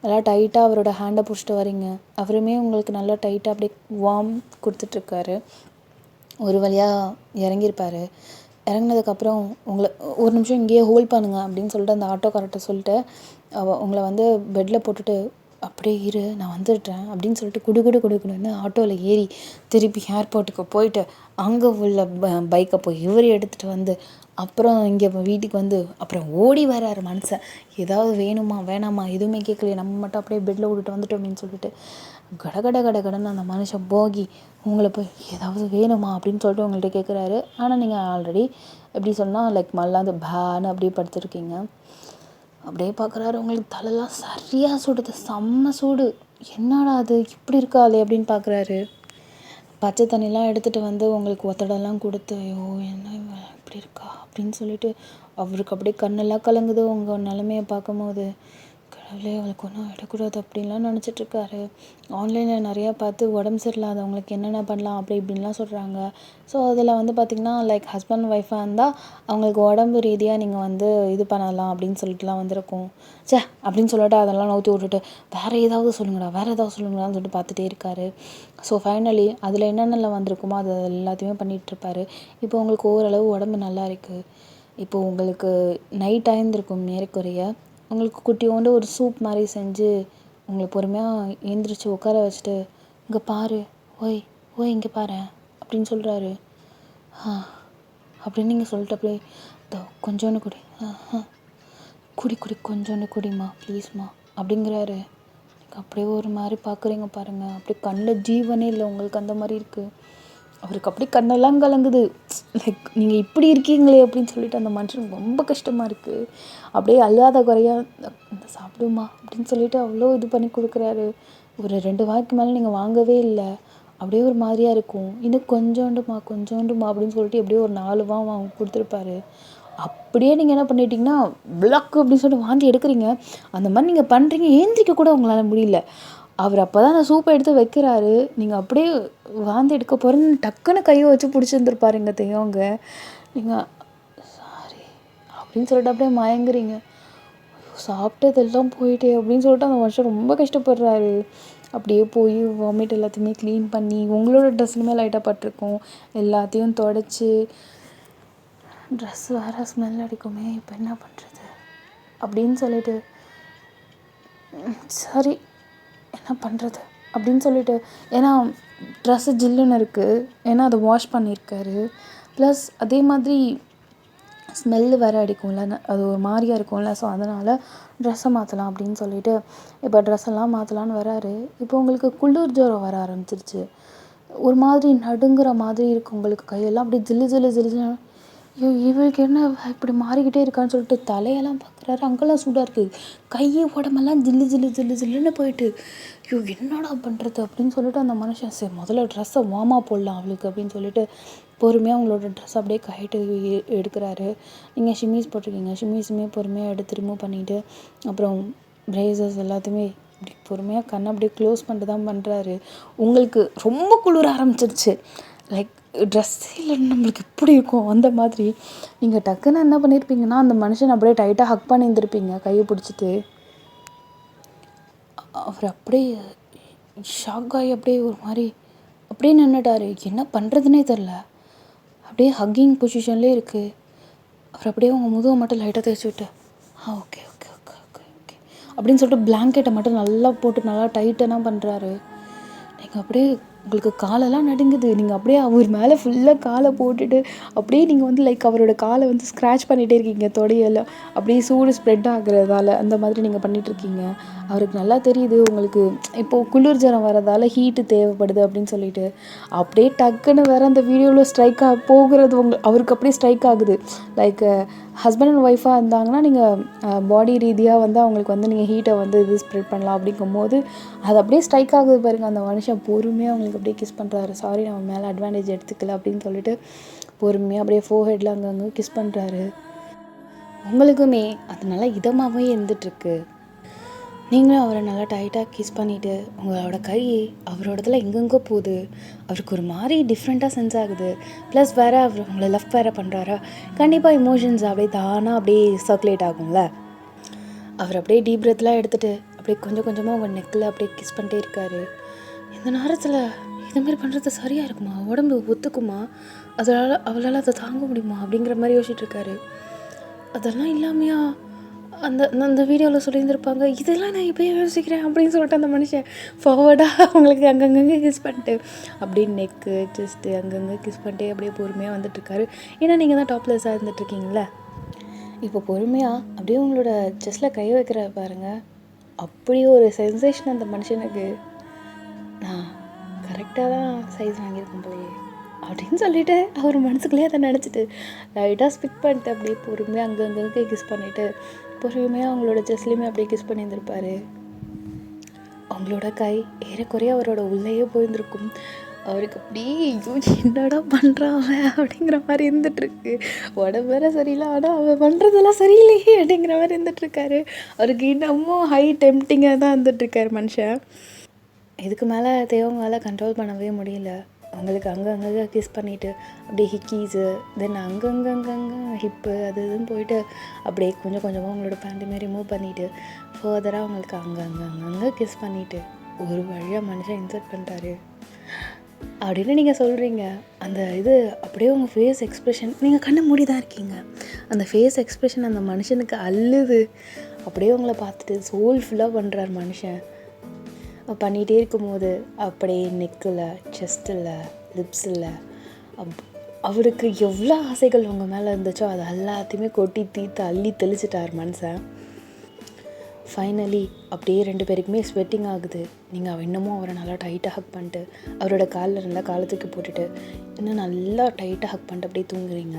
நல்லா டைட்டாக அவரோட ஹேண்டை பிடிச்சிட்டு வரீங்க. அவருமே உங்களுக்கு நல்லா டைட்டாக அப்படியே வார்ம் கொடுத்துட்ருக்காரு. ஒரு வழியாக இறங்கியிருப்பார். இறங்கினதுக்கப்புறம் உங்களை ஒரு நிமிஷம் இங்கேயே ஹோல்ட் பண்ணுங்க அப்படின்னு சொல்லிட்டு அந்த ஆட்டோக்காரர்கிட்ட சொல்லிட்டு உங்களை வந்து பெட்டில் போட்டுட்டு அப்படியே இரு நான் வந்துடுறேன் அப்படின்னு சொல்லிட்டு குடுக்குன்னு ஆட்டோவில் ஏறி திருப்பி ஏர்போர்ட்டுக்கு போயிட்டு அங்கே உள்ள பைக்கை போய் இவர் எடுத்துகிட்டு வந்து அப்புறம் இங்கே வீட்டுக்கு வந்து அப்புறம் ஓடி வர்றாரு மனுஷன். ஏதாவது வேணுமா வேணாமா எதுவுமே கேட்கலையே, நம்ம மட்டும் அப்படியே பெட்டில் விட்டுட்டு வந்துட்டோம் அப்படின்னு சொல்லிட்டு கடன்னு அந்த மனுஷன் போகி உங்களை போய் ஏதாவது வேணுமா அப்படின்னு சொல்லிட்டு உங்கள்கிட்ட கேட்குறாரு. ஆனால் நீங்கள் ஆல்ரெடி எப்படி சொன்னால் லைக் மல்லாந்து பேன்னு அப்படியே படுத்துருக்கீங்க. அப்படியே பார்க்குறாரு. உங்களுக்கு தலைலாம் சரியாக சுடுது, செம்ம சூடு. என்னடா அது இப்படி இருக்காளே அப்படின்னு பார்க்குறாரு. பச்சை தண்ணிலாம் எடுத்துகிட்டு வந்து உங்களுக்கு ஒத்தடெல்லாம் கொடுத்து ஐயோ என்ன இப்படி இருக்கா அப்படின்னு சொல்லிட்டு அவருக்கு அப்படியே கண்ணெல்லாம் கலங்குது உங்கள் நிலமையை பார்க்கும்போது. கடவுளே அவளுக்கு ஒன்றும் விடக்கூடாது அப்படின்லாம் நினச்சிட்ருக்காரு. ஆன்லைனில் நிறையா பார்த்து உடம்பு சரியில்லாதவங்களுக்கு என்னென்ன பண்ணலாம் அப்படி இப்படின்லாம் சொல்கிறாங்க. ஸோ அதில் வந்து பார்த்திங்கன்னா லைக் ஹஸ்பண்ட் ஒய்ஃபாக இருந்தால் அவங்களுக்கு உடம்பு ரீதியாக நீங்கள் வந்து இது பண்ணலாம் அப்படின்னு சொல்லிட்டுலாம் வந்திருக்கும். சே அப்படின்னு சொல்லிட்டு அதெல்லாம் நோற்றி விட்டுட்டு வேறு ஏதாவது சொல்லுங்கடான்னு சொல்லிட்டு பார்த்துட்டே இருக்காரு. ஸோ ஃபைனலி அதில் என்னென்னலாம் வந்திருக்குமோ அது எல்லாத்தையுமே பண்ணிகிட்ருப்பாரு. இப்போ உங்களுக்கு ஓரளவு உடம்பு நல்லா இருக்குது. இப்போது உங்களுக்கு நைட் ஆயிருந்திருக்கும் ஏறக்குறைய. உங்களுக்கு குட்டியோண்டு ஒரு சூப் மாதிரி செஞ்சு உங்களை பொறுமையாக எழுந்திரிச்சு உட்கார வச்சுட்டு இங்கே பாரு ஓய் இங்கே பாரு அப்படின்னு சொல்கிறாரு. அப்படின்னு நீங்கள் சொல்லிட்டு அப்படியே கொஞ்சோண்டு குடி குடி கொஞ்சோண்டு குடிம்மா ப்ளீஸ்மா அப்படிங்கிறாரு. அப்படியே ஒரு மாதிரி பார்க்குறீங்க பாருங்கள். அப்படியே கண்ணில் ஜீவனே இல்லை உங்களுக்கு, அந்த மாதிரி இருக்குது. அவருக்கு அப்படியே கண்ணெல்லாம் கலங்குது. லைக் நீங்கள் இப்படி இருக்கீங்களே அப்படின்னு சொல்லிட்டு அந்த மனுஷனுக்கு ரொம்ப கஷ்டமாக இருக்குது. அப்படியே அல்லாத குறையா சாப்பிடுமா அப்படின்னு சொல்லிட்டு அவ்வளோ இது பண்ணி கொடுக்குறாரு. ஒரு 2 வாய்க்கு மேலே நீங்கள் வாங்கவே இல்லை. அப்படியே ஒரு மாதிரியாக இருக்கும். இன்னும் கொஞ்சோண்டுமா அப்படின்னு சொல்லிட்டு எப்படியே ஒரு 4 வாங்க கொடுத்துருப்பாரு. அப்படியே நீங்கள் என்ன பண்ணிட்டீங்கன்னா பிளாக் அப்படின்னு சொல்லிட்டு வாந்தி எடுக்கிறீங்க. அந்த மாதிரி நீங்கள் பண்ணுறீங்க, ஏந்திரிக்க கூட உங்களால் முடியல. அவர் அப்போ தான் அந்த சூப்பை எடுத்து வைக்கிறாரு. நீங்கள் அப்படியே வாந்தி எடுக்க போகிறேன்னு டக்குன்னு கையை வச்சு பிடிச்சிருந்துருப்பாரு எங்கள் தெய்வங்க. நீங்கள் சாரி அப்படின்னு சொல்லிட்டு அப்படியே மயங்குறீங்க. சாப்பிட்டதெல்லாம் போயிட்டே அப்படின்னு சொல்லிட்டு அந்த வருஷம் ரொம்ப கஷ்டப்படுறாரு. அப்படியே போய் வாமிட் எல்லாத்தையுமே க்ளீன் பண்ணி உங்களோட ட்ரெஸ்ஸுமே லைட்டாக பட்டிருக்கும் எல்லாத்தையும் தொடச்சி ட்ரெஸ் வேறு ஸ்மெல் அடிக்குமே இப்போ என்ன பண்ணுறது அப்படின்னு சொல்லிட்டு சரி என்ன பண்ணுறது அப்படின்னு சொல்லிட்டு, ஏன்னா ட்ரெஸ்ஸு ஜில்லுன்னு இருக்குது, ஏன்னா அதை வாஷ் பண்ணியிருக்காரு. ப்ளஸ் அதே மாதிரி ஸ்மெல்லு வேறு அடிக்கும்ல, அது ஒரு மாதிரியாக இருக்கும்ல. ஸோ அதனால் ட்ரெஸ்ஸை மாற்றலாம் அப்படின்னு சொல்லிட்டு இப்போ ட்ரெஸ்ஸெல்லாம் மாற்றலான்னு வராரு. இப்போ உங்களுக்கு குளிர் ஜுரம் வர ஆரம்பிச்சிருச்சு. ஒரு மாதிரி நடுங்குற மாதிரி இருக்குது உங்களுக்கு. கையெல்லாம் அப்படியே ஜில்லு ஐயோ இவளுக்கு என்ன இப்படி மாறிக்கிட்டே இருக்கான்னு சொல்லிட்டு தலையெல்லாம் பார்க்குறாரு. அங்கெல்லாம் சூடாக இருக்குது. கையை உடம்பெல்லாம் ஜில்லுன்னு போயிட்டு ஐயோ என்னடா பண்ணுறது அப்படின்னு சொல்லிட்டு அந்த மனுஷன் சரி முதல்ல ட்ரெஸ்ஸை வார்மாக போடலாம் அவளுக்கு அப்படின்னு சொல்லிட்டு பொறுமையாக அவங்களோட ட்ரெஸ் அப்படியே கைட்டு எடுக்கிறாரு. நீங்கள் ஷிம்மீஸ் போட்டிருக்கீங்க, ஷிம்மீஸுமே பொறுமையாக எடுத்து ரிமூவ் பண்ணிவிட்டு அப்புறம் ப்ரேசஸ் எல்லாத்தையுமே அப்படி பொறுமையாக கண்ணை அப்படியே க்ளோஸ் பண்ணிட்டு தான் பண்ணுறாரு. உங்களுக்கு ரொம்ப குளிர ஆரம்பிச்சிருச்சு. லைக் ட்ரெஸ்ஸே இல்லைன்னு நம்மளுக்கு எப்படி இருக்கும் அந்த மாதிரி. நீங்கள் டக்குன்னு என்ன பண்ணியிருப்பீங்கன்னா அந்த மனுஷன் அப்படியே டைட்டாக ஹக் பண்ணியிருந்திருப்பீங்க கையை பிடிச்சிட்டு. அவர் அப்படியே ஷாக் ஆகி அப்படியே ஒரு மாதிரி அப்படியே நின்றுட்டார். என்ன பண்ணுறதுனே தெரில. அப்படியே ஹக்கிங் பொசிஷன்லேயே இருக்குது. அவர் அப்படியே உங்கள் முதுவை மட்டும் லைட்டாக தேய்ச்சி விட்டு ஓகே அப்படின்னு சொல்லிட்டு பிளாங்கெட்டை மட்டும் நல்லா போட்டு நல்லா டைட்டனாக பண்ணுறாரு. நீங்கள் அப்படியே உங்களுக்கு காலெல்லாம் நடுங்குது. நீங்கள் அப்படியே அவர் மேலே ஃபுல்லாக காலை போட்டுட்டு அப்படியே நீங்கள் வந்து லைக் அவரோட காலை வந்து ஸ்க்ராட்ச் பண்ணிகிட்டே இருக்கீங்க தொடையெல்லாம். அப்படியே சூடு ஸ்ப்ரெட் ஆகுறதால அந்த மாதிரி நீங்கள் பண்ணிகிட்ருக்கீங்க. அவருக்கு நல்லா தெரியுது உங்களுக்கு இப்போது குளிர் ஜரம் வரதால் ஹீட்டு தேவைப்படுது அப்படின்னு சொல்லிட்டு. அப்படியே டக்குன்னு வேறு அந்த வீடியோவில் ஸ்ட்ரைக் போகிறது அவருக்கு அப்படியே ஸ்ட்ரைக் ஆகுது. லைக் ஹஸ்பண்ட் அண்ட் ஒய்ஃபாக இருந்தாங்கன்னா நீங்கள் பாடி ரீதியாக வந்து அவங்களுக்கு வந்து நீங்கள் ஹீட்டை வந்து இது ஸ்ப்ரெட் பண்ணலாம் அப்படிங்கும்போது அது அப்படியே ஸ்ட்ரைக் ஆகுது பாருங்கள். அந்த மனுஷன் பொறுமையாக அவங்களுக்கு அப்படியே கிஸ் பண்ணுறாரு. சாரி நம்ம மேலே அட்வான்டேஜ் எடுத்துக்கல அப்படின்னு சொல்லிட்டு பொறுமையாக அப்படியே ஃபோர்ஹெட்டில் அங்கங்கே கிஸ் பண்ணுறாரு. உங்களுக்குமே அது நல்லா இதமாகவே இருந்துகிட்ருக்கு. நீங்களும் அவரை நல்லா டைட்டாக கிஸ் பண்ணிவிட்டு உங்களோட கை அவரோடதுல எங்கெங்கோ போகுது. அவருக்கு ஒரு மாதிரி டிஃப்ரெண்ட்டாக சென்ஸ் ஆகுது. ப்ளஸ் வேறு அவர் உங்களை லவ் வேறு பண்ணுறாரா, கண்டிப்பாக இமோஷன்ஸ் அப்படியே தானாக அப்படியே சர்க்குலேட் ஆகும்ல. அவர் அப்படியே டீப் பிரெத்லாம் எடுத்துகிட்டு அப்படியே கொஞ்சம் கொஞ்சமாக உங்கள் நெக்கில் அப்படியே கிஸ் பண்ணிட்டே இருக்காரு. இந்த நேரத்தில் இதுமாரி பண்ணுறது சரியாக இருக்குமா, உடம்பு ஒத்துக்குமா, அவளால் அதை தாங்க முடியுமா அப்படிங்கிற மாதிரி யோசிச்சுட்ருக்காரு. அதெல்லாம் இல்லாமையா அந்த வீடியோவில் சொல்லியிருந்திருப்பாங்க, இதெல்லாம் நான் இப்போயே யோசிக்கிறேன் அப்படின்னு சொல்லிட்டு அந்த மனுஷன் ஃபார்வர்டாக அவங்களுக்கு அங்கங்கே கிஸ் பண்ணிட்டு அப்படியே நெக்கு செஸ்ட்டு அங்கங்கே கிஸ் பண்ணிட்டே அப்படியே பொறுமையாக வந்துட்டுருக்காரு. ஏன்னா நீங்கள் தான் டாப்லெஸ்ஸாக இருந்துகிட்ருக்கீங்களே. இப்போ பொறுமையாக அப்படியே உங்களோட செஸ்ட்டில் கை வைக்கிற பாருங்கள். அப்படி ஒரு சென்சேஷன் அந்த மனுஷனுக்கு. நான் கரெக்டாக தான் சைஸ் வாங்கியிருக்கேன் போய் அப்படின்னு சொல்லிவிட்டு அவர் மனசுக்குள்ளேயே அதை நினச்சிட்டு லைட்டாக ஸ்பிக் பண்ணிட்டு அப்படியே பொறுமையாக அங்கங்கே கிஸ் பண்ணிவிட்டு பொறுமையாக அவங்களோட செஸ்ட்லேயுமே அப்படியே கிஸ் பண்ணியிருந்திருப்பார். அவங்களோட கை ஏறக்குறைய அவரோட உள்ளேயே போயிருந்திருக்கும். அவருக்கு அப்படியே ஐயோ என்னடா பண்ணுறான் அவன் அப்படிங்கிற மாதிரி இருந்துகிட்ருக்கு. உடம்பு வேற சரியில்லை, ஆனால் அவன் பண்ணுறதெல்லாம் சரியில்லையே அப்படிங்கிற மாதிரி இருந்துகிட்ருக்காரு. அவருக்கு இன்னமும் ஹை டெம்ப்டிங்காக தான் இருந்துகிட்ருக்காரு மனுஷன். இதுக்கு மேலே தேவங்களால கண்ட்ரோல் பண்ணவே முடியல. அவங்களுக்கு அங்கங்கே கிஸ் பண்ணிவிட்டு அப்படியே ஹிக்கீஸு தென் அங்கங்கே ஹிப்பு அது இதுன்னு போயிட்டு அப்படியே கொஞ்சம் கொஞ்சமாக அவங்களோட பேண்ட்டுமே ரிமூவ் பண்ணிவிட்டு ஃபர்தராக அவங்களுக்கு அங்கங்கே கிஸ் பண்ணிவிட்டு ஒரு வழியாக மனுஷன் இன்சர்ட் பண்ணிட்டாரு அப்படின்னு நீங்கள் சொல்கிறீங்க. அந்த இது அப்படியே உங்கள் ஃபேஸ் எக்ஸ்ப்ரெஷன், நீங்கள் கண்ணை மூடி தான் இருக்கீங்க, அந்த ஃபேஸ் எக்ஸ்ப்ரெஷன் அந்த மனுஷனுக்கு அள்ளுது. அப்படியே உங்களை பார்த்துட்டு சோல்ஃபுல்லாக பண்ணுறார் மனுஷன். பண்ணிகிட்டே இருக்கும்போது அப்படியே நெக்கில் செஸ்ட்டில் லிப்ஸில் அவருக்கு எவ்வளோ ஆசைகள் உங்கள் மேலே இருந்துச்சோ அது எல்லாத்தையுமே கொட்டி தீர்த்து அள்ளி தெளிச்சிட்டார் மனுஷன். ஃபைனலி அப்படியே 2 பேருக்குமே ஸ்வெட்டிங் ஆகுது. நீங்கள் இன்னமும் அவரை நல்லா டைட்டாக ஹக் பண்ணிட்டு அவரோட காலில் நல்லா காலத்துக்கு போட்டுட்டு இன்னும் நல்லா டைட்டாக ஹக் பண்ணிட்டு அப்படியே தூங்குறீங்க.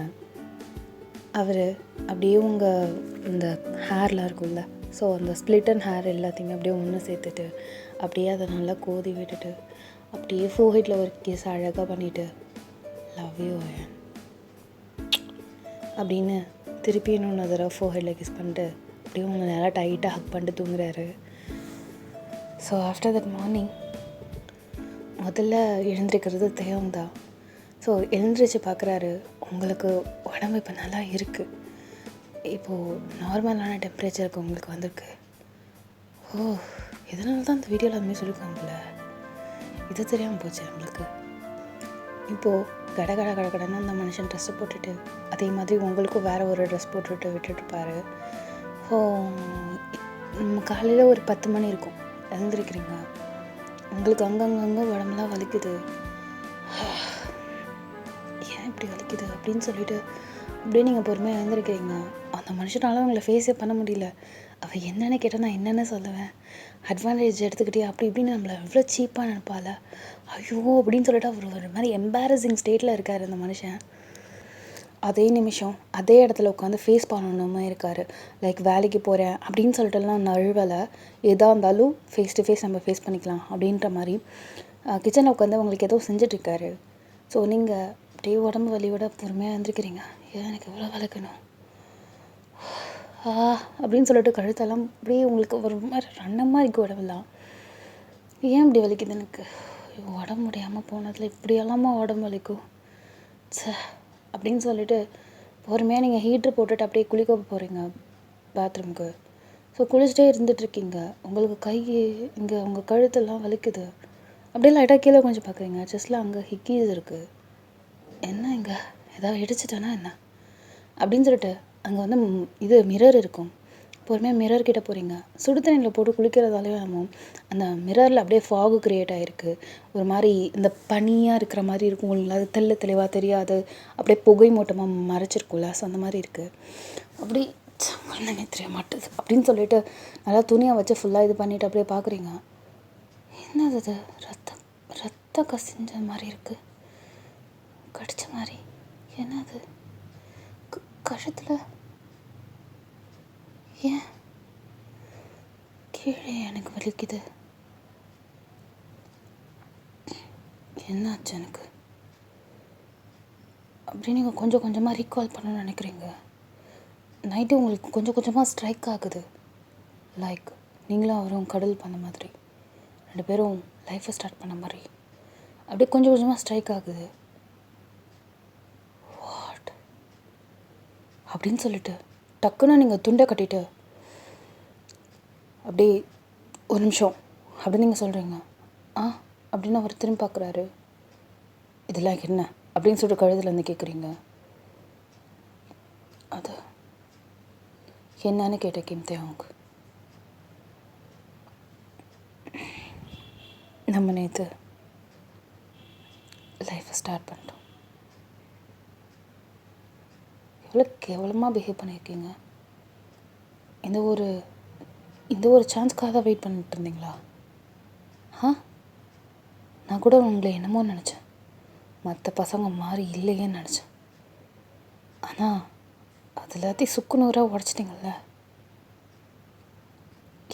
அவர் அப்படியே உங்கள் இந்த ஹேர்லாம் இருக்கும்ல, ஸோ அந்த ஸ்ப்ளிட்டன் ஹேர் எல்லாத்தையுமே அப்படியே ஒன்று சேர்த்துட்டு அப்படியே அதை நல்லா கோதி விட்டுட்டு அப்படியே ஃபோர்ஹெட்டில் ஒரு கிஸ் அழகாக பண்ணிவிட்டு லவ் யூ அப்படின்னு திருப்பி இன்னொன்று தடவை ஃபோர்ஹெட்டில் கிஸ் பண்ணிட்டு அப்படியே உங்களை நல்லா டைட்டாக ஹக் பண்ணிட்டு தூங்குறாரு. ஸோ ஆஃப்டர் தட் மார்னிங் முதல்ல எழுந்திருக்கிறது தேவம் தான். ஸோ எழுந்திரிச்சு பார்க்குறாரு, உங்களுக்கு உடம்பு இப்போ நல்லா இருக்குது, இப்போது நார்மலான டெம்பரேச்சருக்கு உங்களுக்கு வந்திருக்கு. ஓ, இதனால தான் அந்த வீடியோவில் அதுமாதிரி சொல்லியிருக்காங்கல்ல, இது தெரியாமல் போச்சு நம்மளுக்கு. இப்போது கடன்னு அந்த மனுஷன் ட்ரெஸ்ஸை போட்டுட்டு அதே மாதிரி உங்களுக்கும் வேறு ஒரு ட்ரெஸ் போட்டுட்டு விட்டுட்டுப்பாரு. ஸோ காலையில் ஒரு 10 மணி இருக்கும், எழுந்திருக்கிறீங்க, உங்களுக்கு அங்கங்கே உடம்புலாம் வலிக்குது. ஏன் இப்படி வலிக்குது அப்படின்னு சொல்லிட்டு அப்படியே நீங்கள் பொறுமையாக எழுந்திருக்கிறீங்க. அந்த மனுஷனால உங்களை ஃபேஸே பண்ண முடியல. அவள் என்னென்னு கேட்டால் நான் என்னென்ன சொல்லுவேன், அட்வான்டேஜ் எடுத்துக்கிட்டே அப்படி இப்படின்னு நம்மளை எவ்வளோ சீப்பாக நினைப்பால, ஐயோ அப்படின்னு சொல்லிட்டு அவர் ஒரு மாதிரி எம்பாரசிங் ஸ்டேட்டில் இருக்கார் அந்த மனுஷன். அதே நிமிஷம் அதே இடத்துல உட்காந்து ஃபேஸ் பண்ணணுமே இருக்கார். லைக் வேலைக்கு போகிறேன் அப்படின்னு சொல்லிட்டுலாம் நழுவலை, எதாக இருந்தாலும் ஃபேஸ் டு ஃபேஸ் நம்ம ஃபேஸ் பண்ணிக்கலாம் அப்படின்ற மாதிரி கிச்சனில் உட்காந்து உங்களுக்கு ஏதோ செஞ்சிட்ருக்காரு. ஸோ நீங்கள் அப்படியே உடம்பு வலியோட பொறுமையாக எழுந்திருக்கிறீங்க. ஏன் எனக்கு எவ்வளோ வலிக்கணும் அப்படின்னு சொல்லிட்டு கழுத்தெல்லாம் அப்படியே உங்களுக்கு ஒரு மாதிரி ரன்னமாக இருக்குது உடம்பெல்லாம். ஏன் இப்படி வலிக்குது எனக்கு, உடம்பு முடியாமல் போனதில் இப்படியெல்லாமா உடம்பு வலிக்கும் அப்படின்னு சொல்லிட்டு பொறுமையாக நீங்கள் ஹீட்ரு போட்டுட்டு அப்படியே குளிக்க போகிறீங்க பாத்ரூமுக்கு. ஸோ குளிச்சுட்டே இருந்துகிட்ருக்கீங்க, உங்களுக்கு கை இங்கே உங்கள் கழுத்தெல்லாம் வலிக்குது. அப்படியே லைட்டாக கீழே கொஞ்சம் பார்க்குறீங்க, செஸ்ட்டில் அங்கே ஹிக்கீஸ் இருக்குது. என்ன இங்கே ஏதாவது இடிச்சிட்டேன்னா என்ன அப்படின்னு சொல்லிட்டு அங்கே வந்து இது மிரர் இருக்கும், பொறுமையாக மிரர் கிட்ட போகிறீங்க. சுடு தண்ணியில் போட்டு குளிக்கிறதாலேயும் என்னமோ அந்த மிரரில் அப்படியே ஃபாகு க்ரியேட் ஆகிருக்கு. ஒரு மாதிரி இந்த பனியாக இருக்கிற மாதிரி இருக்கும். உங்களுக்கு அது தெளிவாக தெரியாது. அப்படியே புகை மூட்டமாக மறைச்சிருக்கும்ல, ஸோ அந்த மாதிரி இருக்குது. அப்படி குழந்தைங்க தெரிய மாட்டுது அப்படின்னு சொல்லிட்டு நல்லா துணியை வச்சு ஃபுல்லாக இது பண்ணிவிட்டு அப்படியே பார்க்குறீங்க. என்னது அது? ரத்தம் கசிஞ்ச மாதிரி இருக்குது, கடிச்ச மாதிரி. என்னது கழுத்தில்? ஏன் கீழே எனக்கு வலிக்குது? என்னாச்சு எனக்கு? அப்படி நீங்கள் கொஞ்சம் கொஞ்சமாக ரீகால் பண்ணணும்னு நினைக்கிறீங்க. நைட்டு உங்களுக்கு கொஞ்சம் கொஞ்சமாக ஸ்ட்ரைக் ஆகுது. லைக் நீங்களும் அவரும் கடல் பண்ண மாதிரி, 2 பேரும் லைஃப்பை ஸ்டார்ட் பண்ண மாதிரி அப்படியே கொஞ்சம் கொஞ்சமாக ஸ்ட்ரைக் ஆகுது. வாட் அப்படின்னு சொல்லிட்டு டக்குன்னு நீங்கள் துண்டை கட்டிட்டு அப்படியே ஒரு நிமிஷம் அப்படின்னு நீங்கள் சொல்கிறீங்க. அப்படின்னு அவர் திரும்பி பார்க்குறாரு. இதெல்லாம் என்ன அப்படின்னு சொல்லிட்டு கழுதுலேருந்து கேட்குறீங்க. அது என்னன்னு கேட்ட கிம்தே அவங்க. நம்ம நேற்று லைஃப்பை ஸ்டார்ட் பண்ணிட்டோம். எவ்வளோ கேவலமாக பிஹேவ் பண்ணியிருக்கீங்க. இந்த ஒரு சான்ஸ்க்காக தான் வெயிட் பண்ணிட்டு இருந்தீங்களா? நான் கூட உங்களை என்னமோ நினச்சேன், மற்ற பசங்க மாதிரி இல்லையேன்னு நினச்சேன். ஆனால் அது எல்லாத்தையும் சுக்குநூறாக உடச்சிட்டிங்கல்ல.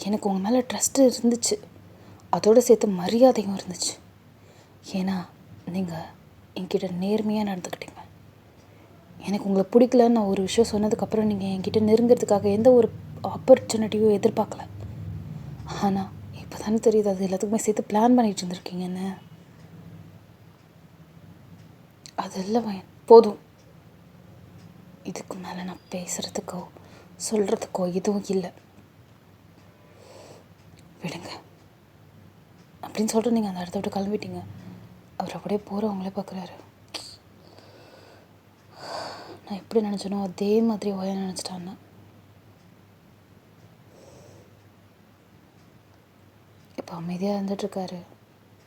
எனக்கு உங்கள் மேலே ட்ரஸ்ட்டு இருந்துச்சு, அதோடு சேர்த்து மரியாதையும் இருந்துச்சு. ஏன்னா நீங்கள் என்கிட்ட நேர்மையாக நடந்துக்கிட்டீங்க. எனக்கு உங்களை பிடிக்கலன்னு நான் ஒரு விஷயம் சொன்னதுக்கப்புறம் நீங்கள் என்கிட்ட நெருங்கிறதுக்காக எந்த ஒரு ஆப்பர்ச்சுனிட்டியும் எதிர்பார்க்கல. ஆனால் இப்போ தானே தெரியுது அது எல்லாத்துக்குமே சேர்த்து பிளான் பண்ணிகிட்டு இருந்திருக்கீங்கன்னு. அதெல்லாம் போதும். இதுக்கு மேலே நான் பேசுகிறதுக்கோ சொல்கிறதுக்கோ எதுவும் இல்லை, விடுங்க அப்படின்னு சொல்லிட்டு நீங்கள் அந்த இடத்த விட்டு கிளம்பிட்டீங்க. அவர் அப்படியே போகிறவங்களே பார்க்குறாரு. நான் எப்படி நினச்சேனோ அதே மாதிரி ஓய நினச்சிட்டான்னு. இப்போ அமைதியாக இருந்துகிட்ருக்காரு.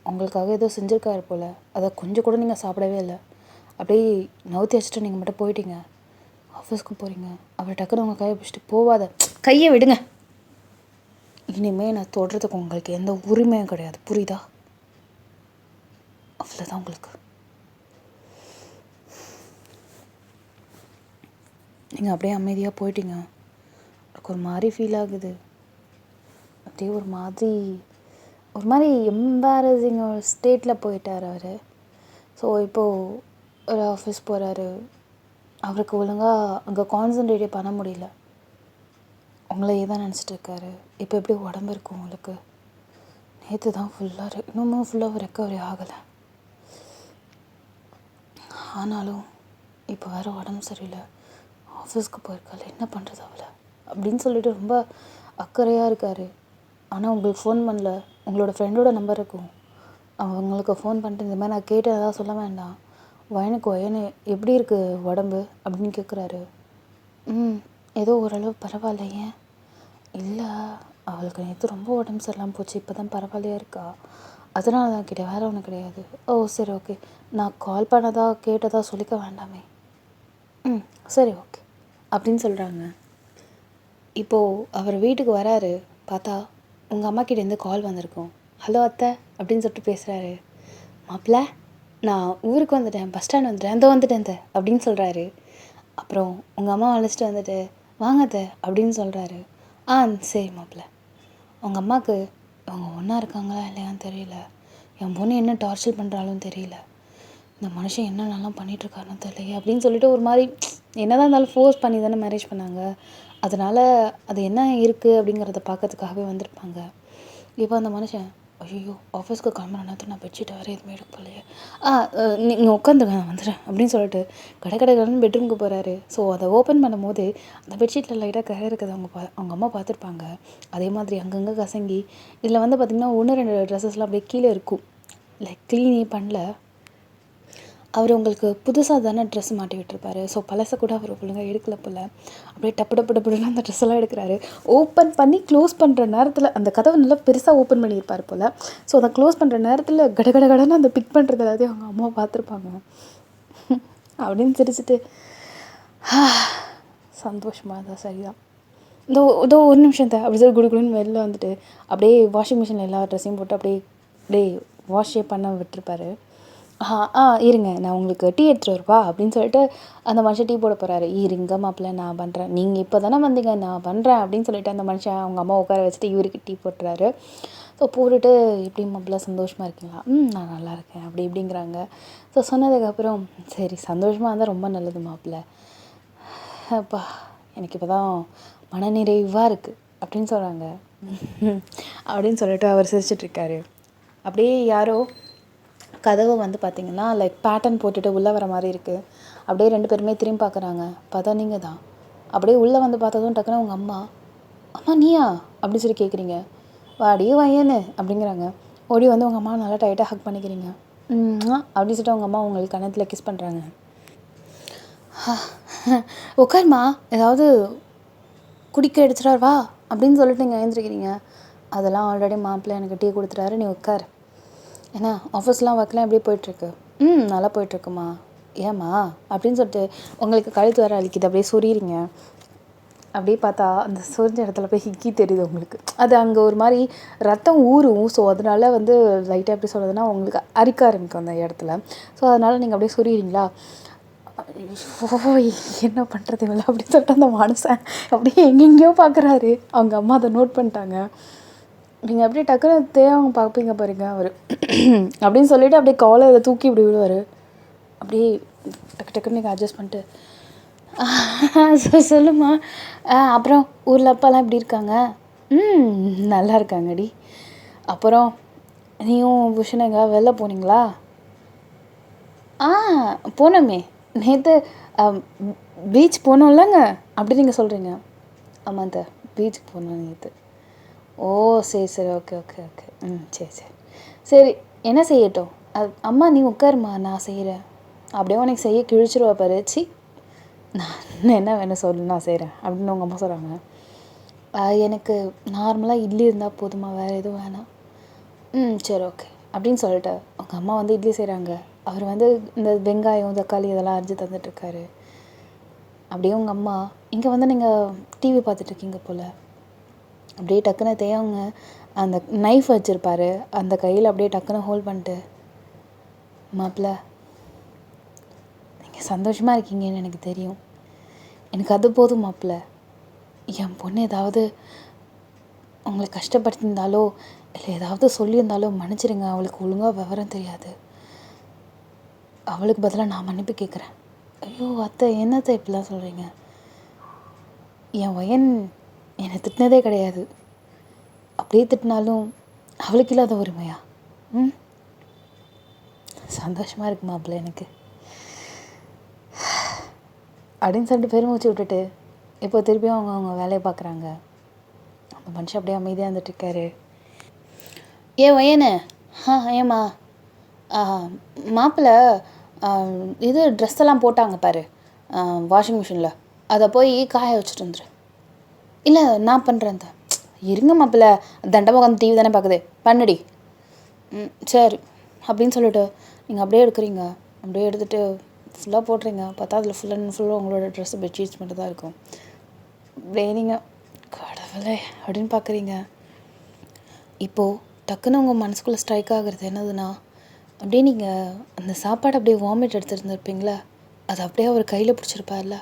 உங்களுக்காக ஏதோ செஞ்சுருக்காரு போல். அதை கொஞ்சம் கூட நீங்கள் சாப்பிடவே இல்லை. அப்படியே நவுத்தி வச்சுட்டு நீங்கள் மட்டும் போயிட்டீங்க. ஆஃபீஸ்க்கு போகிறீங்க. அவர் டக்குன்னு உங்கள் கையை பிடிச்சிட்டு போவாத, கையை விடுங்க, இனிமேல் நான் தொடுறதுக்கு உங்களுக்கு எந்த உரிமையும் கிடையாது, புரியுதா? அவ்வளோதான் உங்களுக்கு. நீங்கள் அப்படியே அமைதியாக போயிட்டீங்க. எனக்கு ஒரு மாதிரி ஃபீல் ஆகுது. அப்படியே ஒரு மாதிரி எம்பாரசிங் ஒரு ஸ்டேட்டில் போயிட்டார் அவர். ஸோ இப்போது ஒரு ஆஃபீஸ் போகிறாரு. அவருக்கு ஒழுங்காக அங்கே கான்சன்ட்ரேட்டே பண்ண முடியல. உங்களையே தான் நினச்சிட்டு இருக்காரு. இப்போ எப்படி உடம்பு இருக்கும் உங்களுக்கு? நேற்று தான் இன்னமும் ஃபுல்லாக ரெக்கவரி ஆகலை. ஆனாலும் இப்போ வேறு உடம்பு சரியில்லை, ஆஃபீஸ்க்கு போயிருக்காள், என்ன பண்ணுறது அவளை அப்படின்னு சொல்லிட்டு ரொம்ப அக்கறையாக இருக்கார். ஆனால் உங்களுக்கு ஃபோன் பண்ணல. உங்களோட ஃப்ரெண்டோட நம்பர் இருக்கும், அவங்களுக்கு ஃபோன் பண்ணிட்டு இந்த மாதிரி நான் கேட்டதாக சொல்ல வேண்டாம், வயனு எப்படி இருக்குது உடம்பு அப்படின்னு கேட்குறாரு. ஏதோ ஓரளவு பரவாயில்ல. ஏன்? இல்லை, அவளுக்கு நேற்று ரொம்ப உடம்பு சரியில்லாமல் போச்சு, இப்போ தான் பரவாயில்லையா இருக்கா, அதனால தான் கேட்டேன், வேறு ஒன்றும் கிடையாது. ஓ சரி ஓகே, நான் கால் பண்ணதா கேட்டதா சொல்லிக்க வேண்டாமே. சரி ஓகே அப்படின்னு சொல்கிறாங்க. இப்போது அவர் வீட்டுக்கு வராரு. பார்த்தா உங்கள் அம்மாக்கிட்டேருந்து கால் வந்திருக்கோம். ஹலோ அத்தை அப்படின்னு சொல்லிட்டு பேசுகிறாரு. மாப்பிள்ள, நான் ஊருக்கு வந்துட்டேன், பஸ் ஸ்டாண்ட் வந்துட்டேன், வந்துட்டேன் அப்படின்னு சொல்கிறாரு. அப்புறம் உங்கள் அம்மா அழைச்சிட்டு வந்துட்டு வாங்க அத்தை அப்படின்னு சொல்கிறாரு. சரி மாப்பிள்ள. அவங்க அம்மாவுக்கு அவங்க ஒன்றா இருக்காங்களா இல்லையான்னு தெரியல, என் பொண்ணு என்ன டார்ச்சர் பண்ணுறாலும் தெரியல, இந்த மனுஷன் என்னென்னலாம் பண்ணிகிட்ருக்காருன்னு தெரியலையே அப்படின்னு சொல்லிட்டு ஒரு மாதிரி என்ன தான் இருந்தாலும் ஃபோர்ஸ் பண்ணி தானே மேரேஜ் பண்ணாங்க. அதனால் அது என்ன இருக்குது அப்படிங்கிறத பார்க்கறதுக்காகவே வந்திருப்பாங்க. இப்போ அந்த மனுஷன் ஐயோ ஆஃபீஸ்க்கு கிளம்புற நேரத்தில் நான் பெட்ஷீட்டை வேறு எதுவுமே எடுக்கலையே, நீங்கள் உட்காந்துருங்க நான் வந்துடுறேன் அப்படின்னு சொல்லிட்டு கடைன்னு பெட்ரூமுக்கு போகிறாரு. ஸோ அதை ஓப்பன் பண்ணும்போது அந்த பெட்ஷீட்டில் லைட்டாக கரை இருக்குது. அவங்க அம்மா பார்த்துருப்பாங்க. அதே மாதிரி அங்கங்கே கசங்கி இதில் பார்த்திங்கன்னா 1-2 ட்ரெஸ்ஸஸ்லாம் அப்படியே கீழே இருக்கும். லைக் க்ளீனே பண்ணல. அவர் உங்களுக்கு புதுசாக தானே ட்ரெஸ் மாட்டி விட்டுருப்பாரு. ஸோ பழசை கூட அவர் ஒழுங்காக எடுக்கல போல். அப்படியே டப்பு டப்பு டப்புன்னு அந்த ட்ரெஸ்ஸெல்லாம் எடுக்கிறாரு. ஓப்பன் பண்ணி க்ளோஸ் பண்ணுற நேரத்தில் அந்த கதவை நல்லா பெருசாக ஓப்பன் பண்ணியிருப்பார் போல். ஸோ அதை க்ளோஸ் பண்ணுற நேரத்தில் கடகடன்னு அந்த பிக் பண்ணுறது எல்லாத்தையும் அவங்க அம்மா பார்த்துருப்பாங்க. அப்படின்னு சிரிச்சுட்டு சந்தோஷமாக தான் சரிதான் இதோ இதோ ஒரு நிமிஷம் தான் அப்படி சொல்லி குடுக்குன்னு வெளில வந்துட்டு அப்படியே வாஷிங் மிஷினில் எல்லா ட்ரெஸ்ஸையும் போட்டு அப்படியே வாஷே பண்ண விட்டுருப்பாரு. இருங்க நான் உங்களுக்கு டீ எடுத்துகிட்டு வருவா அப்படின்னு சொல்லிட்டு அந்த மனுஷன் டீ போட போகிறாரு. இருங்க மாப்பிள்ள நான் பண்ணுறேன், நீங்கள் இப்போ தானே வந்தீங்க நான் பண்ணுறேன் அப்படின்னு சொல்லிட்டு அந்த மனுஷன் அவங்க அம்மா உட்கார வச்சுட்டு இவருக்கு டீ போட்டுறாரு. ஸோ போட்டுட்டு எப்படி மாப்பிள்ள சந்தோஷமாக இருக்கீங்களா? நான் நல்லா இருக்கேன் அப்படி இப்படிங்கிறாங்க. ஸோ சொன்னதுக்கப்புறம் சரி சந்தோஷமாக இருந்தால் ரொம்ப நல்லது மாப்பிள்ள, அப்பா எனக்கு இப்போ தான் மனநிறைவாக இருக்குது அப்படின்னு சொல்கிறாங்க. அப்படின்னு சொல்லிட்டு அவர் சிரிச்சிட்ருக்காரு. அப்படியே யாரோ கதவை வந்து பார்த்திங்கன்னா லைக் பேட்டர்ன் போட்டுட்டு உள்ளே வர மாதிரி இருக்குது. அப்படியே 2 பேருமே திரும்பி பார்க்குறாங்க. பார்த்தா நீங்கள் தான். அப்படியே உள்ளே வந்து பார்த்ததும் டக்குன்னு உங்கள் அம்மா நீயா அப்படி சொல்லி கேட்குறீங்க. வாடி வையன்னு அப்படிங்கிறாங்க. ஓடி வந்து உங்கள் அம்மா நல்லா டைட்டாக ஹக் பண்ணிக்கிறீங்க. அப்படின்னு சொல்லிட்டு அவங்க அம்மா உங்களுக்கு கன்னத்தில் கிஸ் பண்ணுறாங்க. உட்காருமா ஏதாவது குடிக்க எடுத்துகிட்டு வா அப்படின்னு சொல்லிட்டு நீங்கள் எழுந்திருக்கிறீங்க. அதெல்லாம் ஆல்ரெடி மாப்பிள்ளை எனக்கு டீ கொடுத்துட்டாரு, நீ உட்கார். ஏன்னா ஆஃபீஸ்லாம் ஒர்க்லாம் எப்படி போயிட்டுருக்கு? நல்லா போயிட்டுருக்குமா. ஏம்மா அப்படின்னு சொல்லிட்டு உங்களுக்கு கழுத்து வர அழிக்குது, அப்படியே சொரியிறீங்க. அப்படியே பார்த்தா அந்த சொரிஞ்ச இடத்துல போய் ஹிக்கி தெரியுது உங்களுக்கு. அது அங்கே ஒரு மாதிரி ரத்தம் ஊறும். ஸோ அதனால வந்து லைட்டாக எப்படி சொல்கிறதுனா உங்களுக்கு அரிக்க ஆரம்பிக்கும் அந்த இடத்துல. ஸோ அதனால் நீங்கள் அப்படியே சொரியிறீங்களா. என்ன பண்ணுறது இல்லை அப்படின்னு சொல்லிட்டு அந்த மனுஷன் அப்படியே எங்கெங்கேயோ பார்க்குறாரு. அவங்க அம்மா அதை நோட் பண்ணிட்டாங்க. நீங்கள் அப்படியே டக்குன்னு தேவை பார்ப்பீங்க பாருங்க அவர் அப்படின்னு சொல்லிவிட்டு அப்படியே காலரில் தூக்கி இப்படி விடுவார். அப்படியே டக்கு டக்குன்னு நீங்கள் அட்ஜஸ்ட் பண்ணிட்டு சொல்லுமா. அப்புறம் ஊரில் அப்பாலாம் எப்படி இருக்காங்க? நல்லா இருக்காங்கடி. அப்புறம் நீயும் புருஷனும் எங்கேயாவது வெளில போனீங்களா? போனோமே நேற்று பீச் போனோம்லங்க அப்படி நீங்கள் சொல்கிறீங்க. ஆமாம் இந்த பீச்சுக்கு போனோம் நேற்று. ஓ சரி சரி ஓகே ஓகே ஓகே சரி சரி சரி என்ன செய்யட்டும்? அம்மா நீ உட்காருமா நான் செய்கிறேன். அப்படியே உனக்கு செய்ய கிழிச்சிருவா பாரு. சி நான் என்ன வேணும் சொல்லு நான் செய்கிறேன் அப்படின்னு உங்கள் அம்மா சொல்கிறாங்க. எனக்கு நார்மலாக இட்லி இருந்தால் போதுமா, வேறு எதுவும் வேணாம். சரி ஓகே அப்படின்னு சொல்லிட்டு அவங்க அம்மா வந்து இட்லி செய்கிறாங்க. அவர் வந்து இந்த வெங்காயம் தக்காளி இதெல்லாம் அரிஞ்சு தந்துட்டுருக்காரு. அப்படியே உங்கள் அம்மா இங்கே வந்து நீங்கள் டிவி பார்த்துட்ருக்கீங்க போல். அப்படியே டக்குன்னு தேவங்க அந்த நைஃப் வச்சுருப்பாரு, அந்த கையில் அப்படியே டக்குன்னு ஹோல்ட் பண்ணிட்டு மாப்பிள்ள நீங்கள் சந்தோஷமாக இருக்கீங்கன்னு எனக்கு தெரியும், எனக்கு அது போதும் மாப்பிள்ள. என் பொண்ணு ஏதாவது உங்களை கஷ்டப்படுத்தியிருந்தாலோ இல்லை ஏதாவது சொல்லியிருந்தாலோ மன்னிச்சிடுங்க, அவளுக்கு ஒழுங்காக விவரம் தெரியாது, அவளுக்கு பதிலாக நான் மன்னிப்பு கேட்குறேன். ஐயோ அத்தை என்னத்தை இப்படிலாம் சொல்கிறீங்க? என் வயன் என்னை திட்டினதே கிடையாது, அப்படியே திட்டினாலும் அவளுக்கு இல்லாத உரிமையா? சந்தோஷமாக இருக்கு மாப்பிள்ள எனக்கு அப்படின்னு சொல்லிட்டு பெருமூச்சு விட்டுட்டு இப்போ திருப்பியும் அவங்க வேலையை பார்க்குறாங்க. அந்த மனுஷன் அப்படியே அமைதியாக இருந்துட்டுருக்காரு. வயனு ஏம்மா மாப்பிள்ள இது ட்ரெஸ் எல்லாம் போட்டாங்க பாரு வாஷிங் மிஷினில், அதை போய் காய வச்சுட்டு வந்துரு. இல்லை நான் பண்ணுறேன் தான். இருங்க மாப்பிள்ள, தண்டமாக உட்காந்து டிவி தானே பார்க்குது, பண்ணுடி. சரி அப்படின்னு சொல்லிட்டு நீங்கள் அப்படியே எடுக்கிறீங்க. அப்படியே எடுத்துகிட்டு ஃபுல்லாக போட்டுறீங்க. பார்த்தா அதில் ஃபுல் அண்ட் ஃபுல்லாக உங்களோட ட்ரெஸ்ஸு பெட்ஷீட்ஸ் மட்டும் தான் இருக்கும். அப்படியே நீங்கள் கடவுளே அப்படின்னு பார்க்குறீங்க. இப்போது டக்குன்னு உங்கள் மனசுக்குள்ளே ஸ்ட்ரைக் ஆகுறது என்னதுன்னா, அப்படியே நீங்கள் அந்த சாப்பாடு அப்படியே வாமிட் எடுத்துருந்துருப்பீங்களா, அது அப்படியே அவர் கையில் பிடிச்சிருப்பார்ல,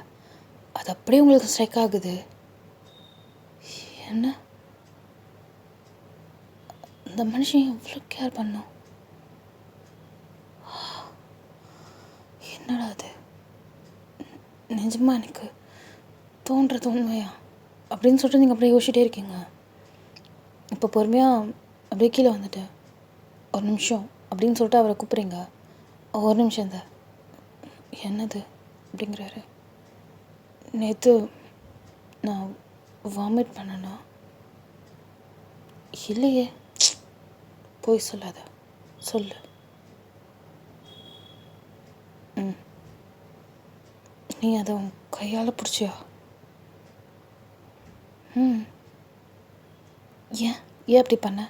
அது அப்படியே உங்களுக்கு ஸ்ட்ரைக் ஆகுது. என்ன இந்த மனுஷன் எவ்வளோ கேர் பண்ணோம், என்னடா அது நிஜமாக எனக்கு தோன்றது உண்மையா அப்படின்னு சொல்லிட்டு நீங்கள் அப்படியே யோசிச்சுட்டே இருக்கீங்க. இப்போ பொறுமையாக அப்படியே கீழே வந்துட்டு ஒரு நிமிஷம் அப்படின்னு சொல்லிட்டு அவரை கூப்பிட்றீங்க. ஒரு நிமிஷம் தான். என்னது அப்படிங்கிறாரு. நேற்று நான் வாமிட் பண்ணனா? இல்லையே. போய் சொல்லாத, சொல்லு. நீ அதை உன் கையால் பிடிச்சியா? ம். ஏன் ஏன் அப்படி பண்ண?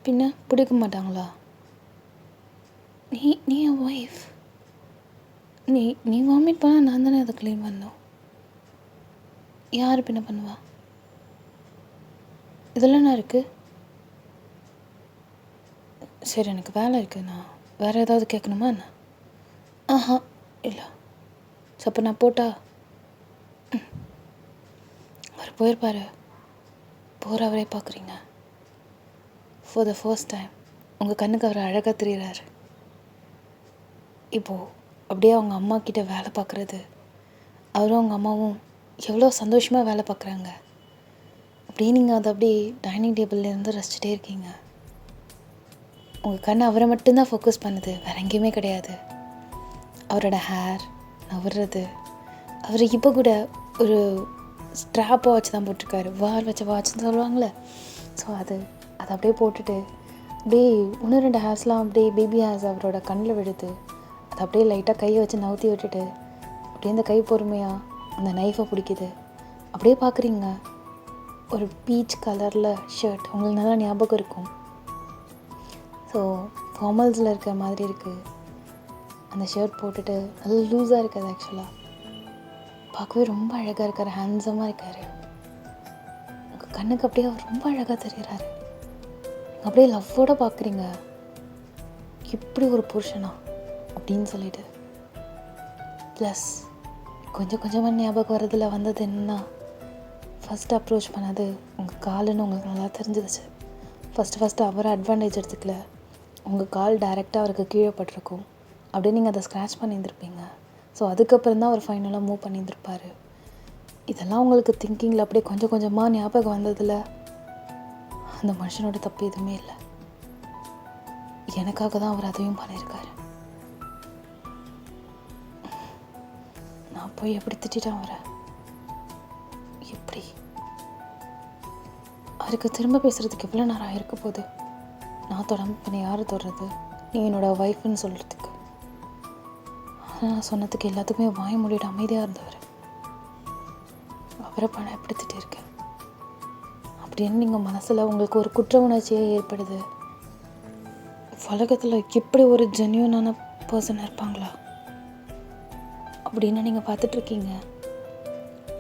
பின்ன பிடிக்க மாட்டாங்களா? நீ நீ என் ஒய்ஃப். நீ வாமிட் பண்ணால் நான் தானே அதை க்ளீன் பண்ணோம். யார் பின்ன பண்ணுவா? இதெல்லாம் என்ன இருக்குது? சரி, எனக்கு வேலை இருக்குது. நான் வேறு ஏதாவது கேட்கணுமா என்ன? ஆஹா, இல்லை. அப்போ நான் போட்டா? அவர் போயிருப்பாரு. போகிற அவரே பார்க்குறீங்க. ஃபார் த ஃபர்ஸ்ட் டைம் உங்கள் கண்ணுக்கு அவர் அழகாக தெரிகிறாரு. இப்போது அப்படியே அவங்க அம்மா கிட்ட வேலை பார்க்குறது, அவரும் அவங்க அம்மாவும் எவ்வளோ சந்தோஷமாக வேலை பார்க்குறாங்க. அப்படியே நீங்கள் அதை அப்படியே டைனிங் டேபிள்லேருந்து ரசிச்சுட்டே இருக்கீங்க. உங்கள் கண் அவரை மட்டும்தான் ஃபோக்கஸ் பண்ணுது, வேறு எங்கேயுமே கிடையாது. அவரோட ஹேர் நவர்றது, அவர் இப்போ கூட ஒரு ஸ்ட்ராப்பை வச்சு தான் போட்டிருக்காரு. வச்ச வாட்ச்னு சொல்லுவாங்களே. ஸோ அது அப்படியே போட்டுட்டு அப்படியே இன்னும் 2 ஹேர்ஸ்லாம் அப்படியே பேபி ஹேர்ஸ் அவரோட கண்ணில் விழுது. அதை அப்படியே லைட்டாக கையை வச்சு நவுத்தி விட்டுட்டு அப்படியே அந்த கை பொறுமையாக அந்த நைஃபை பிடிக்குது. அப்படியே பார்க்குறீங்க. ஒரு பீச் கலரில் ஷர்ட், உங்களுக்கு நல்லா ஞாபகம் இருக்கும். ஸோ ஃபார்மல்ஸில் இருக்கிற மாதிரி இருக்குது. அந்த ஷர்ட் போட்டுட்டு நல்லா லூஸாக இருக்காது. ஆக்சுவலாக பார்க்கவே ரொம்ப அழகாக இருக்கார், ஹேண்ட்ஸமாக இருக்கார். உங்கள் கண்ணுக்கு அப்படியே அவர் ரொம்ப அழகாக தெரிகிறாரு. அப்படியே லவ்வோடு பார்க்குறீங்க, இப்படி ஒரு புருஷனா அப்படின்னு சொல்லிட்டு. ப்ளஸ் கொஞ்சம் கொஞ்சமாக ஞாபகம் வரதில் வந்தது என்னன்னா, ஃபஸ்ட்டு அப்ரோச் பண்ணது உங்கள் காலுன்னு உங்களுக்கு நல்லா தெரிஞ்சிருச்சு. ஃபஸ்ட்டு அவரை அட்வான்டேஜ் எடுத்துக்கல. உங்கள் கால் டைரெக்டாக அவருக்கு கீழே பட்டிருக்கும். அப்படியே நீங்கள் அதை ஸ்க்ராட்ச் பண்ணியிருந்துருப்பீங்க. ஸோ அதுக்கப்புறம் தான் அவர் ஃபைனலாக மூவ் பண்ணியிருந்துருப்பார். இதெல்லாம் உங்களுக்கு திங்கிங்கில் அப்படியே கொஞ்சம் கொஞ்சமாக ஞாபகம் வந்ததில் அந்த மனுஷனோட தப்பு எதுவுமே இல்லை. எனக்காக தான் அவர் அதையும் பண்ணியிருக்காரு. நான் போய் எப்படி திட்டேன் அவரை? எப்படி அவருக்கு திரும்ப பேசுகிறதுக்கு எவ்வளோ நேரம் ஆகிருக்க போகுது? நான் தொடாமல் பண்ண யார் தொடுறது? நீ என்னோடய ஒய்ஃப்னு சொல்கிறதுக்கு. ஆனால் நான் சொன்னதுக்கு எல்லாத்துக்குமே வாய மூடிட்டு அமைதியாக இருந்தவர். அவரை பணம் எப்படி திட்டிருக்கேன் அப்படின்னு நீங்கள் மனசில் உங்களுக்கு ஒரு குற்ற உணர்ச்சியே ஏற்படுது. உலகத்தில் எப்படி ஒரு ஜென்யூனான பர்சன் இருப்பாங்களா அப்படின்னு நீங்கள் பார்த்துட்ருக்கீங்க.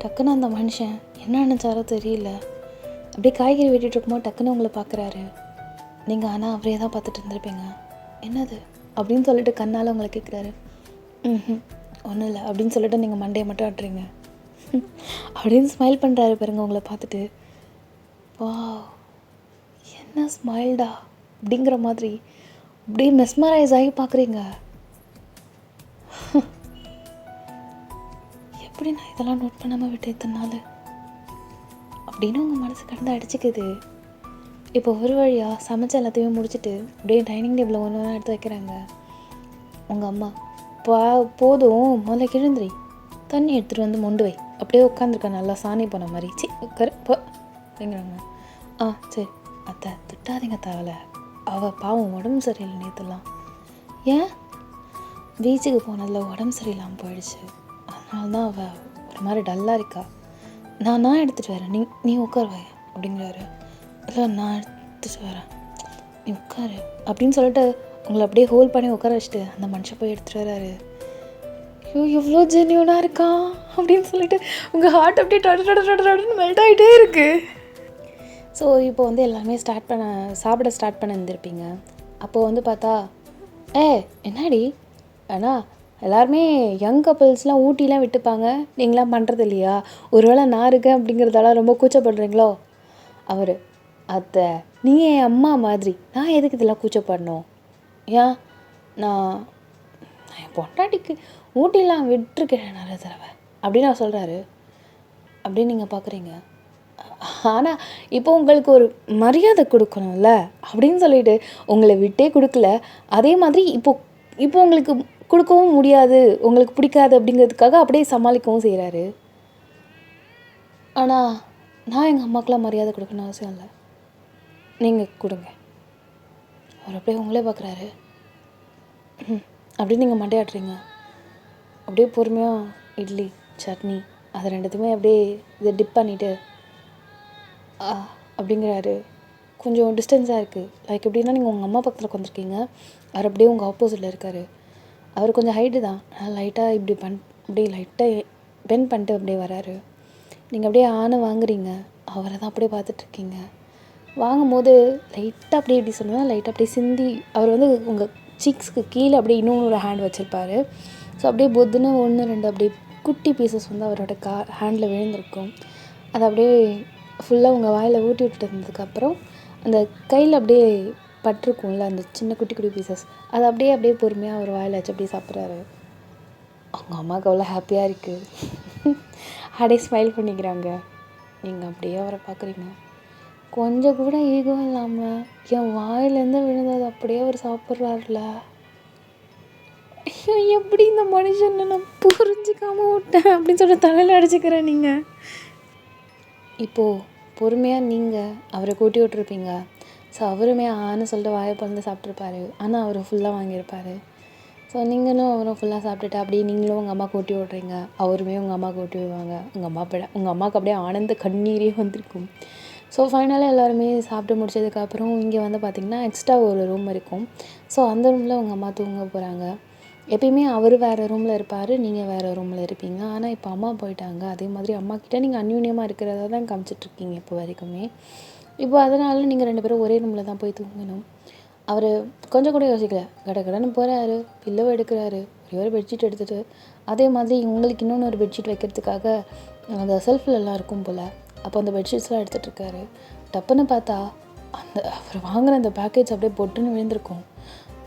டக்குன்னு அந்த மனுஷன் என்ன நினச்சாரோ தெரியல, அப்படியே காய்கறி வெட்டிகிட்டு இருக்கும்போது டக்குன்னு உங்களை பார்க்குறாரு. நீங்கள் ஆனால் அவரே தான் பார்த்துட்டு இருந்திருப்பீங்க. என்னது அப்படின்னு சொல்லிட்டு கண்ணால் உங்களை கேட்குறாரு. ஒன்றும் இல்லை அப்படின்னு சொல்லிட்டு நீங்கள் மண்டையை மட்டும் ஆட்டுறீங்க. அப்படின்னு ஸ்மைல் பண்ணுறாரு பாருங்க உங்களை பார்த்துட்டு. வா, என்ன ஸ்மைல்டா அப்படிங்கிற மாதிரி அப்படியே மெஸ்மரைஸ் ஆகி பார்க்குறீங்க. எப்படி நான் இதெல்லாம் நோட் பண்ணாமல் விட்டு இத்தனை நாள் அப்படின்னு உங்கள் மனசு கடந்து அடிச்சுக்குது. இப்போ ஒரு வழியாக சமைச்ச எல்லாத்தையுமே முடிச்சுட்டு அப்படியே டைனிங் டேபிளில் ஒன்று ஒன்றா எடுத்து வைக்கிறாங்க. உங்கள் அம்மா போதும் முதல்ல கிழந்திரி, தண்ணி எடுத்துகிட்டு வந்து மொண்டு வை, அப்படியே உட்காந்துருக்கா நல்லா சாணி போன மாதிரி. போ அப்படிங்கிறாங்க. சரி அத்தை திட்டாதீங்க தேவலை, அவள் பாவம் உடம்பு சரியில்லை நேற்றுலாம். ஏன்? பீச்சுக்கு போனதில் உடம்பு சரியில்லாமல் போயிடுச்சு, அதனால தான் அவள் ஒரு மாதிரி டல்லாக இருக்கா. நான் எடுத்துகிட்டு வரேன், நீ உட்காருவாய் அப்படிங்கிறாரு. இல்லை நான் எடுத்துகிட்டு வரேன், நீ உட்காரு அப்படின்னு சொல்லிட்டு உங்களை அப்படியே ஹோல்ட் பண்ணி உட்கார வச்சுட்டு அந்த மனுஷன் போய் எடுத்துகிட்டு வர்றாரு. ஐயோ எவ்வளோ ஜென்யூனாக இருக்கான் அப்படின்னு சொல்லிட்டு உங்கள் ஹார்ட் அப்படியே டன்னு மெல்ட் ஆகிட்டே இருக்குது. ஸோ இப்போ வந்து எல்லாமே சாப்பிட ஸ்டார்ட் பண்ண இருந்திருப்பீங்க. அப்போது வந்து பார்த்தா என்னடி ஆனால் எல்லாருமே யங் கப்புள்ஸ்லாம் ஊட்டிலாம் விட்டுப்பாங்க, நீங்களாம் பண்ணுறது இல்லையா? ஒருவேளை நான் இருக்கேன் அப்படிங்கிறதால ரொம்ப கூச்சப்படுறீங்களோ? அவர் அத்தை நீ என் அம்மா மாதிரி, நான் எதுக்கு இதெல்லாம் கூச்சப்படணும்? ஏன் நான் என் பொண்டாட்டிக்கு ஊட்டிலாம் விட்டுருக்கேன் நிறைய தடவை அப்படின்னு நான் சொல்கிறாரு. அப்படின்னு நீங்கள் பார்க்குறீங்க. ஆனால் இப்போ உங்களுக்கு ஒரு மரியாதை கொடுக்கணும்ல அப்படின்னு சொல்லிட்டு உங்களை விட்டே கொடுக்கல. அதே மாதிரி இப்போ உங்களுக்கு கொடுக்கவும் முடியாது, உங்களுக்கு பிடிக்காது அப்படிங்கிறதுக்காக அப்படியே சமாளிக்கவும் செய்கிறாரு. ஆனால் நான் எங்கள் அம்மாக்கெலாம் மரியாதை கொடுக்கணும்னு அவசியம் இல்லை, நீங்கள் கொடுங்க. அவர் அப்படியே உங்களே பார்க்குறாரு. அப்படின்னு நீங்கள் மண்டையாட்டுறீங்க. அப்படியே பொறுமையாக இட்லி சட்னி அது ரெண்டுத்தையுமே அப்படியே இதை டிப் பண்ணிவிட்டு அப்படிங்கிறாரு. கொஞ்சம் டிஸ்டன்ஸாக இருக்குது. லைக் எப்படின்னா நீங்கள் உங்கள் அம்மா பக்கத்தில் உட்காந்துருக்கீங்க, அவர் அப்படியே உங்கள் ஆப்போசிட்டில் இருக்கார். அவர் கொஞ்சம் ஹைட்டு தான், ஆனால் லைட்டாக இப்படி அப்படியே லைட்டாக பெண்ட் பண்ணிட்டு அப்படியே வராரு. நீங்கள் அப்படியே வாங்குறீங்க, அவரை தான் அப்படியே பார்த்துட்ருக்கீங்க. வாங்கும்போது லைட்டாக அப்படியே எப்படி சொன்னால் லைட்டாக அப்படியே சிந்தி அவர் வந்து உங்கள் சீக்ஸ்க்கு கீழே அப்படியே இன்னொரு ஹேண்ட் வச்சுருப்பார். ஸோ அப்படியே பொத்துன்னு 1 2 அப்படியே குட்டி பீசஸ் வந்து அவரோட ஹேண்டில் விழுந்திருக்கும். அது அப்படியே ஃபுல்லாக உங்கள் வாயில் ஊட்டி விட்டு இருந்ததுக்கப்புறம் அந்த கையில் அப்படியே பட்டிருக்கும்ல அந்த சின்ன குட்டி குட்டி பீசஸ், அது அப்படியே பொறுமையாக அவர் வாயில் வச்சு அப்படியே சாப்பிட்றாரு. அவங்க அம்மாவுக்கு அவ்வளோ ஹாப்பியாக இருக்குது. அப்படியே ஸ்மைல் பண்ணிக்கிறாங்க. நீங்கள் அப்படியே அவரை பார்க்குறீங்க. கொஞ்சம் கூட ஈகோ இல்லாமல் என் வாயிலேருந்து விழுந்தது அப்படியே அவர் சாப்பிட்றாருல. ஐயோ, எப்படி இந்த மனுஷனை நான் புரிஞ்சிக்காம விட்டேன் அப்படின்னு சொல்லிட்டு தலையில் அடிச்சுக்கிறேன். நீங்கள் இப்போது பொறுமையாக நீங்கள் அவரை கூட்டி விட்டுருப்பீங்க. ஸோ அவருமே சொல்லிட்டு வாயை பிறந்து சாப்பிட்ருப்பாரு. ஆனால் அவர் ஃபுல்லாக வாங்கியிருப்பார். ஸோ நீங்களும் அவரும் ஃபுல்லாக சாப்பிட்டுட்டு அப்படியே நீங்களும் உங்கள் அம்மாவுக்கு ஊட்டி விட்றீங்க. அவருமே உங்கள் அம்மாவுக்கு ஊட்டி விடுவாங்க. உங்கள் அம்மாவுக்கு அப்படியே ஆனந்த கண்ணீரே வந்திருக்கும். ஸோ ஃபைனலாக எல்லாருமே சாப்பிட்டு முடிச்சதுக்கப்புறம் இங்கே வந்து பார்த்திங்கன்னா எக்ஸ்ட்ரா ஒரு ரூம் இருக்கும். ஸோ அந்த ரூமில் உங்கள் அம்மா தூங்க போகிறாங்க. எப்பயுமே அவர் வேறு ரூமில் இருப்பார், நீங்கள் வேறு ரூமில் இருப்பீங்க. ஆனால் இப்போ அம்மா போயிட்டாங்க. அதே மாதிரி அம்மாக்கிட்ட நீங்கள் அந்யூன்யமாக இருக்கிறதா தான் காமிச்சிட்ருக்கீங்க இப்போ வரைக்குமே. இப்போ அதனால நீங்கள் 2 பேரும் ஒரே ரூமில் தான் போய் தூங்கணும். அவர் கொஞ்சம் கூட யோசிக்கல, கடன்னு போகிறாரு, பில்லோ எடுக்கிறாரு, ஒரே ஒரு பெட்ஷீட் எடுத்துகிட்டு. அதே மாதிரி உங்களுக்கு இன்னொன்று பெட்ஷீட் வைக்கிறதுக்காக அந்த செல்ஃப்லலாம் இருக்கும் போல். அப்போ அந்த பெட்ஷீட்ஸ்லாம் எடுத்துகிட்ருக்காரு. டப்புன்னு பார்த்தா அவர் வாங்கின அந்த பேக்கேஜ் அப்படியே பொட்டுன்னு விழுந்திருக்கும்.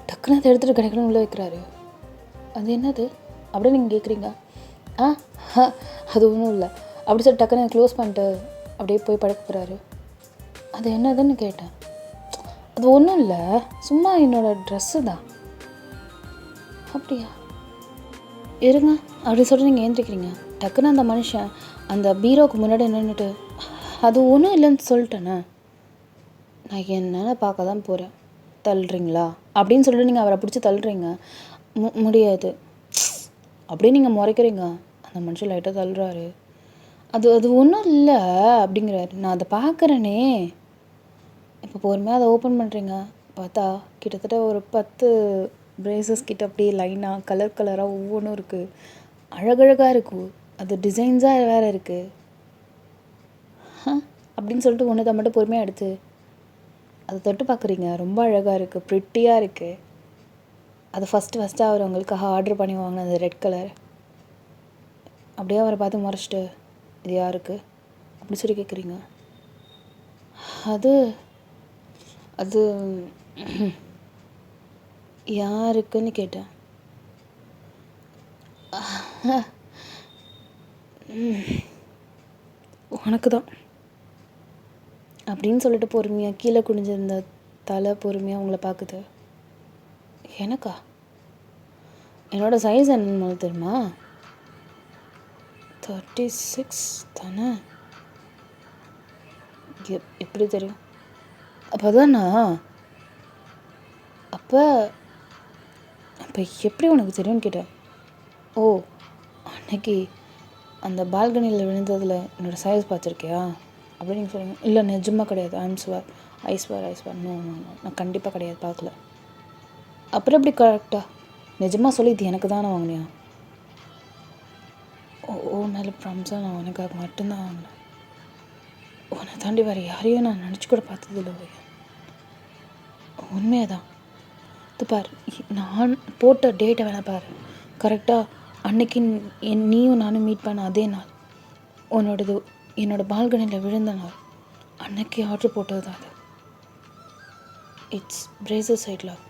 டக்குன்னு அதை எடுத்துகிட்டு கிடைக்கணும் உள்ளே வைக்கிறாரு. அது என்னது அப்படின்னு நீங்கள் கேட்குறீங்க. அது ஒன்றும் இல்லை அப்படி சொல்லி டக்குன்னு க்ளோஸ் பண்ணிட்டு அப்படியே போய் படுக்க போகிறாரு. அது என்னதுன்னு கேட்டேன். அது ஒன்றும் இல்லை, சும்மா என்னோடய ட்ரெஸ்ஸு தான். அப்படியா, இருங்க அப்படின்னு சொல்லிட்டு நீங்கள் ஏந்திரிக்கிறீங்க. டக்குன்னு அந்த மனுஷன் அந்த பீரோவுக்கு முன்னாடி நின்றுட்டு அது ஒன்றும் இல்லைன்னு சொல்லிட்டேனே, நான் என்னென்ன பார்க்க தான் போகிறேன், தள்ளுறீங்களா அப்படின்னு சொல்லிட்டு நீங்கள் அவரை பிடிச்சி தள்ளுறீங்க. முடியாது அப்படின்னு நீங்கள் முறைக்கிறீங்க. அந்த மனுஷன் லைட்டாக தள்ளுறாரு. அது ஒன்றும் இல்லை அப்படிங்கிறாரு. நான் அதை பார்க்குறேனே. இப்போ பொறுமையாக அதை ஓப்பன் பண்ணுறீங்க. பார்த்தா கிட்டத்தட்ட ஒரு 10 பிரேசஸ் கிட்ட அப்படியே லைனாக கலராக ஒவ்வொன்றும் இருக்குது. அழகழகாக இருக்கும். அது டிசைன்ஸாக வேறு இருக்குது. அப்படின்னு சொல்லிட்டு ஒன்று தான் மட்டும் பொறுமையாக எடுத்து அதை தொட்டு பார்க்குறீங்க. ரொம்ப அழகாக இருக்குது, ப்ரிட்டியாக இருக்குது. அது ஃபஸ்ட்டு அவர் உங்களுக்காக ஆர்டர் பண்ணி வாங்கின அந்த ரெட் கலர். அப்படியே அவரை பார்த்து முறைச்சிட்டு இது யாருக்கு அப்படி சொல்லி கேட்குறீங்க. அது அது யாருக்குன்னு கேட்டேன். உனக்கு தான் அப்படின்னு சொல்லிட்டு பொறுமையாக கீழே குனிஞ்சிருந்த தலை பொறுமையாக உங்களை பார்க்குது. எனக்கா? என்னோடய சைஸ் என்னன்னு தெரியுமா? 36 தானே? எப்படி தெரியும்? அப்போ தானா? அப்போ எப்படி உனக்கு தெரியும்னு கேட்டேன். ஓ, அன்னைக்கு அந்த பால்கனியில் விழுந்ததில் என்னோடய சைஸ் பார்த்துருக்கியா அப்படின்னு நீங்கள் சொல்லுங்கள். இல்லை நிஜமாக கிடையாது, ஐஸ்வர் நோ, நான் கண்டிப்பாக கிடையாது, பார்க்கல. அப்புறம் எப்படி கரெக்டா நிஜமாக சொல்லி இது எனக்கு தானே வாங்கினியா? ஓ மேலே ப்ராம்ஸாக நான் உனக்காக மட்டும்தான் வாங்கினேன். உன்னை தாண்டி வேறு யாரையும் நான் நினச்சி கூட பார்த்ததில்லை. உண்மையாக தான். இது பார், நான் போட்ட டேட்டை வேணா பாரு. கரெக்டாக அன்னைக்கு நீயும் நானும் மீட் பண்ண அதே நாள் என்னோடய பால்கனியில் விழுந்த நாள். அன்னைக்கு ஆர்டர் போட்டது தான் அது. It's pressure sight love.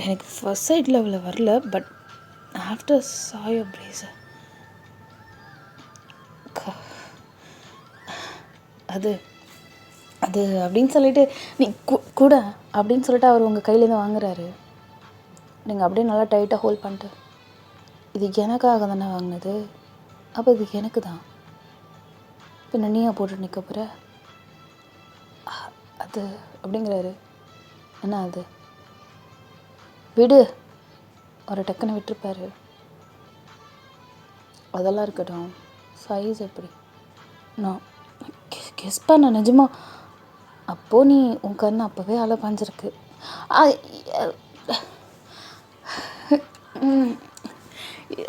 எனக்கு ஃபர்ஸ்ட் சைட் லெவலில் வரல, but after saw your pressure அது அது அப்படின்னு சொல்லிட்டு நீ கூட அப்படின்னு சொல்லிட்டு அவர் உங்கள் கையிலேருந்து வாங்குறாரு. நீங்கள் அப்படியே நல்லா டைட்டாக ஹோல்ட் பண்ணிட்டு இது எனக்காக தானே வாங்கினது, அப்போ இது எனக்கு தான், பின்ன நீயா போட்டு நிற்க போகிற அது அப்படிங்கிறாரு. என்ன அது? விடு ஒரு டக்குன்னு விட்டுருப்பாரு. அதெல்லாம் இருக்கட்டும், சைஸ் எப்படி? நான் கெஸ் பண்ண நிஜமா. அப்போது நீ உன் கண் அப்போவே அலை பாஞ்சிருக்கு.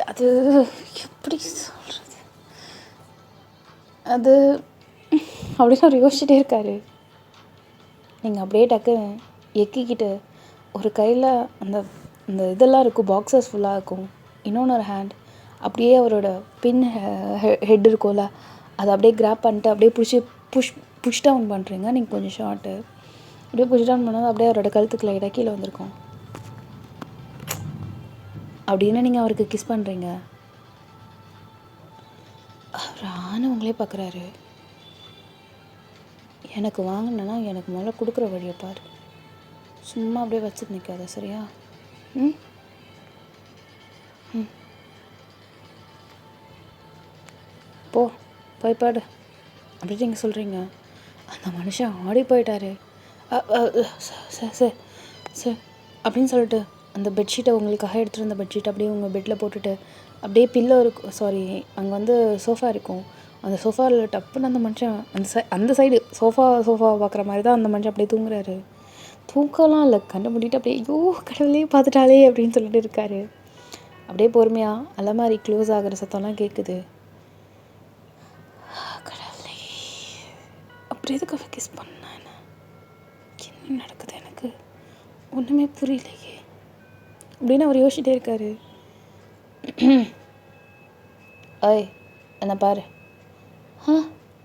அது எப்படி சொல்கிறது? அது அப்படின்னு அவர் யோசிச்சுட்டே இருக்காரு. நீங்கள் அப்படியே டக்குன்னு எக்கிக்கிட்டு ஒரு கையில் அந்த அந்த இதெல்லாம் இருக்கும், பாக்ஸஸ் ஃபுல்லாக இருக்கும், இன்னொன்று ஒரு ஹேண்ட் அப்படியே அவரோட பின் ஹெட் இருக்கும்ல, அதை அப்படியே கிராப் பண்ணிட்டு அப்படியே புஷ் டவுன் பண்ணுறீங்க. நீங்கள் கொஞ்சம் ஷார்ட்டு அப்படியே புஷ் டவுன் பண்ணால் அப்படியே அவரோட கழுத்துக்கு லைட்டாக கீழே வந்திருக்கும். அப்படின்னு நீங்கள் அவருக்கு கிஸ் பண்ணுறீங்க. அவர் உங்களே பார்க்குறாரு. எனக்கு வாங்கினேன்னா எனக்கு முதல்ல கொடுக்குற வழியை பாரு. சும்மா அப்படியே வச்சுட்டு நிற்காத, சரியா? ம் ம் போய் பாடு அப்படின்னு நீங்கள் சொல்கிறீங்க. அந்த மனுஷன் ஆடி போயிட்டாரு. சார் சார் அப்படின்னு சொல்லிட்டு அந்த பெட்ஷீட்டை உங்களுக்காக எடுத்துகிட்டு வந்த பெட்ஷீட் அப்படியே உங்கள் பெட்டில் போட்டுட்டு அப்படியே பில்லோ இருக்கும், சாரி அங்கே வந்து சோஃபா இருக்கும், அந்த சோஃபாவில் டப்புன்னு அந்த மனுஷன் அந்த சைடு சோஃபா பார்க்குற மாதிரி தான் அந்த மனுஷன் அப்படியே தூங்குறாரு. தூக்கம்லாம் இல்லை, கண்ணை மூடிட்டு அப்படியே ஐயோ கடவுளே பார்த்துட்டாலே அப்படின்னு சொல்லிட்டு இருக்காரு. அப்படியே பொறுமையாக அலமாரி க்ளோஸ் ஆகிற சத்தம்லாம் கேட்குது. கடவுளே, அப்படி எதுக்காக கிஸ் பண்ணேன்? என்ன நடக்குது எனக்கு ஒன்றுமே புரியலையே அப்படின்னு அவர் யோசிச்சுட்டே இருக்காரு. ஐய் என்ன பாரு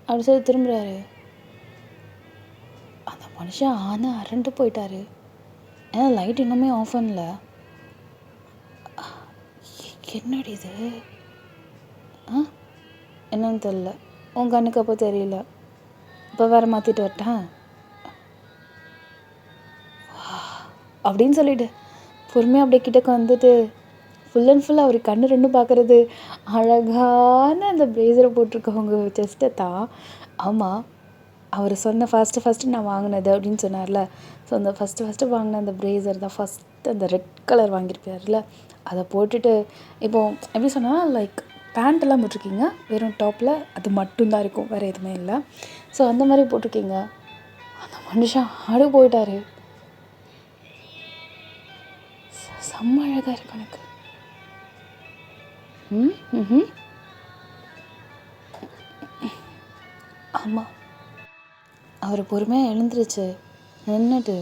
அப்படி சொல்லி திரும்புறாரு. அந்த மனுஷன் அரண்டு போயிட்டாரு. ஏன்னா லைட் இன்னுமே ஆஃப் பண்ணல. என்னடி இது என்னன்னு தெரியல. உன் கண்ணுக்கு அப்போ தெரியல, இப்போ வேற மாற்றிட்டு வரட்டேன் அப்படின்னு சொல்லிட்டு பொறுமையாக அப்படியே கிட்டக்கு வந்துட்டு ஃபுல் அண்ட் ஃபுல் அவர் கண்ணு ரெண்டும் பார்க்குறது அழகான அந்த ப்ளேசரை போட்டிருக்கவங்க செஸ்ட்டை தான். ஆமாம், அவர் சொன்ன ஃபஸ்ட்டு நான் வாங்கினது அப்படின்னு சொன்னார்ல. ஸோ அந்த ஃபஸ்ட்டு வாங்கின அந்த ப்ளேசர் தான் ஃபஸ்ட்டு அந்த ரெட் கலர் வாங்கியிருப்பார்ல, அதை போட்டுட்டு இப்போது எப்படி சொன்னால் லைக் பேண்ட்டெல்லாம் போட்டிருக்கீங்க, வெறும் டாப்பில் அது மட்டும்தான் இருக்கும், வேறு எதுவுமே இல்லை. ஸோ அந்த மாதிரி போட்டிருக்கீங்க. அந்த மனுஷன் ஆடு போயிட்டார். செம்ம அழகாக இருக்கு எனக்கு. ஆமாம், அவர் பொறுமையாக எழுந்துருச்சு நின்றுட்டு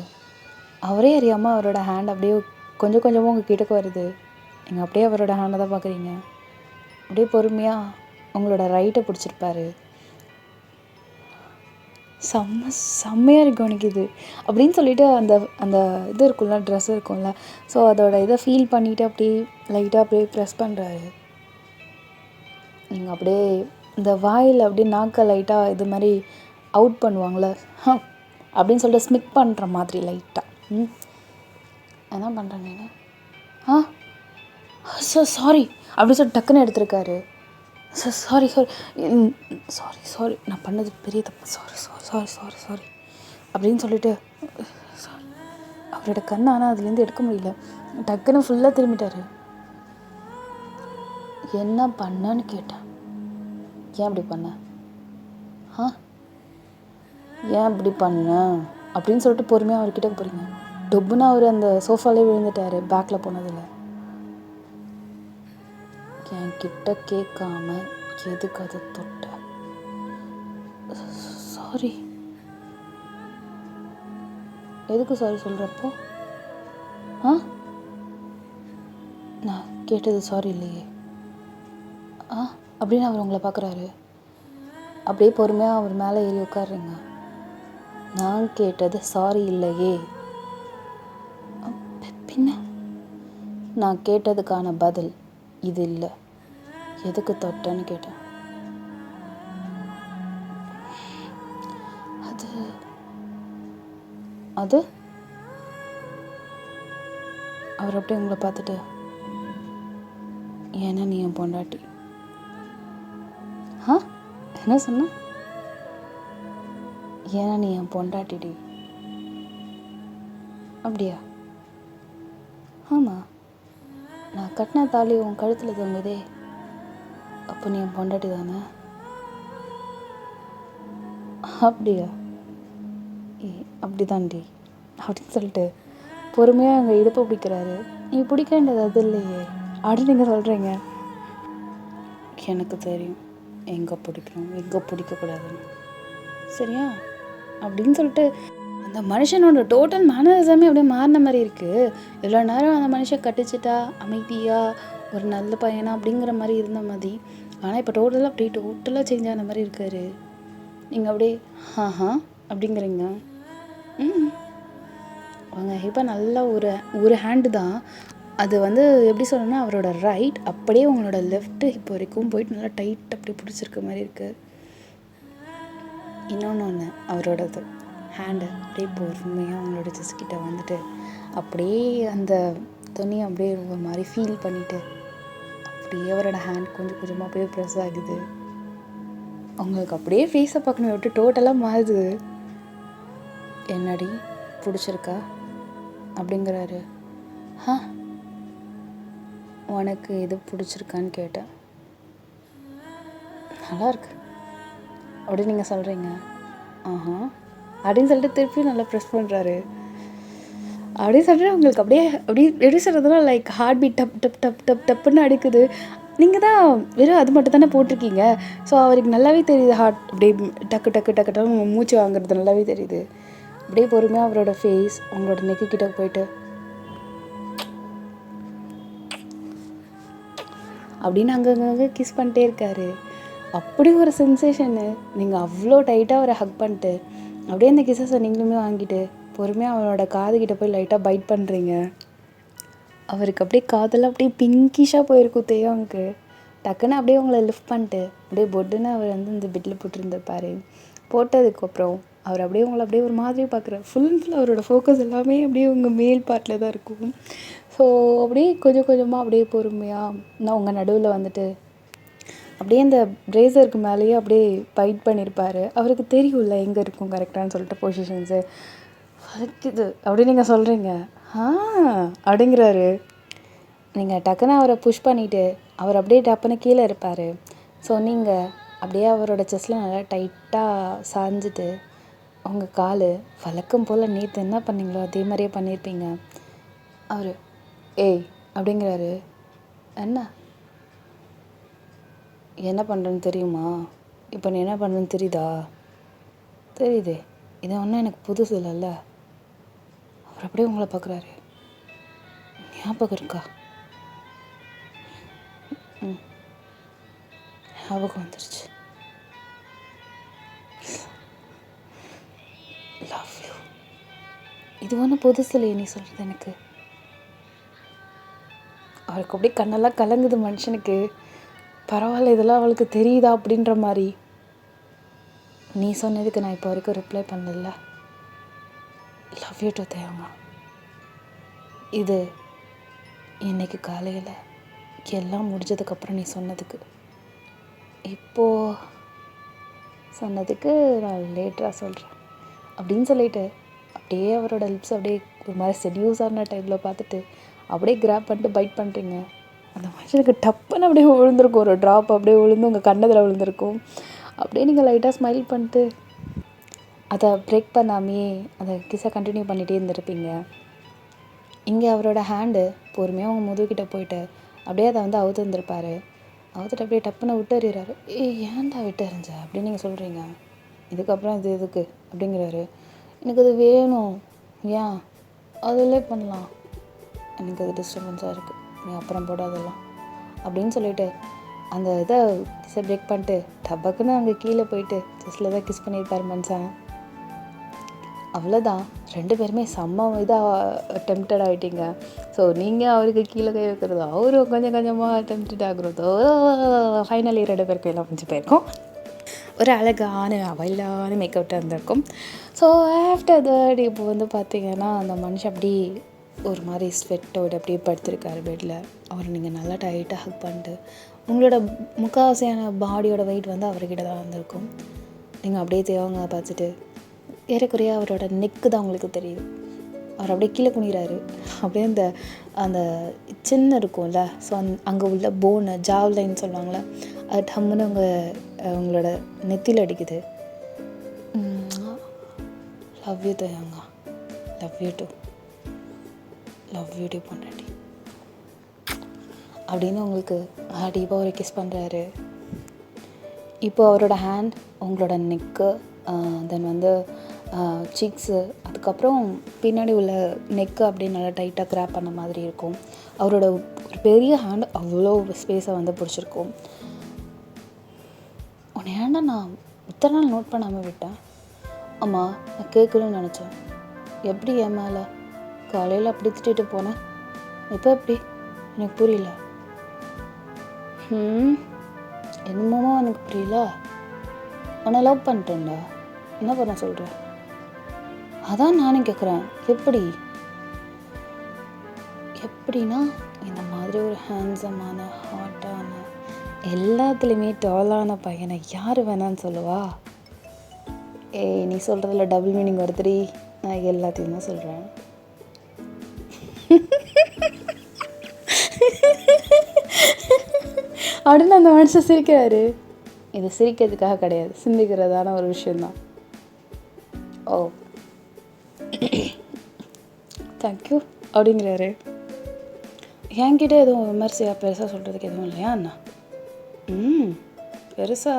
அவரே அறியாமல் அவரோட ஹேண்ட் அப்படியே கொஞ்சம் கொஞ்சமாக உங்கள் கிட்டக்கு வருது. நீங்கள் அப்படியே அவரோட ஹேண்டை தான் பார்க்குறீங்க. அப்படியே பொறுமையாக உங்களோட ரைட்டை பிடிச்சிருப்பாரு. செம்மையாக இருக்கும் எனக்கு இது அப்படின்னு சொல்லிட்டு அந்த அந்த இது இருக்கும்ல, ட்ரெஸ் இருக்கும்ல, ஸோ அதோட இதை ஃபீல் பண்ணிவிட்டு அப்படியே லைட்டாக அப்படியே ப்ரெஸ் பண்ணுறாரு. நீங்கள் அப்படியே இந்த வாயில் அப்படியே நாக்கை லைட்டாக இது மாதிரி அவுட் பண்ணுவாங்களே அப்படின்னு சொல்லிட்டு ஸ்மிக் பண்ணுற மாதிரி லைட்டாக என்ன பண்ணுறேன் நீங்கள் சாரி அப்படின்னு சொல்லிட்டு டக்குன்னு எடுத்திருக்காரு. சாரி நான் பண்ணது பெரிய தப்பு, சாரி அப்படின்னு சொல்லிட்டு அவரோட கண்ணை ஆனால் அதுலேருந்து எடுக்க முடியல. டக்குன்னு ஃபுல்லாக திரும்பிட்டாரு. என்ன பண்ணன்னு கேட்டேன். ஏன் இப்படி பண்ண ஏன் இப்படி பண்ண அப்படின்னு சொல்லிட்டு பொறுமையாக அவர்கிட்ட போகிறீங்க. டொப்புன்னா அவர் அந்த சோஃபாலே விழுந்துட்டார் பேக்கில் போனதில். என் கிட்ட கேட்காம எதுக்கு அதை தொட்ட? சாரி, எதுக்கு சாரி சொல்கிறப்போ? நான் கேட்டது சாரி இல்லையே அப்படின்னு அவர் உங்களை பார்க்குறாரு. அப்படியே பொறுமையாக அவர் மேலே ஏறி உட்காடுறீங்க. நான் கேட்டது சாரி இல்லையே, பின்ன நான் கேட்டதுக்கான பதில் இது இல்லை. எதுக்கு தொட்டேன்னு கேட்டேன். அது அவர் அப்படியே உங்களை பார்த்துட்டு, ஏன்னா நீ என் பொண்டாட்டி. என்ன சொன்ன? ஏன்னா நீ என் பொண்டாட்டிடி. அப்படியா? ஆமாம். கட்டின தாலி உன் கழுத்தில் தொங்குதே, அப்போ நீ என் பொண்டாட்டி தானே? அப்படியா? அப்படி தாண்டி அப்படின்னு சொல்லிட்டு பொறுமையாக அங்கே இடுப்பை பிடிக்கிறாரு. நீ பிடிக்க வேண்டியது அது இல்லையே அப்படின்னு நீங்கள் சொல்கிறீங்க. எனக்கு தெரியும் எங்கே பிடிக்கணும் எங்கே பிடிக்கக்கூடாதுன்னு, சரியா அப்படின்னு சொல்லிட்டு அந்த மனுஷனோட டோட்டல் மேனரிசமே அப்படியே மாறின மாதிரி இருக்குது. இவ்வளோ நேரம் அந்த மனுஷன் கட்டிச்சிட்டா அமைதியாக ஒரு நல்ல பையனா அப்படிங்கிற மாதிரி இருந்த மாதிரி, ஆனால் இப்போ டோட்டலாக சேஞ்ச் ஆன மாதிரி இருக்காரு. நீங்கள் அப்படியே அப்படிங்கிறீங்க. அவங்க இப்போ நல்லா ஒரு ஹேண்டு தான் அது வந்து எப்படி சொல்லணும்னா அவரோட ரைட் அப்படியே உங்களோட லெஃப்ட்டு இப்போ வரைக்கும் போயிட்டு நல்லா டைட் அப்படியே பிடிச்சிருக்க மாதிரி இருக்குது. இன்னொன்று அவரோடது ஹேண்டு அப்படியே பொறுமையாக அவங்களோட செஸ்கிட்ட வந்துட்டு அப்படியே அந்த துணியை அப்படியே ஒரு மாதிரி ஃபீல் பண்ணிவிட்டு அப்படியே அவரோட ஹேண்ட் கொஞ்சம் கொஞ்சமாக அப்படியே ப்ரெஸ் ஆகுது. அவங்களுக்கு அப்படியே ஃபேஸை பார்க்கணும் விட்டு டோட்டலாக மாறுது. என்னடி பிடிச்சிருக்கா அப்படிங்கிறாரு. உனக்கு இது பிடிச்சிருக்கான்னு கேட்டேன். நல்லாயிருக்கு அப்படின்னு நீங்கள் சொல்கிறீங்க. அப்படின்னு சொல்லிட்டு திருப்பியும் நல்லா ப்ரெஸ் பண்ணுறாரு. அப்படின்னு சொல்லிட்டு உங்களுக்கு அப்படியே எப்படி சொல்கிறதுனா லைக் ஹார்ட் பீட் டப் டப் டப் டப் டப்புன்னு அடிக்குது. நீங்கள் தான் வெறும் அது மட்டும் தானே போட்டிருக்கீங்க. ஸோ அவருக்கு நல்லாவே தெரியுது ஹார்ட் அப்படியே டக்கு டக்கு டக்கு டக்கு மூச்சு வாங்குறது நல்லாவே தெரியுது. அப்படியே பொறுமையாக அவரோட ஃபேஸ் அவங்களோட நெக்கு கிட்ட போயிட்டு அப்படின்னு அங்கங்கே கிஸ் பண்ணிட்டே இருக்காரு. அப்படி ஒரு சென்சேஷனு. நீங்கள் அவ்வளோ டைட்டாக அவரை ஹக் பண்ணிட்டு அப்படியே அந்த கிஸ்ஸஸை நீங்களுமே வாங்கிட்டு பொறுமையாக அவரோட காதுகிட்ட போய் லைட்டாக பைட் பண்ணுறீங்க. அவருக்கு அப்படியே காதெல்லாம் அப்படியே பிங்கிஷாக போயிருக்கும் தேவனுக்கு. டக்குன்னு அப்படியே உங்களை லிஃப்ட் பண்ணிட்டு அப்படியே பொட்டுன்னு அவர் வந்து இந்த பெட்டில் போட்டுருந்துருப்பார். போட்டதுக்கப்புறம் அவர் அப்படியே உங்களை அப்படியே ஒரு மாதிரி பார்க்குறாரு. ஃபுல் அண்ட் ஃபுல் அவரோட ஃபோக்கஸ் எல்லாமே அப்படியே உங்கள் மேல் பார்ட்டில் தான் இருக்கும். ஸோ அப்படியே கொஞ்சம் கொஞ்சமாக அப்படியே பொறுமையாக நான் உங்கள் நடுவில் வந்துட்டு அப்படியே இந்த ப்ரேசருக்கு மேலேயே அப்படியே பைட் பண்ணியிருப்பார். அவருக்கு தெரியும்ல எங்கே இருக்கும் கரெக்டானு சொல்லிட்டு பொசிஷன்ஸு வலிக்குது அப்படின்னு நீங்கள் சொல்கிறீங்க. அப்படிங்கிறாரு. நீங்கள் டக்குன்னு அவரை புஷ் பண்ணிவிட்டு அவர் அப்படியே டப்புன்னு கீழே இருப்பார். ஸோ நீங்கள் அப்படியே அவரோட செஸ்ட்டில் நல்லா டைட்டாக சாஞ்சிட்டு உங்கள் கால் வழக்கம் போல் நேற்று என்ன பண்ணீங்களோ அதே மாதிரியே பண்ணியிருப்பீங்க. அவர் ஏய் அப்படிங்கிறாரு. என்ன பண்ணுறேன்னு தெரியுமா? இப்போ நீ என்ன பண்ணுறேன்னு தெரியுதா? தெரியுதே, இதை ஒன்றும் எனக்கு புதுசு இல்லைல்ல. அவர் அப்படியே உங்களை பார்க்குறாரு. ஞாபகம் இருக்கா? ஞாபகம் வந்துருச்சு. Love you. இது ஒன்றும் புதுசு இல்லையே நீ சொல்கிறது எனக்கு. அவருக்கு அப்படியே கண்ணெல்லாம் கலங்குது மனுஷனுக்கு. பரவாயில்ல இதெல்லாம் அவளுக்கு தெரியுதா அப்படின்ற மாதிரி. நீ சொன்னதுக்கு நான் இப்போ வரைக்கும் ரிப்ளை பண்ணல. லவ் யூ டு தேவமா. இது இன்னைக்கு காலையில் எல்லாம் முடிஞ்சதுக்கப்புறம் நீ சொன்னதுக்கு, இப்போது சொன்னதுக்கு நான் லேட்டராக சொல்கிறேன் அப்படின்னு சொல்லிட்டு அப்படியே அவரோட லிப்ஸ் அப்படியே ஒரு மாதிரி செடியூஸான டைமில் பார்த்துட்டு அப்படியே கிராப் பண்ணிட்டு பைட் பண்ணுறீங்க. அந்த மனுஷனுக்கு டப்புன்னு அப்படியே விழுந்திருக்கும். ஒரு ட்ராப் அப்படியே விழுந்து உங்கள் கண்ணத்தில் விழுந்திருக்கும். அப்படியே நீங்கள் லைட்டாக ஸ்மைல் பண்ணிட்டு அதை பிரேக் பண்ணாமையே அதை கிஸ்ஸை கண்டினியூ பண்ணிகிட்டே இருந்திருப்பீங்க. இங்கே அவரோட ஹேண்டு பொறுமையாக அவங்க முதுகிட்ட போயிட்டு அப்படியே அதை வந்து அவுத்து இருந்திருப்பார். அவுத்துட்டு அப்படியே டப்புன்னு விட்டு எறிகிறாரு. ஏன்டா விட்டு எறிஞ்ச அப்படின்னு நீங்கள் சொல்கிறீங்க. இதுக்கப்புறம் இது எதுக்கு அப்படிங்கிறாரு. எனக்கு அது வேணும். ஏன் அதிலே பண்ணலாம், எனக்கு அது டிஸ்டர்பன்ஸாக இருக்குது, நீ அப்புறம் போட அதெல்லாம் அப்படின்னு சொல்லிட்டு அந்த இதை கிஸ்ஸை பிரேக் பண்ணிட்டு டபக்குன்னு அங்கே கீழே போயிட்டு ஜஸ்ட்டில் தான் கிஸ் பண்ணியிருப்பார் மனுஷன். அவ்வளோதான், ரெண்டு பேருமே செம்ம இதாக டெம்ப்டட் ஆகிட்டீங்க. ஸோ நீங்கள் அவருக்கு கீழே கை வைக்கிறதோ அவரு கொஞ்சம் கொஞ்சமாக டெம்ப்டட் ஆகுறதோ ஃபைனலி ரெண்டு பேருக்கு எல்லாம் கொஞ்சம் போயிருக்கும். ஒரு அழகான அவைலான மேக்கப்டாக இருந்திருக்கும். ஸோ ஆஃப்டர் தட் இப்போ வந்து பார்த்திங்கன்னா அந்த மனுஷன் அப்படி ஒரு மாதிரி ஸ்வெட்டோடு அப்படியே படுத்திருக்காரு பெட்டில். அவரை நீங்கள் நல்லா டைட்டாக ஹக் பண்ணிட்டு உங்களோட முக்காவாசியான பாடியோட வெயிட் வந்து அவர்கிட்ட தான் வந்திருக்கும். நீங்கள் அப்படியே தேவங்க பார்த்துட்டு ஏறக்குறைய அவரோட நெக்கு தான் உங்களுக்கு தெரியுது. அவர் அப்படியே கீழே குனிகிறாரு. அப்படியே அந்த அந்த சின்ன இருக்கும்ல, ஸோ அங்கே உள்ள போனு ஜாவ்லைன்னு சொல்லுவாங்களே, அது டம்முன்னு அவங்களோட நெத்தியில் அடிக்குது. லவ் யூ தயாங்க, love you too, love you too பொண்டாட்டி அப்படின்னு உங்களுக்கு டீப்பாக ஒரு கிஸ் பண்ணுறாரு. இப்போ அவரோட ஹேண்ட் உங்களோட நெக்கு, தென் சீக்ஸு, அதுக்கப்புறம் பின்னாடி உள்ள நெக்கு அப்படியே நல்லா டைட்டாக கிராப் பண்ண மாதிரி இருக்கும். அவரோட ஒரு பெரிய ஹேண்ட் அவ்வளோ ஸ்பேஸை பிடிச்சிருக்கும். உன்னை ஏன்டா நான் இத்தனை நாள் நோட் பண்ணாமல் விட்டேன்? ஆமாம், நான் கேட்கணும்னு நினச்சேன். எப்படி என் மேலே காலையில் அப்படி திட்டிட்டு போனேன், இப்போ எப்படி எனக்கு புரியல. என்னமோ எனக்கு புரியல. உன்னை லவ் பண்ணிட்டேன்டா, என்ன பண்ண சொல்கிறேன்? அதான் நானும் கேட்குறேன், எப்படின்னா இந்த மாதிரி ஒரு ஹேண்ட்ஸமான ஹாட்டான எல்லாத்துலேயுமே டாலான பையனை யார் வேணான்னு சொல்லுவா? நீ சொல்கிறதுல டபுள் மீனிங் வருதுடி. நான் எல்லாத்தையும் தான் சொல்கிறேன். அப்படின்னு அந்த மனுஷன் சிரிக்கிறாரு. இது சிரிக்கிறதுக்காக கிடையாது, சிந்திக்கிறதான ஒரு விஷயந்தான். ஓ தேங்க்யூ அப்படிங்கிறாரு. என்கிட்ட எதுவும் விமர்சையாக பெருசாக சொல்கிறதுக்கு எதுவும் இல்லையா அண்ணா? பெருசா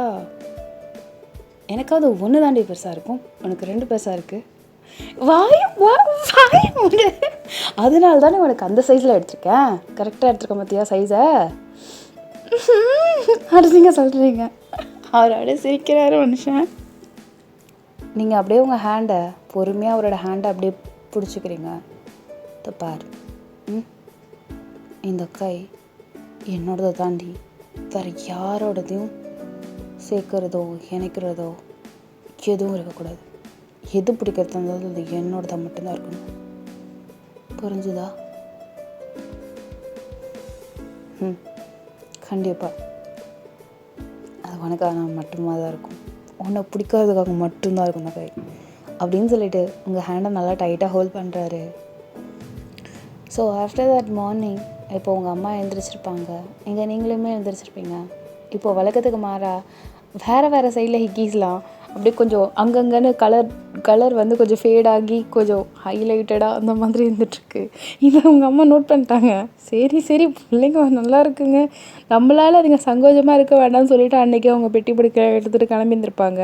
எனக்காவது ஒன்று தாண்டி பெருசாக இருக்கும், உனக்கு 2 பெருசாக இருக்குது. வாய் அதனால தானே உனக்கு அந்த சைஸில் எடுத்திருக்கேன். கரெக்டாக எடுத்துருக்க பார்த்தியா சைஸை? அடுத்தீங்க சொல்கிறீங்க. அவர் அப்படியே சிரிக்கிறாரு மனுஷன். நீங்கள் அப்படியே உங்கள் ஹேண்டை பொறுமையாக அவரோட ஹேண்டை அப்படியே பிடிச்சிக்கிறீங்க. பார், இந்த கை என்னோடதை தாண்டி வேறு யாரோடதையும் சேர்க்குறதோ இணைக்கிறதோ எதுவும் இருக்கக்கூடாது. எது பிடிக்கிறதா இருந்தாலும் அது என்னோடதாக மட்டும்தான் இருக்கணும். புரிஞ்சுதா? கண்டிப்பாக அது உனக்காக மட்டுமாக தான் இருக்கும், உன்னை பிடிக்காததுக்காக மட்டும்தான் இருக்கும் அந்த கை அப்படின்னு சொல்லிட்டு உங்கள் ஹேண்டை நல்லா டைட்டாக ஹோல்ட் பண்ணுறாரு. ஸோ ஆஃப்டர் தட் மார்னிங் இப்போ உங்கள் அம்மா எழுந்திரிச்சிருப்பாங்க, இங்கே நீங்களுமே எழுந்திரிச்சிருப்பீங்க. இப்போது வழக்கத்துக்கு மாறா வேறு சைடில் ஹிக்கீஸ்லாம் அப்படியே கொஞ்சம் அங்கங்கன்னு கலர் கொஞ்சம் ஃபேடாகி கொஞ்சம் ஹைலைட்டடாக அந்த மாதிரி இருந்துகிட்ருக்கு. இதை உங்கள் அம்மா நோட் பண்ணிட்டாங்க. சரி பிள்ளைங்க நல்லா இருக்குங்க, நம்மளால் அதுங்க சங்கோஜமாக இருக்க வேண்டாம்னு சொல்லிவிட்டு அன்றைக்கி அவங்க பெட்டி பிடிக்க எடுத்துகிட்டு கிளம்பியிருந்திருப்பாங்க.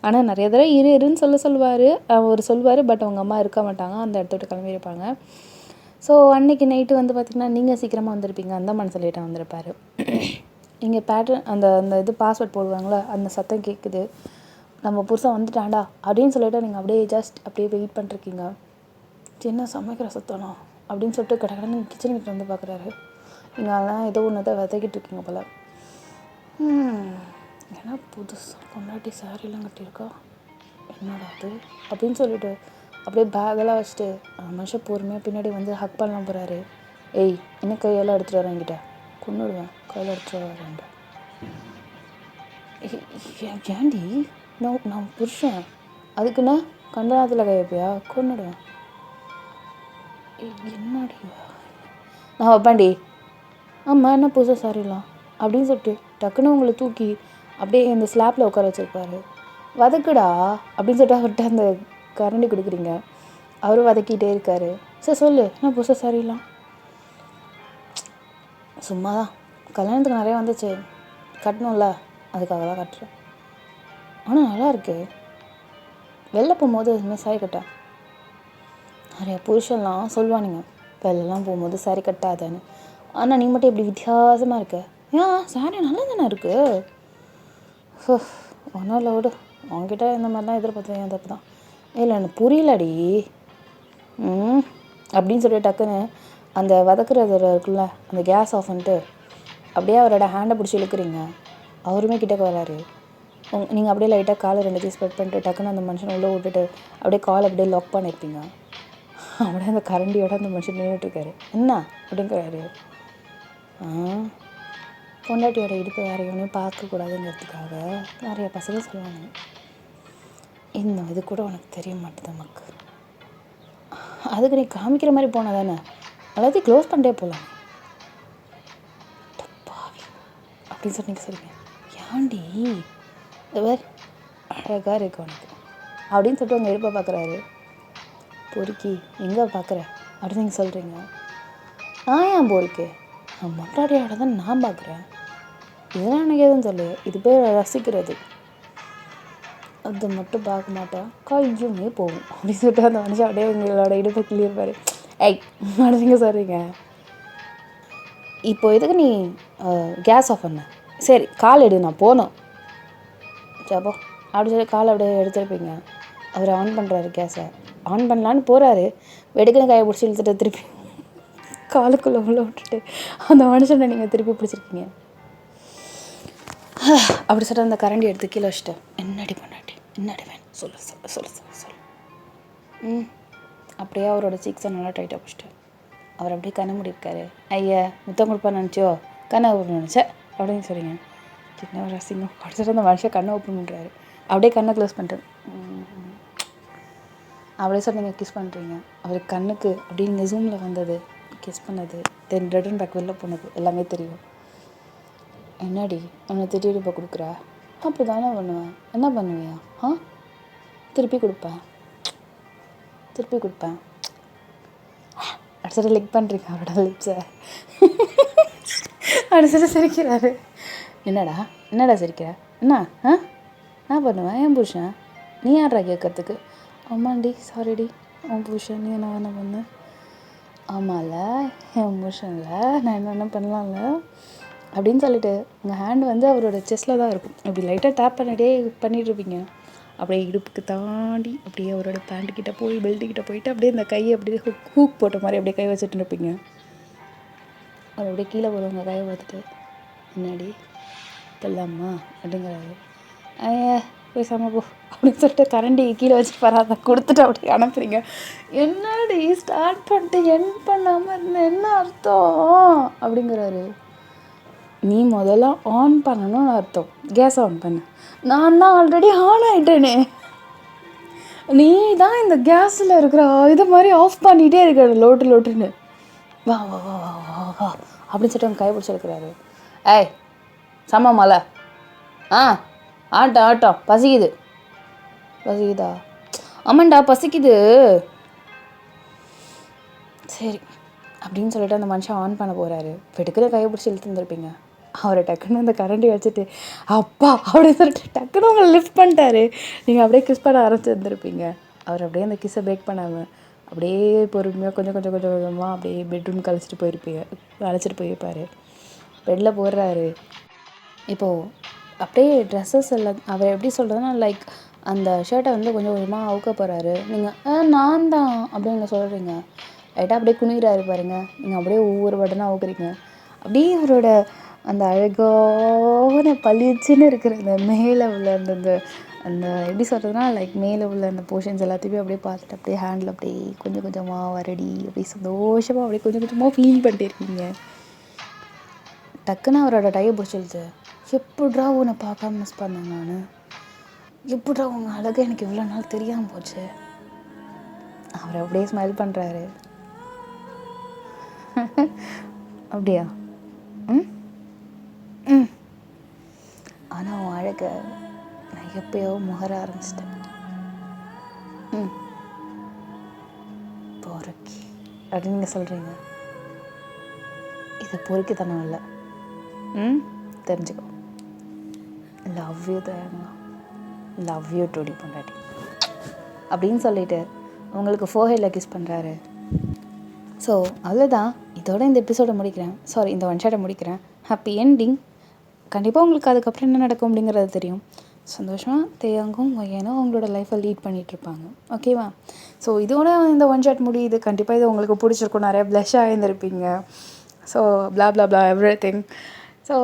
ஆனால் நிறைய தடவை இருன்னு சொல்லுவார் அவர் சொல்லுவார், பட் அவங்க அம்மா இருக்க மாட்டாங்க, அந்த இடத்த விட்டு கிளம்பியிருப்பாங்க. ஸோ அன்றைக்கி நைட்டு பார்த்திங்கன்னா நீங்கள் சீக்கிரமாக வந்திருப்பீங்க, அந்த மனசு லேட்டாக வந்திருப்பார். இங்கே பேட்டர்ன் அந்த இது பாஸ்வேர்ட் போடுவாங்களே, அந்த சத்தம் கேட்குது. நம்ம புதுசாக வந்துட்டாண்டா அப்படின்னு சொல்லிவிட்டு நீங்கள் அப்படியே ஜஸ்ட் அப்படியே வெயிட் பண்ணிருக்கீங்க. என்ன சமைக்கிற சத்தம்னா அப்படின்னு சொல்லிட்டு கடகடன்னு கிச்சன் கிட்ட வந்து பார்க்குறாரு. நீங்கள் அதெல்லாம் ஏதோ ஒன்று தான் விதைக்கிட்டு இருக்கீங்க போல். ஏன்னா புதுசாக பொண்டாட்டி சாரிலாம் கட்டியிருக்கா, என்னடா அது அப்படின்னு சொல்லிட்டு அப்படியே பேக்கெல்லாம் வச்சுட்டு மனுஷன் பொறுமையாக பின்னாடி ஹக் பண்ணலாம் போகிறாரு. ஏய், என்ன கையெல்லாம் எடுத்துகிட்டு வரேன், என்கிட்ட கொண்டுடுவேன், கையில் எடுத்துகிட்டு வரேன். ஏண்டி நான் புருஷன், அதுக்குன்னா கண்டனத்தில் கை வைப்பியா, கொண்டுடுவேன். என்னடி நான் வைப்பேன்டி. ஆமாம், என்ன புதுசாக சாரிலாம் அப்படின்னு சொல்லிட்டு டக்குன்னு உங்களை தூக்கி அப்படியே இந்த ஸ்லாப்பில் உட்கார வச்சுருப்பாரு. வதக்குடா அப்படின்னு சொல்லிட்டு அவர்கிட்ட அந்த கரண்டி கொடுக்குறீங்க. அவரும் வதக்கிட்டே இருக்காரு. சரி சொல்லு, என்ன புதுசாக சாரிலாம்? சும்மா தான், கல்யாணத்துக்கு நிறையா வந்துச்சு, கட்டணும்ல, அதுக்காக தான் கட்டுறேன். ஆனால் நல்லா இருக்கு. வெளில போகும்போது இதுமாதிரி சாரி கட்டேன். நிறைய புருஷன்லாம் சொல்லுவானுங்க வெளிலலாம் போகும்போது சாரி கட்டாதேன்னு. ஆனால் நீ மட்டும் இப்படி வித்தியாசமாக இருக்க. ஏன் சாரி நல்லா தானே இருக்கு. ஒன்றும் இல்லை விடு, உங்ககிட்ட இந்த மாதிரிலாம் எதிர்பார்த்தேன், என் தப்பு தான். இல்லை எனக்கு புரியலடி அப்படின்னு சொல்லிட்டு டக்குன்னு அந்த வதக்குறது இருக்குல்ல, அந்த கேஸ் ஆஃப் பண்ணிட்டு அப்படியே அவரோட ஹேண்டை பிடிச்சி இழுக்கிறீங்க. அவருமே கிட்டக்க வராரு. நீங்கள் அப்படியே லைட்டாக காலை 2 ஸ்ப்ரெட் பண்ணிட்டு டக்குன்னு அந்த மனுஷனை உள்ளே விட்டுட்டு அப்படியே காலை அப்படியே லாக் பண்ணியிருப்பீங்க. அப்படியே அந்த கரண்டியோட அந்த மனுஷன் நின்றுட்டுருக்காரு. என்ன அப்படிங்கிறாரு. பொண்டாட்டியோட இடுப்பு வேறு எவனையும் பார்க்கக்கூடாதுங்கிறதுக்காக நிறைய பசங்க சொல்லுவாங்க. இன்னும் இது கூட உனக்கு தெரிய மாட்டேது நமக்கு. அதுக்கு நீ காமிக்கிற மாதிரி போனால் தானே எல்லாத்தையும் க்ளோஸ் பண்ணிட்டே போகலாம் பாவி அப்படின்னு சொன்னீங்க. சரிங்க ஏன்டி இந்த வேறு அழகாக இருக்கு உனக்கு அப்படின்னு சொல்லிட்டு உங்கள் இடுப்பை பார்க்குறாரு. பொறுக்கி எங்கே பார்க்குற அப்படின்னு நீங்கள் சொல்கிறீங்க. நான் ஏன் பொறுக்கு மொட்டாடியோட தான் நான் பார்க்குறேன், இதெல்லாம் எனக்கு எதுவும் சொல்லையே, இது பேர் ரசிக்கிறது, அது மட்டும் பார்க்க மாட்டேன் கையுமே போகும் அப்படின்னு சொல்லிட்டு அந்த மனுஷன் அப்படியே உங்களோட இடுப்பை கிளியிருப்பார். ஏய் அப்படின்னு சொல்கிறீங்க. இப்போ எதுக்கு நீ கேஸ் ஆஃப் பண்ண? சரி கால் எடு நான் போகணும். சப்போ அப்படி சொல்லி காலை அப்படியே எடுத்துருப்பீங்க. அவர் ஆன் பண்ணுறாரு கேஸை. ஆன் பண்ணலான்னு போகிறாரு, வெடுக்குன்னு கையை பிடிச்சி இழுத்துட்டு திருப்பி காலுக்குள்ளே உள்ள விட்டுட்டு அந்த மனுஷனை நீங்கள் திருப்பி பிடிச்சிருக்கீங்க. அப்படி சொல்லிட்டு அந்த கரண்டி எடுத்து கீழே வச்சுட்டு என்னடி பண்ணாட்டி என்னடி வேணும் சொல்லு சொல்லு சொல்லு சொல்லு சொல்லு. அப்படியே அவரோட சீக்ஸை நல்லா டைட்டாக பிடிச்சிட்டு அவர் அப்படியே கண்ணை முடிக்காரு. ஐயா முத்தம் கொடுப்பான்னு நினச்சோ கண்ணை ஓப்பன் நினச்சேன் அப்படின்னு சொல்லிங்க. சின்ன ஒரு ரசிங்கம். அப்படி சொல்லிட்டு அந்த மனுஷன் கண்ணை ஓப்பன் பண்ணுறாரு. அப்படியே கண்ணை க்ளோஸ் பண்ணிட்டு அப்படியே சொல்லி நீங்கள் கிஸ் பண்ணுறீங்க. அவருக்கு கண்ணுக்கு அப்படி நீங்கள் ஜூமில் வந்தது, கிஸ் பண்ணது, தென் ரிட்டன் பேக் வெளில போனது எல்லாமே தெரியும். என்னடி அவனை திட்டிட்டு இப்போ கொடுக்குற? அப்படி தானே பண்ணுவேன். என்ன பண்ணுவியா? திருப்பி கொடுப்பேன் அடிச்சுட்டு லிக் பண்ணுறீங்க அவரோட லிப்ஸை. அடிச்சுட்டு சிரிக்கிறாரு. என்னடா சிரிக்கிற? என்ன நான் பண்ணுவேன் என் புருஷன், நீ யாரா கேட்கறதுக்கு? ஆமாண்டி சாரிடி உன் புருஷன், நீ என்ன பண்ண? ஆமாம்ல என் புருஷனில் நான் என்ன பண்ணலாம்ல அப்படின்னு சொல்லிட்டு உங்கள் ஹேண்ட் வந்து அவரோட செஸ்ட்டில் தான் இருக்கும். அப்படி லைட்டாக டேப் பண்ணிகிட்ருப்பீங்க. அப்படியே இடுப்புக்கு தாண்டி அப்படியே அவரோட பேண்ட்டுக்கிட்ட போய் பெல்ட்டுக்கிட்ட போயிட்டு அப்படியே அந்த கையை அப்படியே ஹூக் போட்ட மாதிரி அப்படியே கை வச்சுட்டு இருப்பீங்க. அவர் அப்படியே கீழே போடுவாங்க கையை பார்த்துட்டு என்னடி தெல்லாமா அப்படிங்கிறாரு. பேசாமல் போ அப்படின்னு சொல்லிட்டு கரண்டி கீழே வச்சுட்டு வராத கொடுத்துட்டு அப்படியே அனுப்புறீங்க. என்னடி ஸ்டார்ட் பண்ணிட்டு என் பண்ணாமல் இருந்த என்ன அர்த்தம் அப்படிங்கிறாரு. நீ முதல்ல ஆன் பண்ணணும்னு அர்த்தம். கேஸ் ஆன் பண்ண. நான் தான் ஆல்ரெடி ஆன் ஆகிட்டேனே, நீ தான் இந்த கேஸில் இருக்கிற இது மாதிரி ஆஃப் பண்ணிகிட்டே இருக்கிற லோட்டுன்னு. வா வா வா வா வா வா அப்படின்னு சொல்லிட்டு அவங்க கை பிடிச்சிருக்கிறாரு. ஏய் சம மலை ஆட்டம் பசிக்குதா? ஆமாண்டா பசிக்குது. சரி அப்படின்னு சொல்லிட்டு அந்த மனுஷன் ஆன் பண்ண போகிறாரு. வெடுக்கிற கையை பிடிச்சி இழுத்து வந்துருப்பீங்க. அவரை டக்குன்னு அந்த கரண்டி வச்சுட்டு அப்பா அப்படின்னு சொல்லிட்டு டக்குன்னு உங்களை லிஃப்ட் பண்ணிட்டாரு. நீங்கள் அப்படியே கிஸ் பண்ண ஆரம்பிச்சுருந்துருப்பீங்க. அவர் அப்படியே அந்த கிஸ்ஸை பிரேக் பண்ணாமல் அப்படியே பொறுமையாக கொஞ்சம் கொஞ்சமாக அப்படியே பெட்ரூம் அழைச்சிட்டு போயிருப்பார். பெட்டில் போடுறாரு. இப்போது அப்படியே ட்ரெஸ்ஸஸ் எல்லாம் அவர் எப்படி சொல்கிறதுனா லைக் அந்த ஷர்ட்டை வந்து கொஞ்சம் கொஞ்சமாக அவுக்க போகிறாரு. நீங்கள் நான் தான் அப்படின்னு சொல்கிறீங்க. லைட்டாக அப்படியே குனிகிறாரு பாருங்கள். நீங்கள் அப்படியே ஒவ்வொரு பட்டனாக அவுக்குறீங்க. அப்படியே அவரோட அந்த அழகான பளிச்சுன்னு இருக்கிற அந்த மேலே உள்ள அந்த அந்த எப்படி சொல்கிறதுனா லைக் மேலே உள்ள அந்த போர்ஷன்ஸ் எல்லாத்தையுமே அப்படியே பார்த்துட்டு அப்படியே ஹேண்டில் அப்படியே கொஞ்சம் கொஞ்சமாக வரடி அப்படியே சந்தோஷமாக அப்படியே கொஞ்சம் கொஞ்சமாக ஃபீல் பண்ணிட்டு இருக்கீங்க. டக்குன்னு அவரோட டையை பிடிச்சிருச்சு. எப்படிரா உன்னை பார்க்காம மிஸ் பண்ணேன் நான், எப்படிரா உங்கள் அழகாக எனக்கு இவ்வளோ நாள் தெரியாமல் போச்சு. அவர் அப்படியே ஸ்மைல் பண்ணுறாரு. அப்படியா? ஆனால் உன் அழகை நான் எப்பயோ முகர ஆரம்பிச்சிட்டேன். பொறுக்கி அப்படின்னு நீங்கள் சொல்கிறீங்க. இது பொறுக்கித்தனம் இல்லை. தெரிஞ்சுக்கோ. லவ் யூ தயாங்க, லவ் யூ டோடி பொண்டாட்டி அப்படின்னு சொல்லிட்டு உங்களுக்கு ஃபோர்ஹெட்டில் கிஸ் பண்ணுறாரு. ஸோ அவ்வளோதான். இதோட இந்த எபிசோடை முடிக்கிறேன். இந்த ஒன் ஷாட்டை முடிக்கிறேன். Happy ending. கண்டிப்பாக உங்களுக்கு அதுக்கப்புறம் என்ன நடக்கும் அப்படிங்கிறது தெரியும். சந்தோஷமாக தேயாங்கும் வயனும் அவங்களோட லைஃப்பை லீட் பண்ணிகிட்ருப்பாங்க. ஓகேவா? ஸோ இதோட இந்த ஒன் ஷாட் முடியுது. கண்டிப்பாக இது உங்களுக்கு பிடிச்சிருக்கும். நிறைய ப்ளஷ் ஆகியிருந்திருப்பீங்க. ஸோ ப்ளா ப்ளா ப்ளா எவ்ரிதிங். ஸோ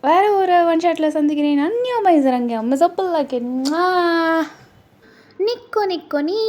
வேறு ஒரு ஒன் ஷாட்டில் சந்திக்கிறேன். அந்நியோ மைசரங்க மிசப்பில்லாக்கே நிக்கோ நீ